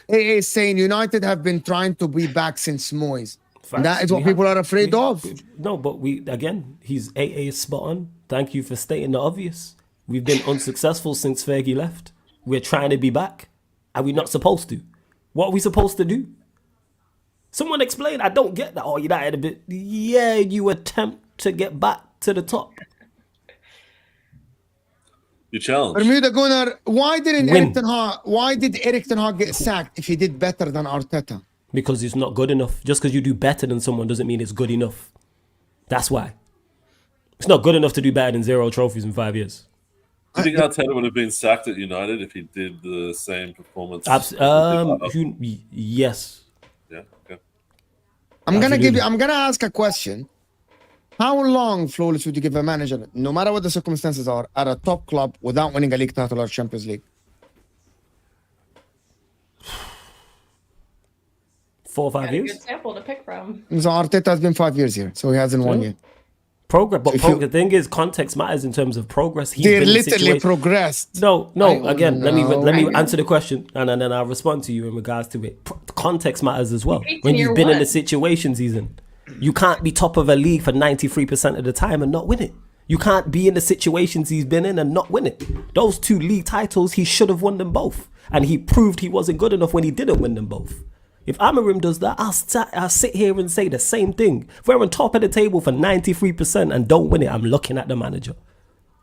AA is saying United have been trying to be back since Moyes. And that is what people are afraid of. No, but he's AA is spot on. Thank you for stating the obvious. We've been unsuccessful since Fergie left. We're trying to be back. Are we not supposed to? What are we supposed to do? Someone explain. I don't get that. Oh, United a bit. Yeah, you attempt to get back to the top. You challenge. Bermuda Gunnar, why did Win. Eric Ten Hag get sacked if he did better than Arteta? Because it's not good enough. Just because you do better than someone doesn't mean it's good enough. That's why. It's not good enough to do better than 0 trophies in 5 years. Do you think Arteta would have been sacked at United if he did the same performance? Yes. Yeah. Okay. I'm gonna Absolutely. ask a question. How long, Flawless, would you give a manager, no matter what the circumstances are, at a top club without winning a league title or Champions League? 4 or 5 Got a years. good sample to pick from. So Arteta has been 5 years here, so he hasn't won Yeah. yet. Progress, but If you- the thing is, context matters in terms of progress. He's They been in literally situation- progressed. No. I Again, let know. me answer the question, and then I'll respond to you in regards to it. Context matters as well. It's When year you've been in the one. situations he's in, you can't be top of a league for 93% of the time and not win it. You can't be in the situations he's been in and not win it. Those 2 league titles, he should have won them both, and he proved he wasn't good enough when he didn't win them both. If Amorim does that, I'll sit here and say the same thing. If we're on top of the table for 93% and don't win it, I'm looking at the manager.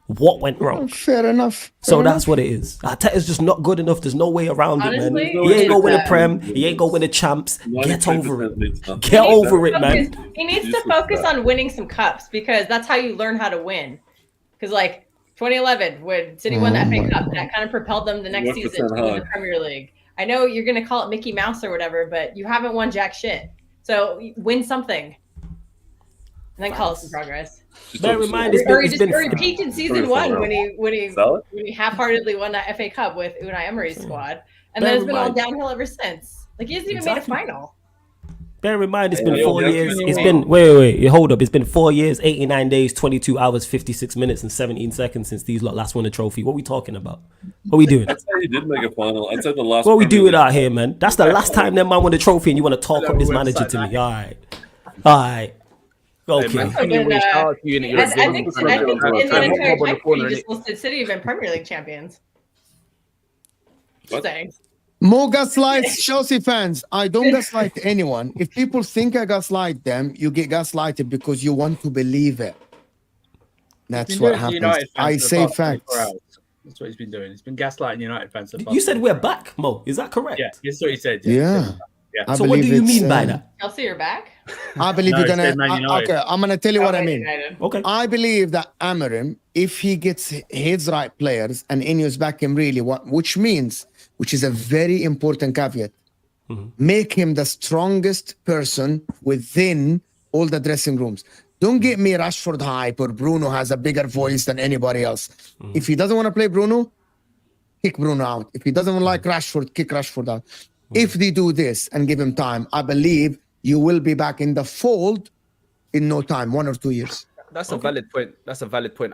What went wrong? Fair enough. So that's what it is. Arteta's just not good enough. There's no way around it, man. Honestly, He ain't gonna win a it's, Prem. He ain't gonna win a Champs. Get over it. means nothing. Get over it, man. He needs to focus on winning some cups because that's how you learn how to win. Because like 2011, when City won the FA Cup, that kind of propelled them the next season to win the Premier League. I know you're going to call it Mickey Mouse or whatever, but you haven't won jack shit. So win something, and then call it some progress. Bear in mind, Or he peaked in season one when he half-heartedly won that FA Cup with Unai Emery's squad, and then it's been all downhill ever since. Like he hasn't even made a final. Bear in mind, it's been 4 years. It's been wait, hold up. It's been 4 years, 89 days, 22 hours, 56 minutes, and 17 seconds since these lot last won a trophy. What are we talking about? What are we doing? I'd say he did make a final. I'd say the last. What are we doing out here, man? That's the last time them man won a trophy, and you want to talk up this manager to me? All right. Okay. I think in the entire time you just listed City have been Premier League champions. Just saying. Mo gaslights Chelsea fans. I don't gaslight anyone. If people think I gaslight them, you get gaslighted because you want to believe it. That's what happens. I say facts. That's what he's been doing. He's been gaslighting United fans. You said we're back, Mo. Is that correct? Yeah, that's what he said. Yeah. So what do you mean by that? Chelsea are back? I believe you're gonna. Okay, I'm gonna tell you what I mean. Okay. I believe that Amorim, if he gets his right players and Ineos back him really, which is a very important caveat, make him the strongest person within all the dressing rooms. Don't get me Rashford hype or Bruno has a bigger voice than anybody else. If he doesn't want to play Bruno, kick Bruno out. If he doesn't like Rashford, kick Rashford out. If they do this and give him time, I believe you will be back in the fold in no time, 1 or 2 years. That's a valid point.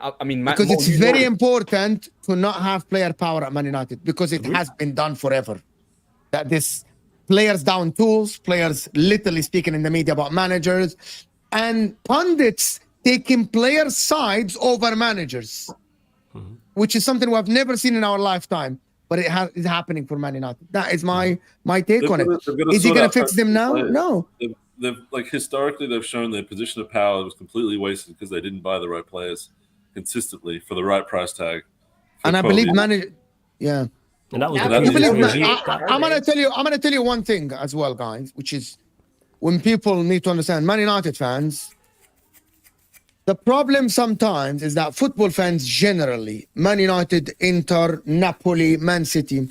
I mean, because it's very important to not have player power at Man United because it has been done forever. That this players down tools, players literally speaking in the media about managers, and pundits taking player sides over managers, which is something we have never seen in our lifetime. But it's happening for Man United. That is my take on it. Is he going to fix them now? No. They've like historically they've shown their position of power was completely wasted because they didn't buy the right players consistently for the right price tag. And I believe manager, yeah. And that was I'm gonna tell you one thing as well, guys, which is when people need to understand, Man United fans. The problem sometimes is that football fans generally, Man United, Inter, Napoli, Man City,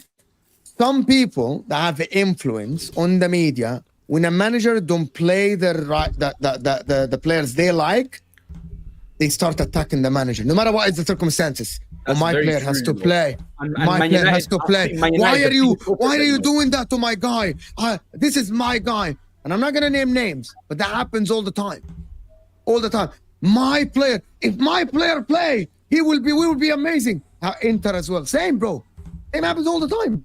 some people that have influence on the media, when a manager don't play the players they like, they start attacking the manager, no matter what is the circumstances. My player has to play. My player has to play. Why are you doing that to my guy? This is my guy. And I'm not going to name names, but that happens all the time. All the time. My player, if my player play, we will be amazing. Inter as well. Same, bro. It happens all the time.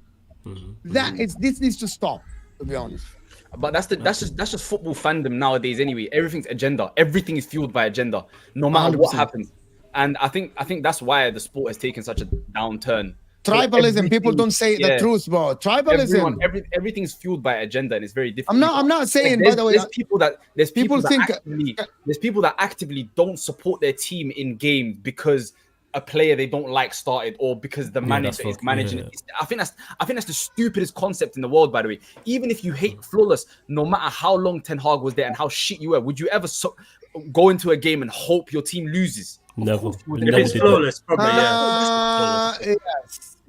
This needs to stop, to be honest. But that's just football fandom nowadays anyway. Everything's agenda. Everything is fueled by agenda, no matter 100%. What happens. And I think that's why the sport has taken such a downturn. Tribalism. People don't say the truth, bro. Tribalism. Everything's fueled by agenda, and it's very different. I'm not saying. By the way, there's people that actively don't support their team in games because a player they don't like started or because the manager is managing it. I think that's the stupidest concept in the world. By the way, even if you hate Flawless, no matter how long Ten Hag was there and how shit you were, would you ever go into a game and hope your team loses? Never. If it's Flawless, probably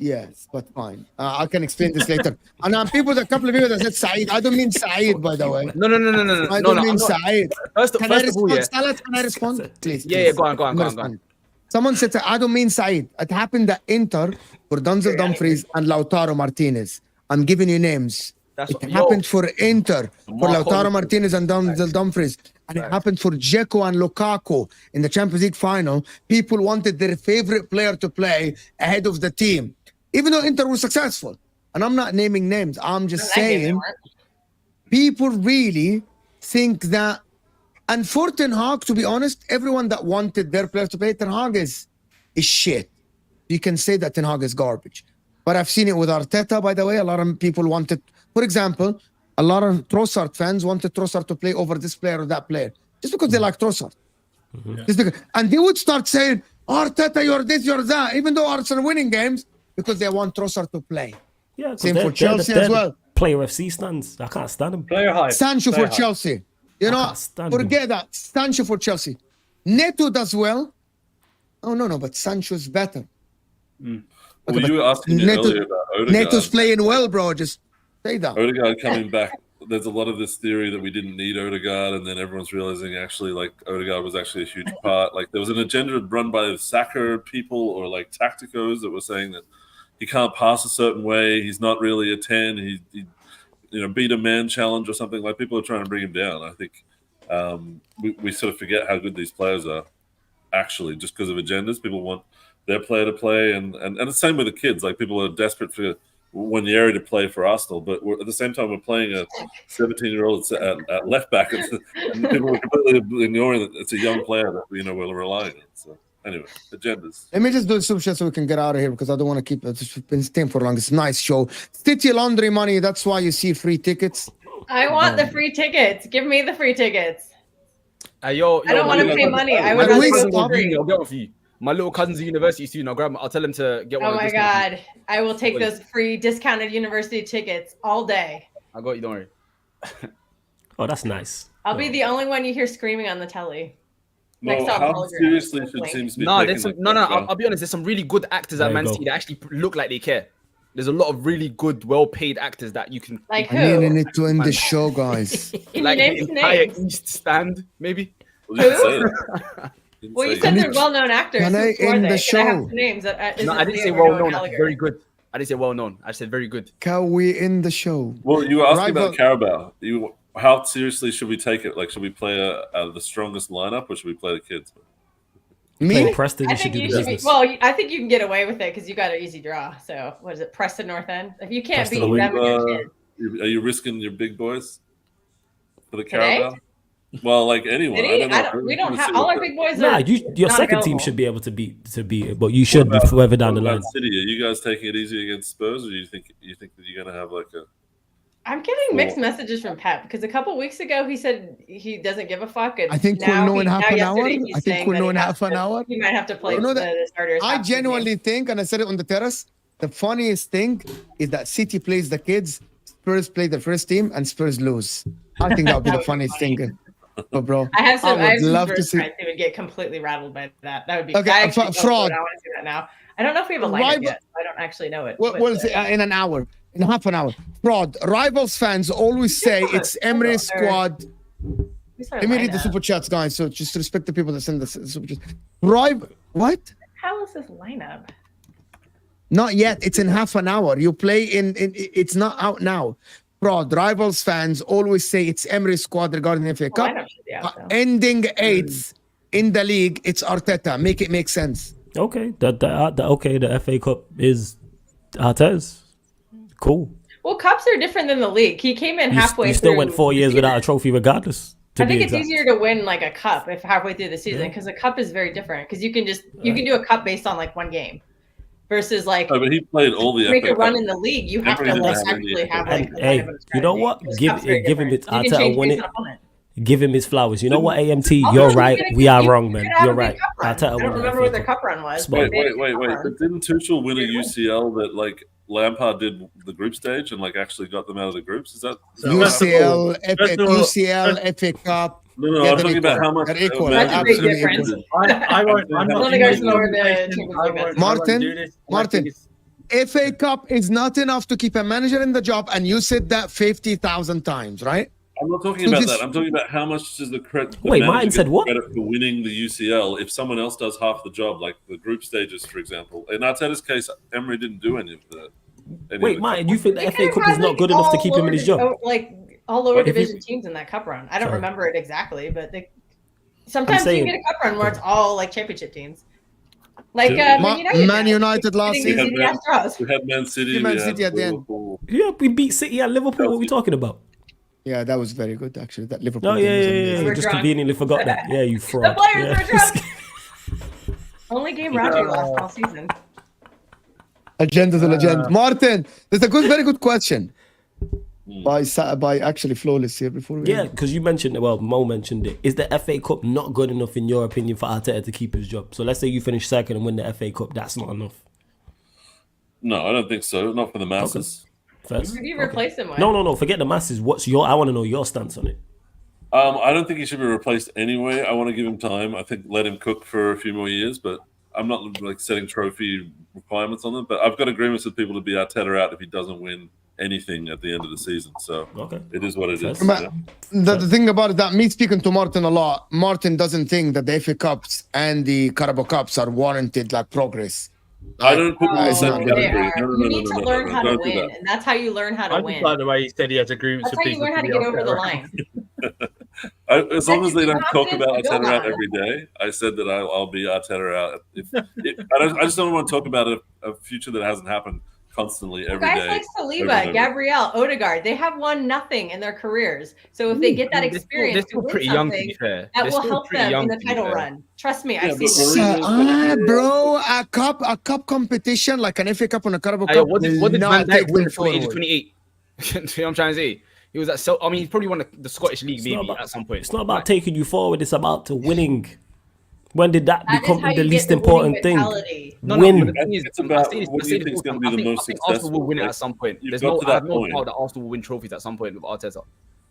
Yes, but fine. I can explain this later. And a couple of people that said Saeed. I don't mean Saeed, by the way. No. I don't mean Saeed. Can I respond? Please. Yeah, go on. Someone said, I don't mean Saeed. It happened at Inter for Denzel Dumfries and Lautaro Martinez. I'm giving you names. It happened for Inter, for Lautaro Martinez and Denzel Dumfries. And it happened for Dzeko and Lukaku in the Champions League final. People wanted their favorite player to play ahead of the team, even though Inter was successful. And I'm not naming names. I'm just saying people really think that. And for Ten Hag, to be honest, everyone that wanted their players to play, Ten Hag is shit. You can say that Ten Hag is garbage. But I've seen it with Arteta, by the way. A lot of people wanted, for example, a lot of Trossard fans wanted Trossard to play over this player or that player just because they like Trossard. And they would start saying, Arteta, you're this, you're that, even though Arsenal winning games because they want Trossard to play. Yeah, Same for Chelsea as well. Player FC stands. I can't stand him. Player high. Sancho Player for high. Chelsea. You know, can't stand him. forget that. Sancho for Chelsea. Neto does well. Oh, no, but Sancho's better. Well, you were asking me earlier about Odegaard. Neto's playing well, bro. Just say that. Odegaard coming back. There's a lot of this theory that we didn't need Odegaard, and then everyone's realizing actually, like, Odegaard was actually a huge part. Like, there was an agenda run by the Saka people or like tacticos that were saying that he can't pass a certain way. He's not really a 10. He beat a man challenge or something. Like, people are trying to bring him down. I think we sort of forget how good these players are. Actually, just because of agendas, people want their player to play, and the same with the kids. Like, people are desperate for Wanyeri to play for Arsenal, but at the same time, we're playing a 17-year-old at left back, and people are completely ignoring that it's a young player that we're relying on. So anyway, agendas. Let me just do the super chat so we can get out of here because I don't want to keep it. It's been staying for long. It's a nice show. City laundry money. That's why you see free tickets. I want the free tickets. Give me the free tickets. I don't want to pay money. I would rather rather go go free. I'll get one for you. My little cousin's at university student. I'll tell him to get one. Oh my god. I will take those free discounted university tickets all day. I got you, don't worry. Oh, that's nice. I'll be the only one you hear screaming on the telly. No, Next how hologram. seriously should teams be No, taking I'll be honest. There's some really good actors There at you Man go. City that actually look like they care. There's a lot of really good, well-paid actors that you can Like I really who? need to end the show, guys. Can you like name the some entire names? East Stand, maybe. Well, you didn't say it. Didn't Well, you say said it. they're well-known actors. Can I Who are end they? the Can I have show? some names? No, I didn't say Leo or well-known. Gallagher? Very good. I didn't say well-known. I said very good. Can we end the show? Well, you were asking Rival- about Carabao. How seriously should we take it? Like, should we play the strongest lineup, or should we play the kids? Playing Me? Preston, I you should think do the you should be, business. well, I think you can get away with it because you got an easy draw. So what is it, Preston North End? If you can't Preston beat away. them, and your kids. Are you risking your big boys for the Today? Carabao? Well, like anyone. City? I don't know. We don't have all our big boys. Nah, Are your not second team available. should be able to beat it, but you should be further down the What line. about City? Are you guys taking it easy against Spurs, or do you think that you're going to have like a? I'm getting mixed messages from Pep because a couple weeks ago he said he doesn't give a fuck. And I think we'll now know in he- half now an yesterday hour. he's I think saying we'll that know he in has half an to- hour. He might have to play You know that the starters. I half the game. genuinely think, and I said it on the terrace, the funniest thing is that City plays the kids, Spurs play the first team, and Spurs lose. I think that would be the funniest thing. But bro, I have some. I would have some love to Spurs see. friends who would get completely rattled by that. That would be Okay, I actually don't know fraud. what I want to see that now. I don't know if we have a lineup Rival- yet. So I don't actually know it. Well, but, well, in an hour, in half an hour. Fraud. Rivals fans always say it's Emery's squad. who's our Let me read the lineup? super chats, guys. So just respect the people that send the super chats. What? How is this lineup? Not yet. It's in half an hour. You play in it's not out now. Fraud. Rivals fans always say it's Emery's squad regarding the FA The Cup. lineup should be out, though. Ending eighth in the league, it's Arteta. Make it make sense. Okay, the FA Cup is Arteta's. Cool. Well, cups are different than the league. He came in halfway. You still through went 4 years the without a season. trophy, regardless. To I think be it's exact. easier to win like a cup if halfway through the season because a cup is very different because you can do a cup based on like one game versus like Oh, but he played all the make FA a run Cup. in the league. You have to Emery like didn't have any actually have FA like. Cup. a Hey, kind of a you know strategy. what? Those Give cups are him different. it. You can Arteta change won based it. on opponent. Give him his flowers. You know what, AMT? Also, You're you right. could- We are you wrong, could man. have You're a right. big cup run. Arteta I won don't the remember FA what their Cup. cup run was. Spot but they had a Wait. cup run. But didn't Tuchel win a UCL that like Lampard did the group stage and like actually got them out of the groups? Is that? UCL, first of all- UCL, FA Cup. No. Yeah, I'm they're talking about equal. how much. They're equal. Man That's a big United difference. did. I won't. I'm I not don't in think this I know where the conversation. Champions I League won't- is. I won't Martin, do this. I Martin. think it's- FA Cup is not enough to keep a manager in the job, and you said that 50,000 times, right? I'm not talking So about just- that. I'm talking about how much does the credit. Wait, Martin said what? Credit for winning the UCL if someone else does half the job, like the group stages, for example. In Arteta's case, Emery didn't do any of that. Wait, Martin, you think the They FA could've Cup had, is not like, good enough to all keep him in his lower- job? Like all lower If you- division teams in that cup run. I don't Sorry. remember it exactly, but sometimes you saying- can get a cup run where it's all like championship teams. Like Yeah. Man United last Getting season. these easy ass draws. We had Man City. Man we had City at the end. Liverpool. Yeah, we beat City at Liverpool. What are we talking about? Yeah, that was very good, actually. That Liverpool Oh, game yeah, was yeah, amazing. yeah. You We're just drunk. conveniently forgot that. Yeah, you fraud. players Yeah. were drunk. Only game Roger lost all season. Agenda's a legend. Martin, there's a very good question. by actually Flawless here before we Yeah, because you mentioned it. Well, Mo mentioned it. Is the FA Cup not good enough in your opinion for Arteta to keep his job? So let's say you finish second and win the FA Cup. That's not enough. No, I don't think so. Not for the masses. First. Who do you replace him with? No. Forget the masses. I want to know your stance on it. I don't think he should be replaced anyway. I want to give him time. I think let him cook for a few more years, but I'm not like setting trophy requirements on them. But I've got agreements with people to be Arteta out if he doesn't win anything at the end of the season. So it is what it is. But the thing about it, that me speaking to Martin a lot, Martin doesn't think that the FA Cups and the Carabao Cups are warranted like progress. I don't put them in the same They category. are. No, You need to learn how to don't do win, that. and that's how you learn how to I win. just like the way he said he has agreements That's with how you people. learn how to get over the line. As long as they don't talk about Confidence to Arteta build out on. every day, I said that I'll be Arteta out. I just don't want to talk about a future that hasn't happened constantly every day. Guys like Saliba, Gabriel, Odegaard, they have won nothing in their careers. So if they get that experience they're to still win pretty young, to something, be fair. that They're will still help pretty them young, in the to be title fair. run. Trust me, Yeah, I've seen but it. Bro, a cup competition like an FA Cup and a Carabao Hey, Cup. what did will Van not Dijk take win them at 28 to forward. 28? You know what I'm trying to say? He was at I mean, he probably won the Scottish League maybe at some point. It's not about taking you forward. It's about to winning. When did that That is become how the you least get the winning important thing? mentality. No, Win. but the thing is, It's about what do you I think is going to be the most I think Arsenal will successful. win it Like, at some point. you've There's got no, to I have that no point. doubt that Arsenal will win trophies at some point with Arteta.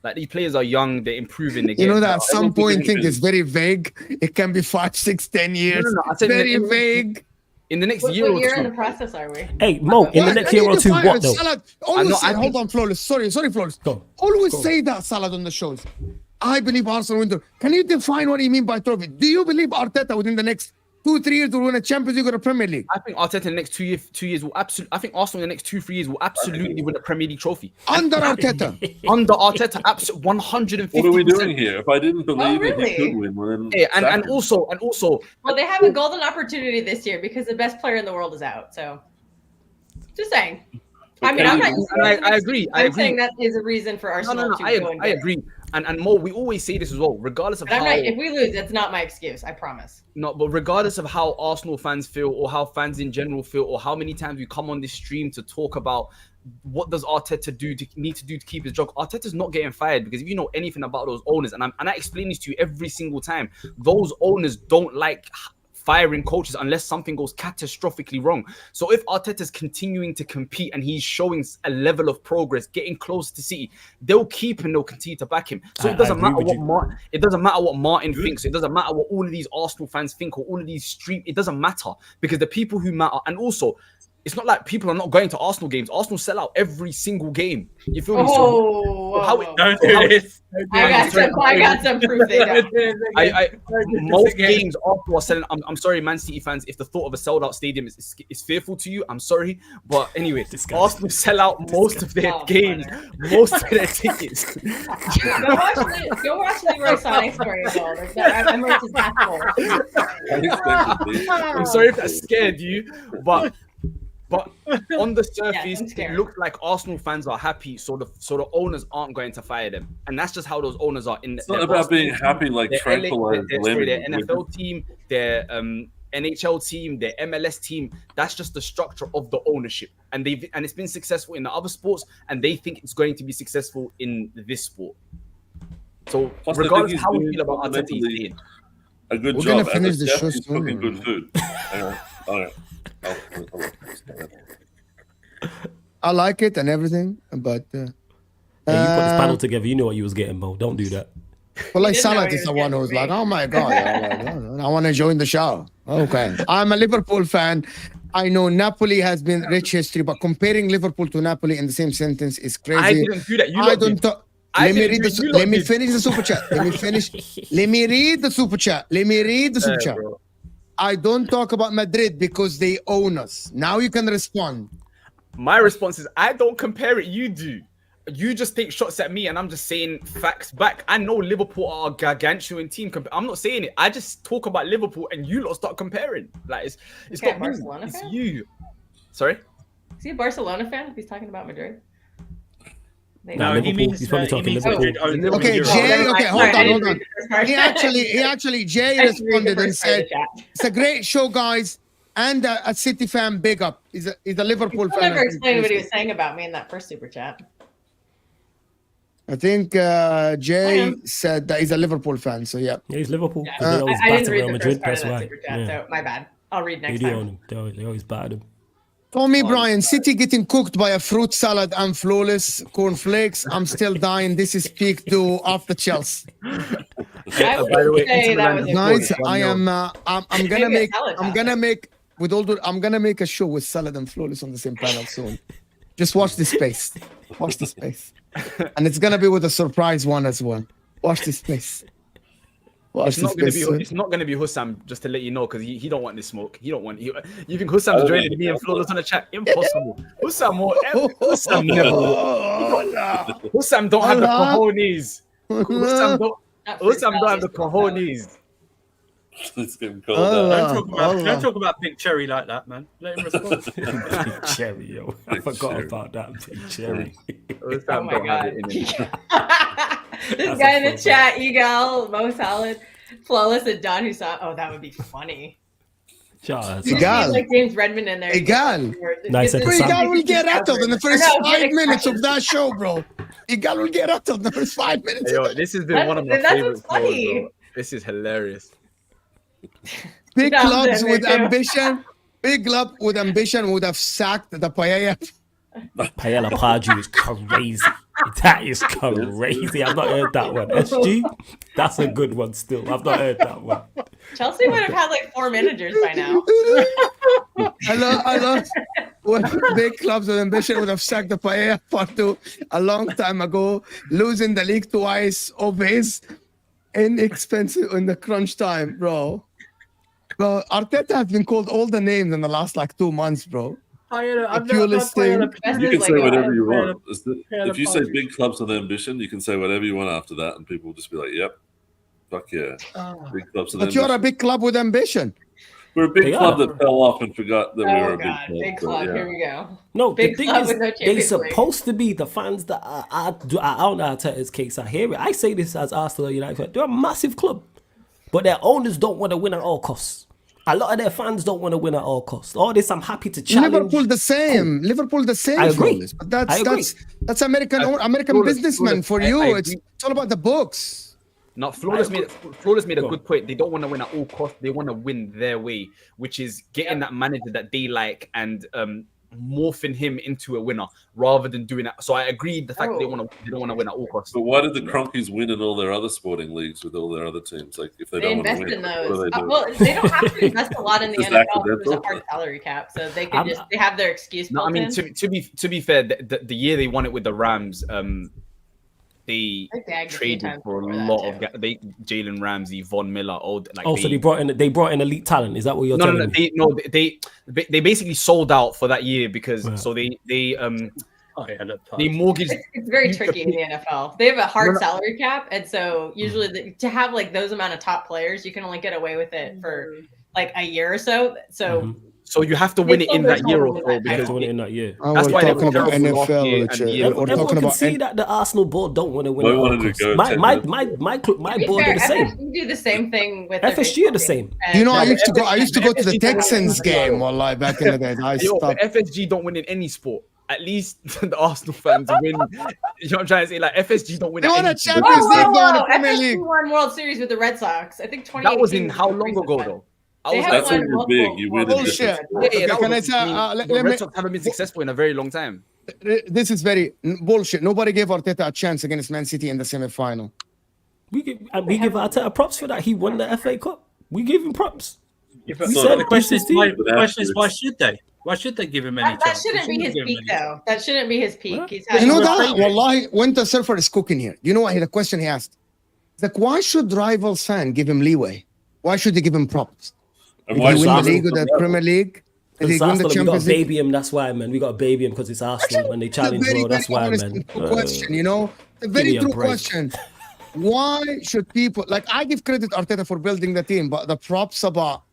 Like these players are young, they're improving. They're You know getting that better. at some point thing is very vague. It can be 5, 6, 10 years. No. I It's said very vague. in the next What year or year in the two. process are we? Hey, Mo, in the next year or two, what though? Salah, always I say, think- hold on, Flawless. Sorry, Flawless. Go. Always say that, Salah, on the shows. I believe Arsenal win. Can you define what you mean by trophy? Do you believe Arteta within the next 2-3 years will win a Champions League or a Premier League? I think Arteta in the next 2 years will absolutely. I think Arsenal in the next 2-3 years will absolutely win a Premier League trophy Under Arteta. under Arteta. Absolutely, 150%. What are we doing here? If I didn't believe that really? he could win, well, then Yeah, and sack him. also, Well, they have a golden opportunity this year because the best player in the world is out. So, just saying. I mean, I'm not. I agree. I'm saying that is a reason for Arsenal to go and I get it. agree. And Mo, we always say this as well, regardless of But I'm how. not, if we lose, that's not my excuse. I promise. No, but regardless of how Arsenal fans feel or how fans in general feel or how many times we come on this stream to talk about what does Arteta need to do to keep his job, Arteta's not getting fired because if you know anything about those owners, and I explain this to you every single time, those owners don't like firing coaches unless something goes catastrophically wrong. So if Arteta's continuing to compete and he's showing a level of progress, getting close to City, they'll keep and they'll continue to back him. So it doesn't matter what Martin thinks. It doesn't matter what all of these Arsenal fans think or all of these stream. It doesn't matter because the people who matter, and also it's not like people are not going to Arsenal games. Arsenal sell out every single game. You feel me? Don't do this. I got some proof they don't. Most games Arsenal are selling. I'm sorry, Man City fans, if the thought of a sold out stadium is fearful to you, I'm sorry. But anyway, Arsenal sell out most of their games, most of their tickets. Go watch Leroy Sané scoring a goal. Emirates is half full. I'm sorry if that scared you, but on the surface, it looks like Arsenal fans are happy, so the owners aren't going to fire them, and that's just how those owners are. It's not about being happy, like tranquilized. Their NFL team, their NHL team, their MLS team. That's just the structure of the ownership, and it's been successful in the other sports, and they think it's going to be successful in this sport. So Plus, regardless of how we feel about Arteta, he's staying. A good We're job. gonna finish As a the chef, show he's soon. cooking good food. All right. I like it and everything, but Yeah, you put this panel together. You know what you was getting, Mo. Don't do that. well, like He didn't know Salah what he is the was one getting who's for like, me. oh my god, I want to join the show. Okay, I'm a Liverpool fan. I know Napoli has been rich history, but comparing Liverpool to Napoli in the same sentence is crazy. I didn't do that. You I lot don't did. talk. I Let me didn't read do the. it. You lot Let me did. finish the super chat. Let me finish. Let me read the super chat. Let me read the super chat. Bro. I don't talk about Madrid because they own us. Now you can respond. My response is I don't compare it. You do. You just take shots at me, and I'm just saying facts back. I know Liverpool are a gargantuan team. I'm not saying it. I just talk about Liverpool, and you lot start comparing. Like it's Okay, not me. Barcelona It's fan? you. Sorry. Is he a Barcelona fan if he's talking about Madrid? Nah, No, he Liverpool. means He's probably talking he means Liverpool. Madrid owns Okay, Europe. Jay. Okay, hold on. He He actually, Jay responded and said, "It's a great show, guys." And a City fan, big up. He's a Liverpool He'll fan. never explain what he was saying about me in that first super chat. I think Jay said that he's a Liverpool fan. So yeah. Yeah, he's Liverpool. Yeah. They always I didn't batter read Real the Madrid. first part That's of that why. super chat, Yeah. so my bad. I'll read They next do time. own him. They always batter them. Tommy Bryan, City getting cooked by a fruit salad and flawless cornflakes. I'm still dying. This is peak duo after Chelsea. I would by the way, say that was a Guys, One I nil. am. I'm gonna Maybe a make. salad I'm topping. gonna make. With all the, I'm gonna make a show with salad and flawless on the same panel soon. Just watch the space. Watch the space, and it's gonna be with a surprise one as well. Watch the space. Watch It's the not gonna space. be. It's not gonna be HUSAM. Just to let you know, because he don't want this smoke. He don't want. You think HUSAM's joining me and Flawless on the chat? Impossible. HUSAM won't. HUSAM never. HUSAM don't have the Allah. cojones. HUSAM don't. Not fruit HUSAM don't salad, have the it's fruit salad. cojones. It's getting cold Allah. out. Don't talk about Big Cherry like that, man. Let him respond. Big Cherry, yo. I Big forgot Cherry. about that. Big Cherry. HUSAM Oh my don't have it in him. god. This That's guy a in the fun chat, Egal, Mo Salad, Flawless, and Don Husam. Oh, that would be funny. Shout out You to just Egal. need, like James Redmond in there. Egal. Nice Get episode. this- Egal will get rattled in the first No, get 5 minutes of expressions. that show, bro. Egal will get rattled in the first 5 minutes. Hey, yo, this has been That's- one of my that's favorite what's funny. shows, bro. This is hilarious. Big Dom's clubs in with there too. ambition. Big club with ambition would have sacked the paella. Paella Pardew is crazy. That is crazy. I've not heard that one. SG, that's a good one still. I've not heard that one. Chelsea would have had like 4 managers by now. I love when big clubs with ambition would have sacked the paella Pardew a long time ago, losing the league twice, obvious, inexpensive in the crunch time, bro. Bro, Arteta has been called all the names in the last like 2 months, bro. I've Pure listing. Best You is can like say a- whatever you want. Yeah, If you say apologies. big clubs with ambition, you can say whatever you want after that, and people will just be like, "Yep, fuck yeah, big clubs with But you're a ambition." big club with ambition. We're a big They club are. that fell off and forgot that we were Oh a big god, club. big but club. yeah. Here we go. No, Big the thing club is, with no they're Champions League. supposed to be the fans that are out Arteta's case. I hear it. I say this as Arsenal United fan. They're a massive club, but their owners don't want to win at all costs. A lot of their fans don't want to win at all costs. All this, I'm happy to challenge. Liverpool the same. Liverpool the same. I agree. Flawless. But I agree. that's American Flawless, businessman for you. I It's agree. all about the books. No, Flawless made a Go good point. They don't want to win at all costs. They want to win their way, which is getting that manager that they like and morphing him into a winner rather than doing that. So I agree the fact that they don't want to win at all costs. But why did the Cronkies win in all their other sporting leagues with all their other teams? Like, if they They don't want to invest win, in what those. do they do? Well, they don't have to invest a lot in the Just NFL. There's a accidental. hard salary cap, so they I'm- can just they have their excuse. No, I built mean in. to be fair, the year they won it with the Rams, they I gagged a few traded times for a before that, lot too. of Jalen Ramsey, Von Miller, So they brought in elite talent. Is that what you're telling me? They basically sold out for that year because Right. so they Oh, yeah, look, they mortgaged. It's very tricky in the NFL. They have a hard No, no. salary cap, and so usually to have like those amount of top players, you can only get away with it for like a year or so. So Mhm. So you have to win it in that year or so They have because to win it in that year. Oh, That's we're why they talking were about terrible last year NFL. and Which, the year we're before. talking Everyone can about see that the Arsenal board don't want to win Why at all wanted to costs. go My 10 my minutes? my my to be board fair, are the same. FSG do the same thing with their FSG are the baseball same. team. You know, I And- used to go to the FSG Texans game, wallahi, back in the day. I Yo, stopped. but FSG don't win in any sport. At least the Arsenal fans win. You know what I'm trying to say? Like FSG don't win. They at won a any sport. Champions League, though, in the FSG Premier League. won World Series with the Red Sox. I think 2018. That was in how long ago though? I They was have like, That's when won you're multiple big. You World win in Series. Bullshit. yeah, Okay, that can was, I say, the let Red me- Sox haven't been successful in a very long time. This is very bullshit. Nobody gave Arteta a chance against Man City in the semi-final. We give Arteta props for that. He won the FA Cup. We give him props. Yeah, We So said the question this is, is why, team. But question is, why afterwards- should they? Why should they give him any That chance? They shouldn't be his give him peak, any chance. though. That shouldn't be his peak. What? He's You know had- that? Wallahi, Winter Surfer is cooking here. You know what? The question he asked. It's like, why should rivals fan give him leeway? Why should they give him props? And Did why he win should the Arsenal league or the come out? Premier League? Did Because he it's win the Arsenal, we got to Champions League? baby him. That's why, man. We got to baby him because it's Arsenal when they It's a challenge, very, bro. That's very why, honest man. and true question, you know? A very me a true break. question. Why should people, like, I give credit Arteta for building the team, but the props about,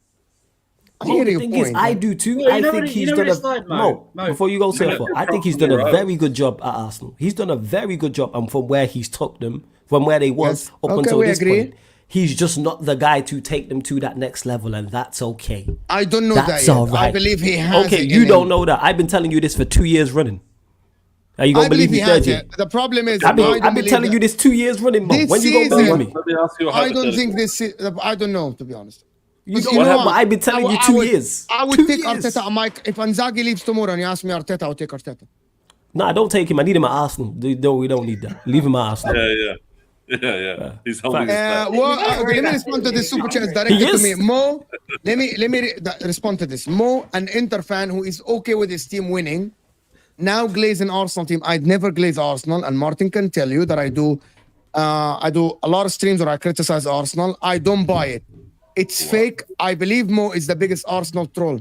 I Well, hear the your thing point. is, I do too. Well, I you know think what- he's you know done what it's like, Mo? Mo, before you go, Surfer, I think he's done a Right. very good job at Arsenal. He's done a very good job, and from where he's took them, from where they was Yes. up Okay, until we this agree. point, he's just not the guy to take them to that next level, and that's okay. I don't know That's that yet. all right. I believe he has Okay, it you in don't him. know that. I've been telling you this for 2 years running. Are you I gonna believe he me has third year? it. The problem is, I've I don't been believe telling that. you this 2 years running, Mo. This When you gonna season- believe me? Let me ask you a I don't hypothetical. think this. I don't know, to be honest. You 'Cause know you what? know But what? I've been telling you I 2 would- years. I would 2 take years. Arteta. Mike, if Inzaghi leaves tomorrow and you ask me Arteta, I would take Arteta. Nah, don't take him. I need him at Arsenal. No, we don't need that. Leave him at Arsenal. Yeah. He's holding Facts. his back. Well, You gotta worry let me about respond to City. this super chat. It's He directed to me. is. Mo, let me respond to this. Mo, an Inter fan who is okay with his team winning, now glazing Arsenal team. I'd never glaze Arsenal, and Martin can tell you that I do a lot of streams where I criticize Arsenal. I don't buy it. It's fake. I believe Mo is the biggest Arsenal troll.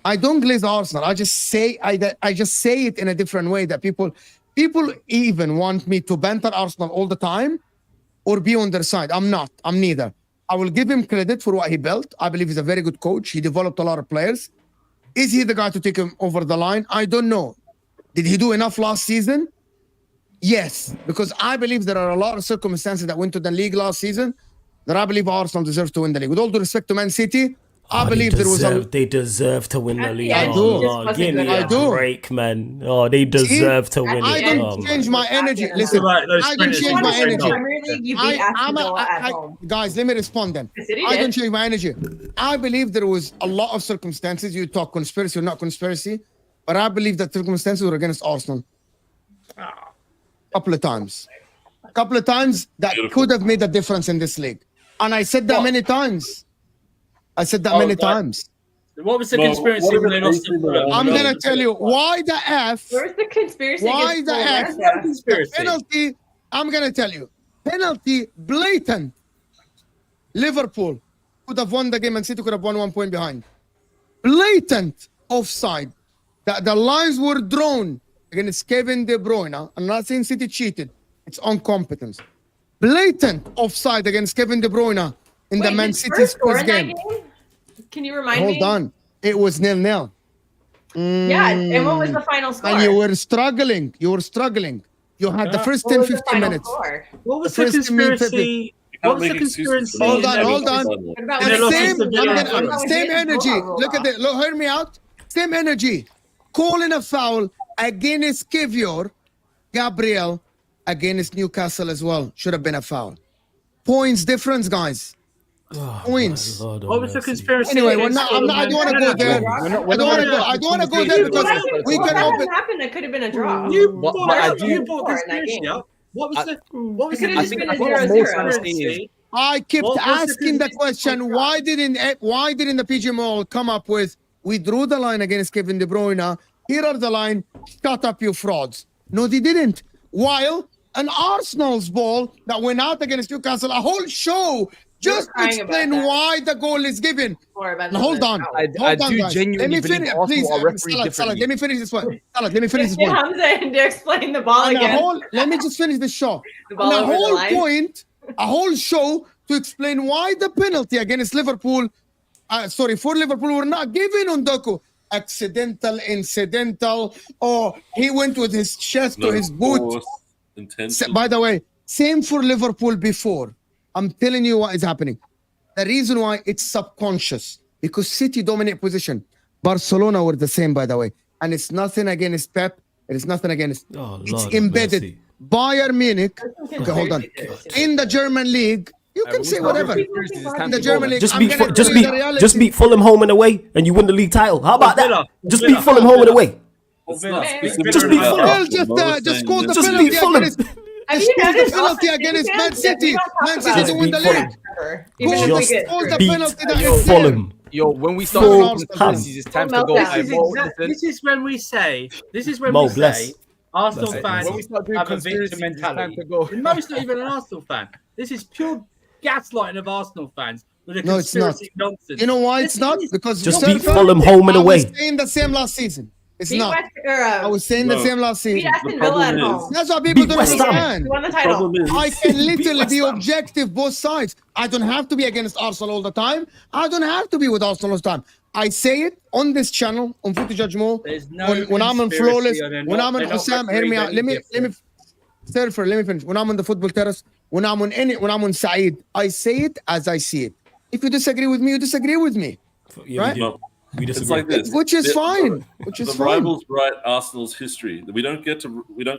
I don't glaze Arsenal. I just say it in a different way that people even want me to banter Arsenal all the time or be on their side. I'm not. I'm neither. I will give him credit for what he built. I believe he's a very good coach. He developed a lot of players. Is he the guy to take him over the line? I don't know. Did he do enough last season? Yes, because I believe there are a lot of circumstances that went to the league last season that I believe Arsenal deserves to win the league. With all due respect to Man City, I believe there was they deserve to win the At the league. end, he just wasn't Give me good a enough. I do. break, man. Oh, they deserve to win I it. don't Oh, change man. my energy. That's Listen, Right, those I don't sprinters change want my to win energy. Premier League, you beat Aston Villa at home. Guys, let me respond then. The City I did. don't change my energy. I believe there was a lot of circumstances. You talk conspiracy or not conspiracy, but I believe that circumstances were against Arsenal. Couple of times that Beautiful. could have made a difference in this league. And I said that What? many times. What was the Well, conspiracy what when they if lost AC to Fulham? I'm No, gonna tell you why the F. Where's the conspiracy? Why against the Fulham F? and that? Conspiracy. Penalty. I'm gonna tell you. Penalty blatant. Liverpool could have won the game and City could have won 1 point behind. Blatant offside. The lines were drawn against Kevin De Bruyne. I'm not saying City cheated. It's incompetence. Blatant offside against Kevin De Bruyne in the Wait, Man did City Spurs score Spurs in that game. Can you remind me? Hold on. It was 0-0. Yeah, and what was the final score? And you were struggling. You had the first What 10, was the 15 final minutes. score? What was The the first minute, conspiracy? You What can't was the make excuses conspiracy? for Hold that. on, hold on. What about And when they lost Same, to Villa. same energy. Look at it. Look, hear me out. Same energy. Calling a foul against Kivior, Gabriel, against Newcastle as well. Should have been a foul. Points difference, guys. Points. Lord What was the mercy. conspiracy? Anyway, against I don't want to go there. I don't want to go there because we what can open. happened? It could have been a draw. You But brought I up- do- you brought Score in that conspiracy game. up. What was the what was It could the have just been a I think what 0-0. most fans say is- I kept What was the asking the conspiracy? question, why didn't the PG Mall come up with, we drew the line against Kevin De Bruyne, here are the line, shut up you frauds. No, they didn't. While an Arsenal's ball that went out against Newcastle, a whole show just to crying about explain that. why the goal is given. Or about Now, hold on. foul. I Hold on, do guys. genuinely Let me believe finish, Arsenal please. are refereed Salad, differently. let me finish this one. Salad, let me finish this Get one. Hamza in to explain the ball And again. let me just finish the show. The ball And a over the whole line. point, a whole show to explain why the penalty against Liverpool, for Liverpool, were not given on Doku. Accidental, incidental, or he went with his chest to his boot. Force, intention. By the way, same for Liverpool before. I'm telling you what is happening. The reason why it's subconscious, because City dominate position. Barcelona were the same, by the way. And it's nothing against Pep. It is nothing against. Oh, It's Lord embedded. mercy. Bayern Munich. Okay, hold on. In the German league, you can say whatever. In the German league, Just I'm beat, gonna tell you the reality. just beat Fulham home and away, and you win the league title. How about Villa. that? Just Villa. beat Fulham home and away. It's not Just specific beat about Fulham. Well, Arsenal. just score the Just penalty beat Fulham. against. Have Just you score the noticed penalty Austin against City Man fans? City. We don't talk Man about City it. to win the Just beat league. Even if we Just get Score the beat penalty that Yo, is there. Fulham. Yo, when we start Fulham. talking conspiracies, it's time to go. Meltdown. Hey, Mo, listen. This is when we say. This is when Mo, we bless. say. Arsenal Bless. fans When we start doing have a conspiracies, victim it's time mentality. to go. Mo's not even an Arsenal fan. This is pure gaslighting of Arsenal fans with a No, it's not. conspiracy nonsense. You know why Yes, it's not? it is. Because Just Surfer, beat Fulham home and I away. was saying the same last season. It's beat not. West, or, I was saying the No. same last beat season. Aston The Villa at problem is- home. That's why people Beat don't West Ham. understand. We won the The title. problem is, I can literally West be Ham. objective both sides. I don't have to be against Arsenal all the time. I don't have to be with Arsenal all the time. I say it on this channel, on Footy Judge Mo, There's no when I'm on conspiracy, Flawless, and they're when not- I'm on they're not HUSAM, hear me out. refereed Let me, Surfer, let me finish. When I'm on the Football Terrace, when I'm on Saeed, I say it as I see it. If you disagree with me, you disagree with me. Yeah, Right? we do. no, We It's disagree. like this, Which is fine. Which is the fine. rivals write Arsenal's history. We don't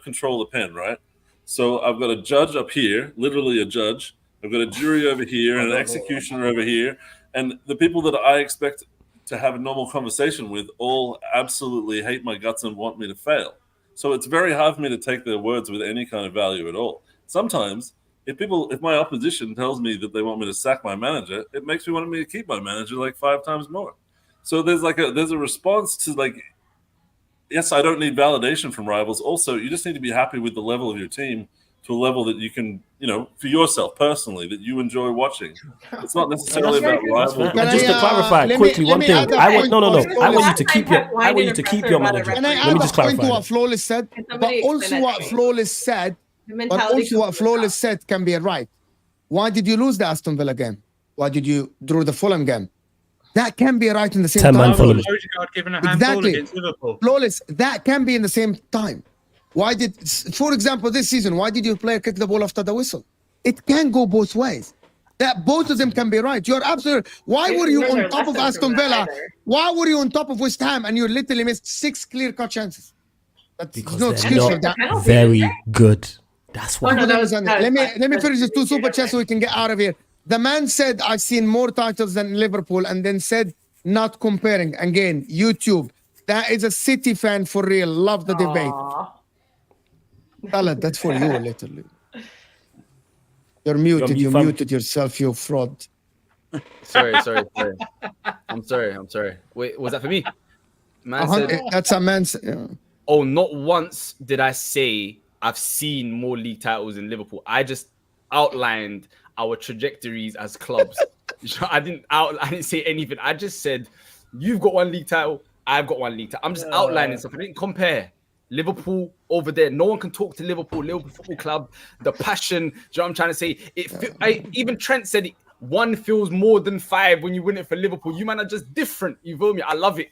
control the pen, right? So I've got a judge up here, literally a judge. I've got a jury over here and an executioner over here, and the people that I expect to have a normal conversation with all absolutely hate my guts and want me to fail. So it's very hard for me to take their words with any kind of value at all. Sometimes, if my opposition tells me that they want me to sack my manager, it makes me want me to keep my manager like 5 times more. So there's a response to like, yes, I don't need validation from rivals. Also, you just need to be happy with the level of your team to a level that you can, for yourself personally, that you enjoy watching. It's not necessarily about rivals. And just to clarify quickly, one thing. I want you to keep your manager. Can I Let me add just a point to clarify. what Flawless said? Can But somebody also explain that what to me? Flawless said, The but mentality also what comes Flawless across. said can be right. Why did you lose the Aston Villa game? Why did you draw the Fulham game? That can be right in the same 10-man time. Fulham. Odegaard given a handball Exactly. against Liverpool. Flawless, that can be in the same time. For example, this season, why did your player kick the ball after the whistle? It can go both ways. That both of them can be right. You're absolutely. Why were you There's on no top of lesson Aston from that Villa? either. Why were you on top of West Ham and you literally missed 6 clear-cut chances? That's Because no they're excuse for not that. Penalty, very isn't good. That's why. Oh, no, that was- let me finish this 2 super okay. chats so we can get out of here. The man said, I've seen more titles than Liverpool, and then said, not comparing. Again, YouTube. That is a City fan for real. Love the debate. Aw. Talent, that's for you, literally. You're muted. mute, You fam. muted yourself, you fraud. Sorry. I'm sorry. Wait, was that for me? Man said, That's a man's. Yeah. oh, not once did I say I've seen more league titles in Liverpool. I just outlined our trajectories as clubs. I didn't say anything. I just said, you've got 1 league title, I've got 1 league title. I'm just outlining stuff. I didn't compare. Liverpool over there. No one can talk to Liverpool Football Club. The passion. Do you know what I'm trying to say? Even Trent said it. 1 feels more than 5 when you win it for Liverpool. You man are just different. You feel me? I love it.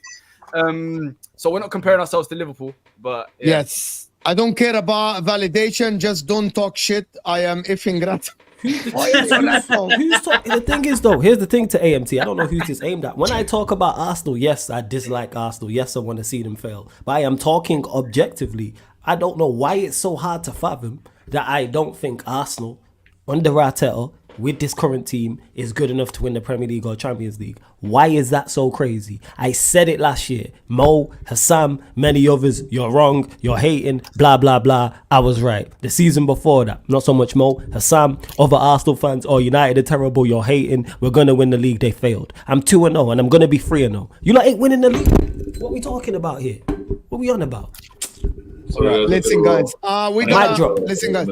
So we're not comparing ourselves to Liverpool, but yeah. Yes. I don't care about validation. Just don't talk shit. I am effing grat. The thing is, though, here's the thing to AMT. I don't know who this aimed at. When I talk about Arsenal, yes, I dislike Arsenal. Yes, I want to see them fail. But I am talking objectively. I don't know why it's so hard to fathom that I don't think Arsenal, under Arteta, with this current team, is good enough to win the Premier League or Champions League. Why is that so crazy? I said it last year. Mo, HUSAM, many others, you're wrong, you're hating, blah, blah, blah. I was right. The season before that, not so much Mo, HUSAM, other Arsenal fans, oh, United are terrible, you're hating, we're going to win the league, they failed. I'm 2-0 and I'm going to be 3-0. You lot ain't winning the league. What are we talking about here? What are we on about? Listen, guys. Mic drop. Listen, guys.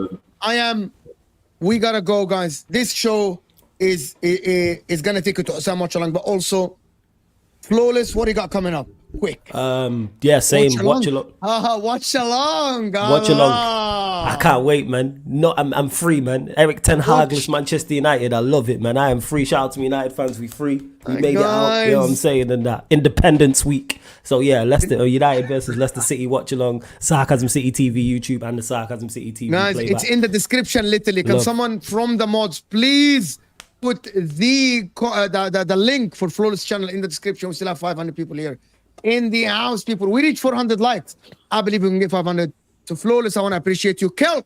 We gotta go, guys. This show is gonna take you to so much long, but also Flawless. What do you got coming up? Quick. Yeah, same. Watch along. Watch along. Watch along. I can't wait, man. No, I'm free, man. Eric Ten Hag's Manchester United. I love it, man. I am free. Shout out to me, United fans. We free. We made it out. You know what I'm saying? And that Independence Week. So yeah, Leicester United versus Leicester City. Watch along. Sarcasm City TV YouTube and the Sarcasm City TV. Guys, playback. it's in the description. Literally, can someone from the mods please put the link for Flawless channel in the description? We still have 500 people here in the house. People, we reach 400 likes. I believe we can get 500 to Flawless. I want to appreciate you. Kelk,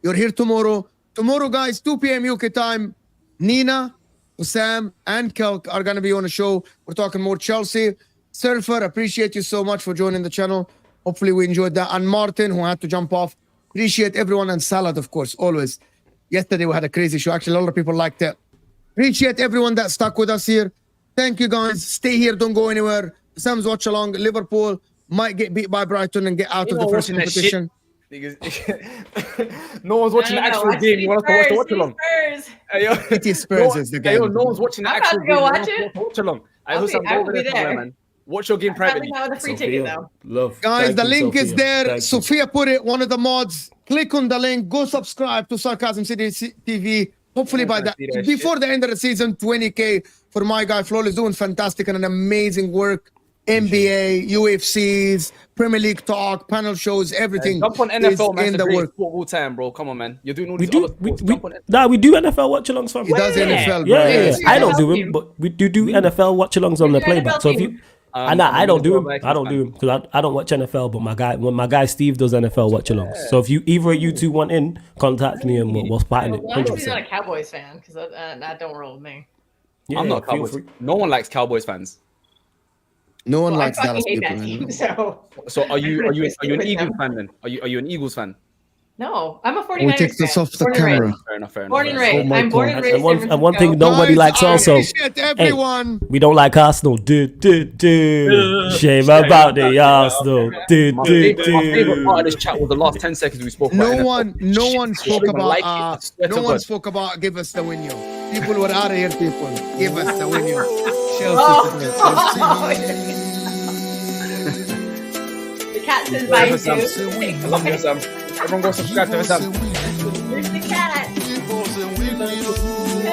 you're here tomorrow. Tomorrow, guys, 2 p.m. UK time. Nina, Sam, and Kelk are going to be on the show. We're talking more Chelsea. Surfer, appreciate you so much for joining the channel. Hopefully we enjoyed that. And Martin, who had to jump off. Appreciate everyone. And Salad, of course, always. Yesterday we had a crazy show. Actually, a lot of people liked it. Appreciate everyone that stuck with us here. Thank you, guys. Stay here. Don't go anywhere. Sam's watch along. Liverpool might get beat by Brighton and get out of the first competition. No one's watching the actual game. You want us to watch along? It is Spurs is the game. No one's watching the I'm actual about to go game. watch it. Watch along. I will be there. Man. Watch your game Probably privately. not with a free ticket though. Love. Guys, Thank the you, link is Sophia. there. Thank you. Sophia put it, one of the mods. Click on the link. Go subscribe to Sarcasm City TV. Hopefully by that, before the end of the season, 20K for my guy. Flawless doing fantastic and an amazing work. NBA, UFCs, Premier League talk, panel shows, everything. Jump on NFL, man. in It's the the work. sport of all time, bro. Come on, man. You're doing all We these do. other sports. Jump on it. We do NFL watch-alongs, fam. He does NFL, bro. Yeah. Yes. I don't do them, but we do NFL watch-alongs on the Who's your playback. NFL So if team? you I don't do him. I don't do him because I don't watch NFL. But my guy Steve does NFL watch alongs. So if either of you two want in, contact me and we'll spotting it. As long as he's not a Cowboys fan, because that don't roll with me. Yeah, I'm not a Cowboys. No one likes Cowboys fans. No one Well, likes I fucking Dallas hate people. that man. team, so So are you an with Eagles them. fan then? Are you an Eagles fan? no, I'm a 49ers We'll take this fan. off the Born and camera. raised. Fair enough. Born and Oh raised. my I'm born God. and raised. And one thing San nobody likes I also. appreciate everyone. We don't like Arsenal. Shame about the Arsenal. My favorite part of this chat was the last 10 seconds we spoke about. No one spoke even like it. I about. swear to No one God. spoke about. Give us the win, yo. People were out of here. People, give us the win, yo. The cat says bye too. I love you, Sam. Everyone go subscribe to HUSAM.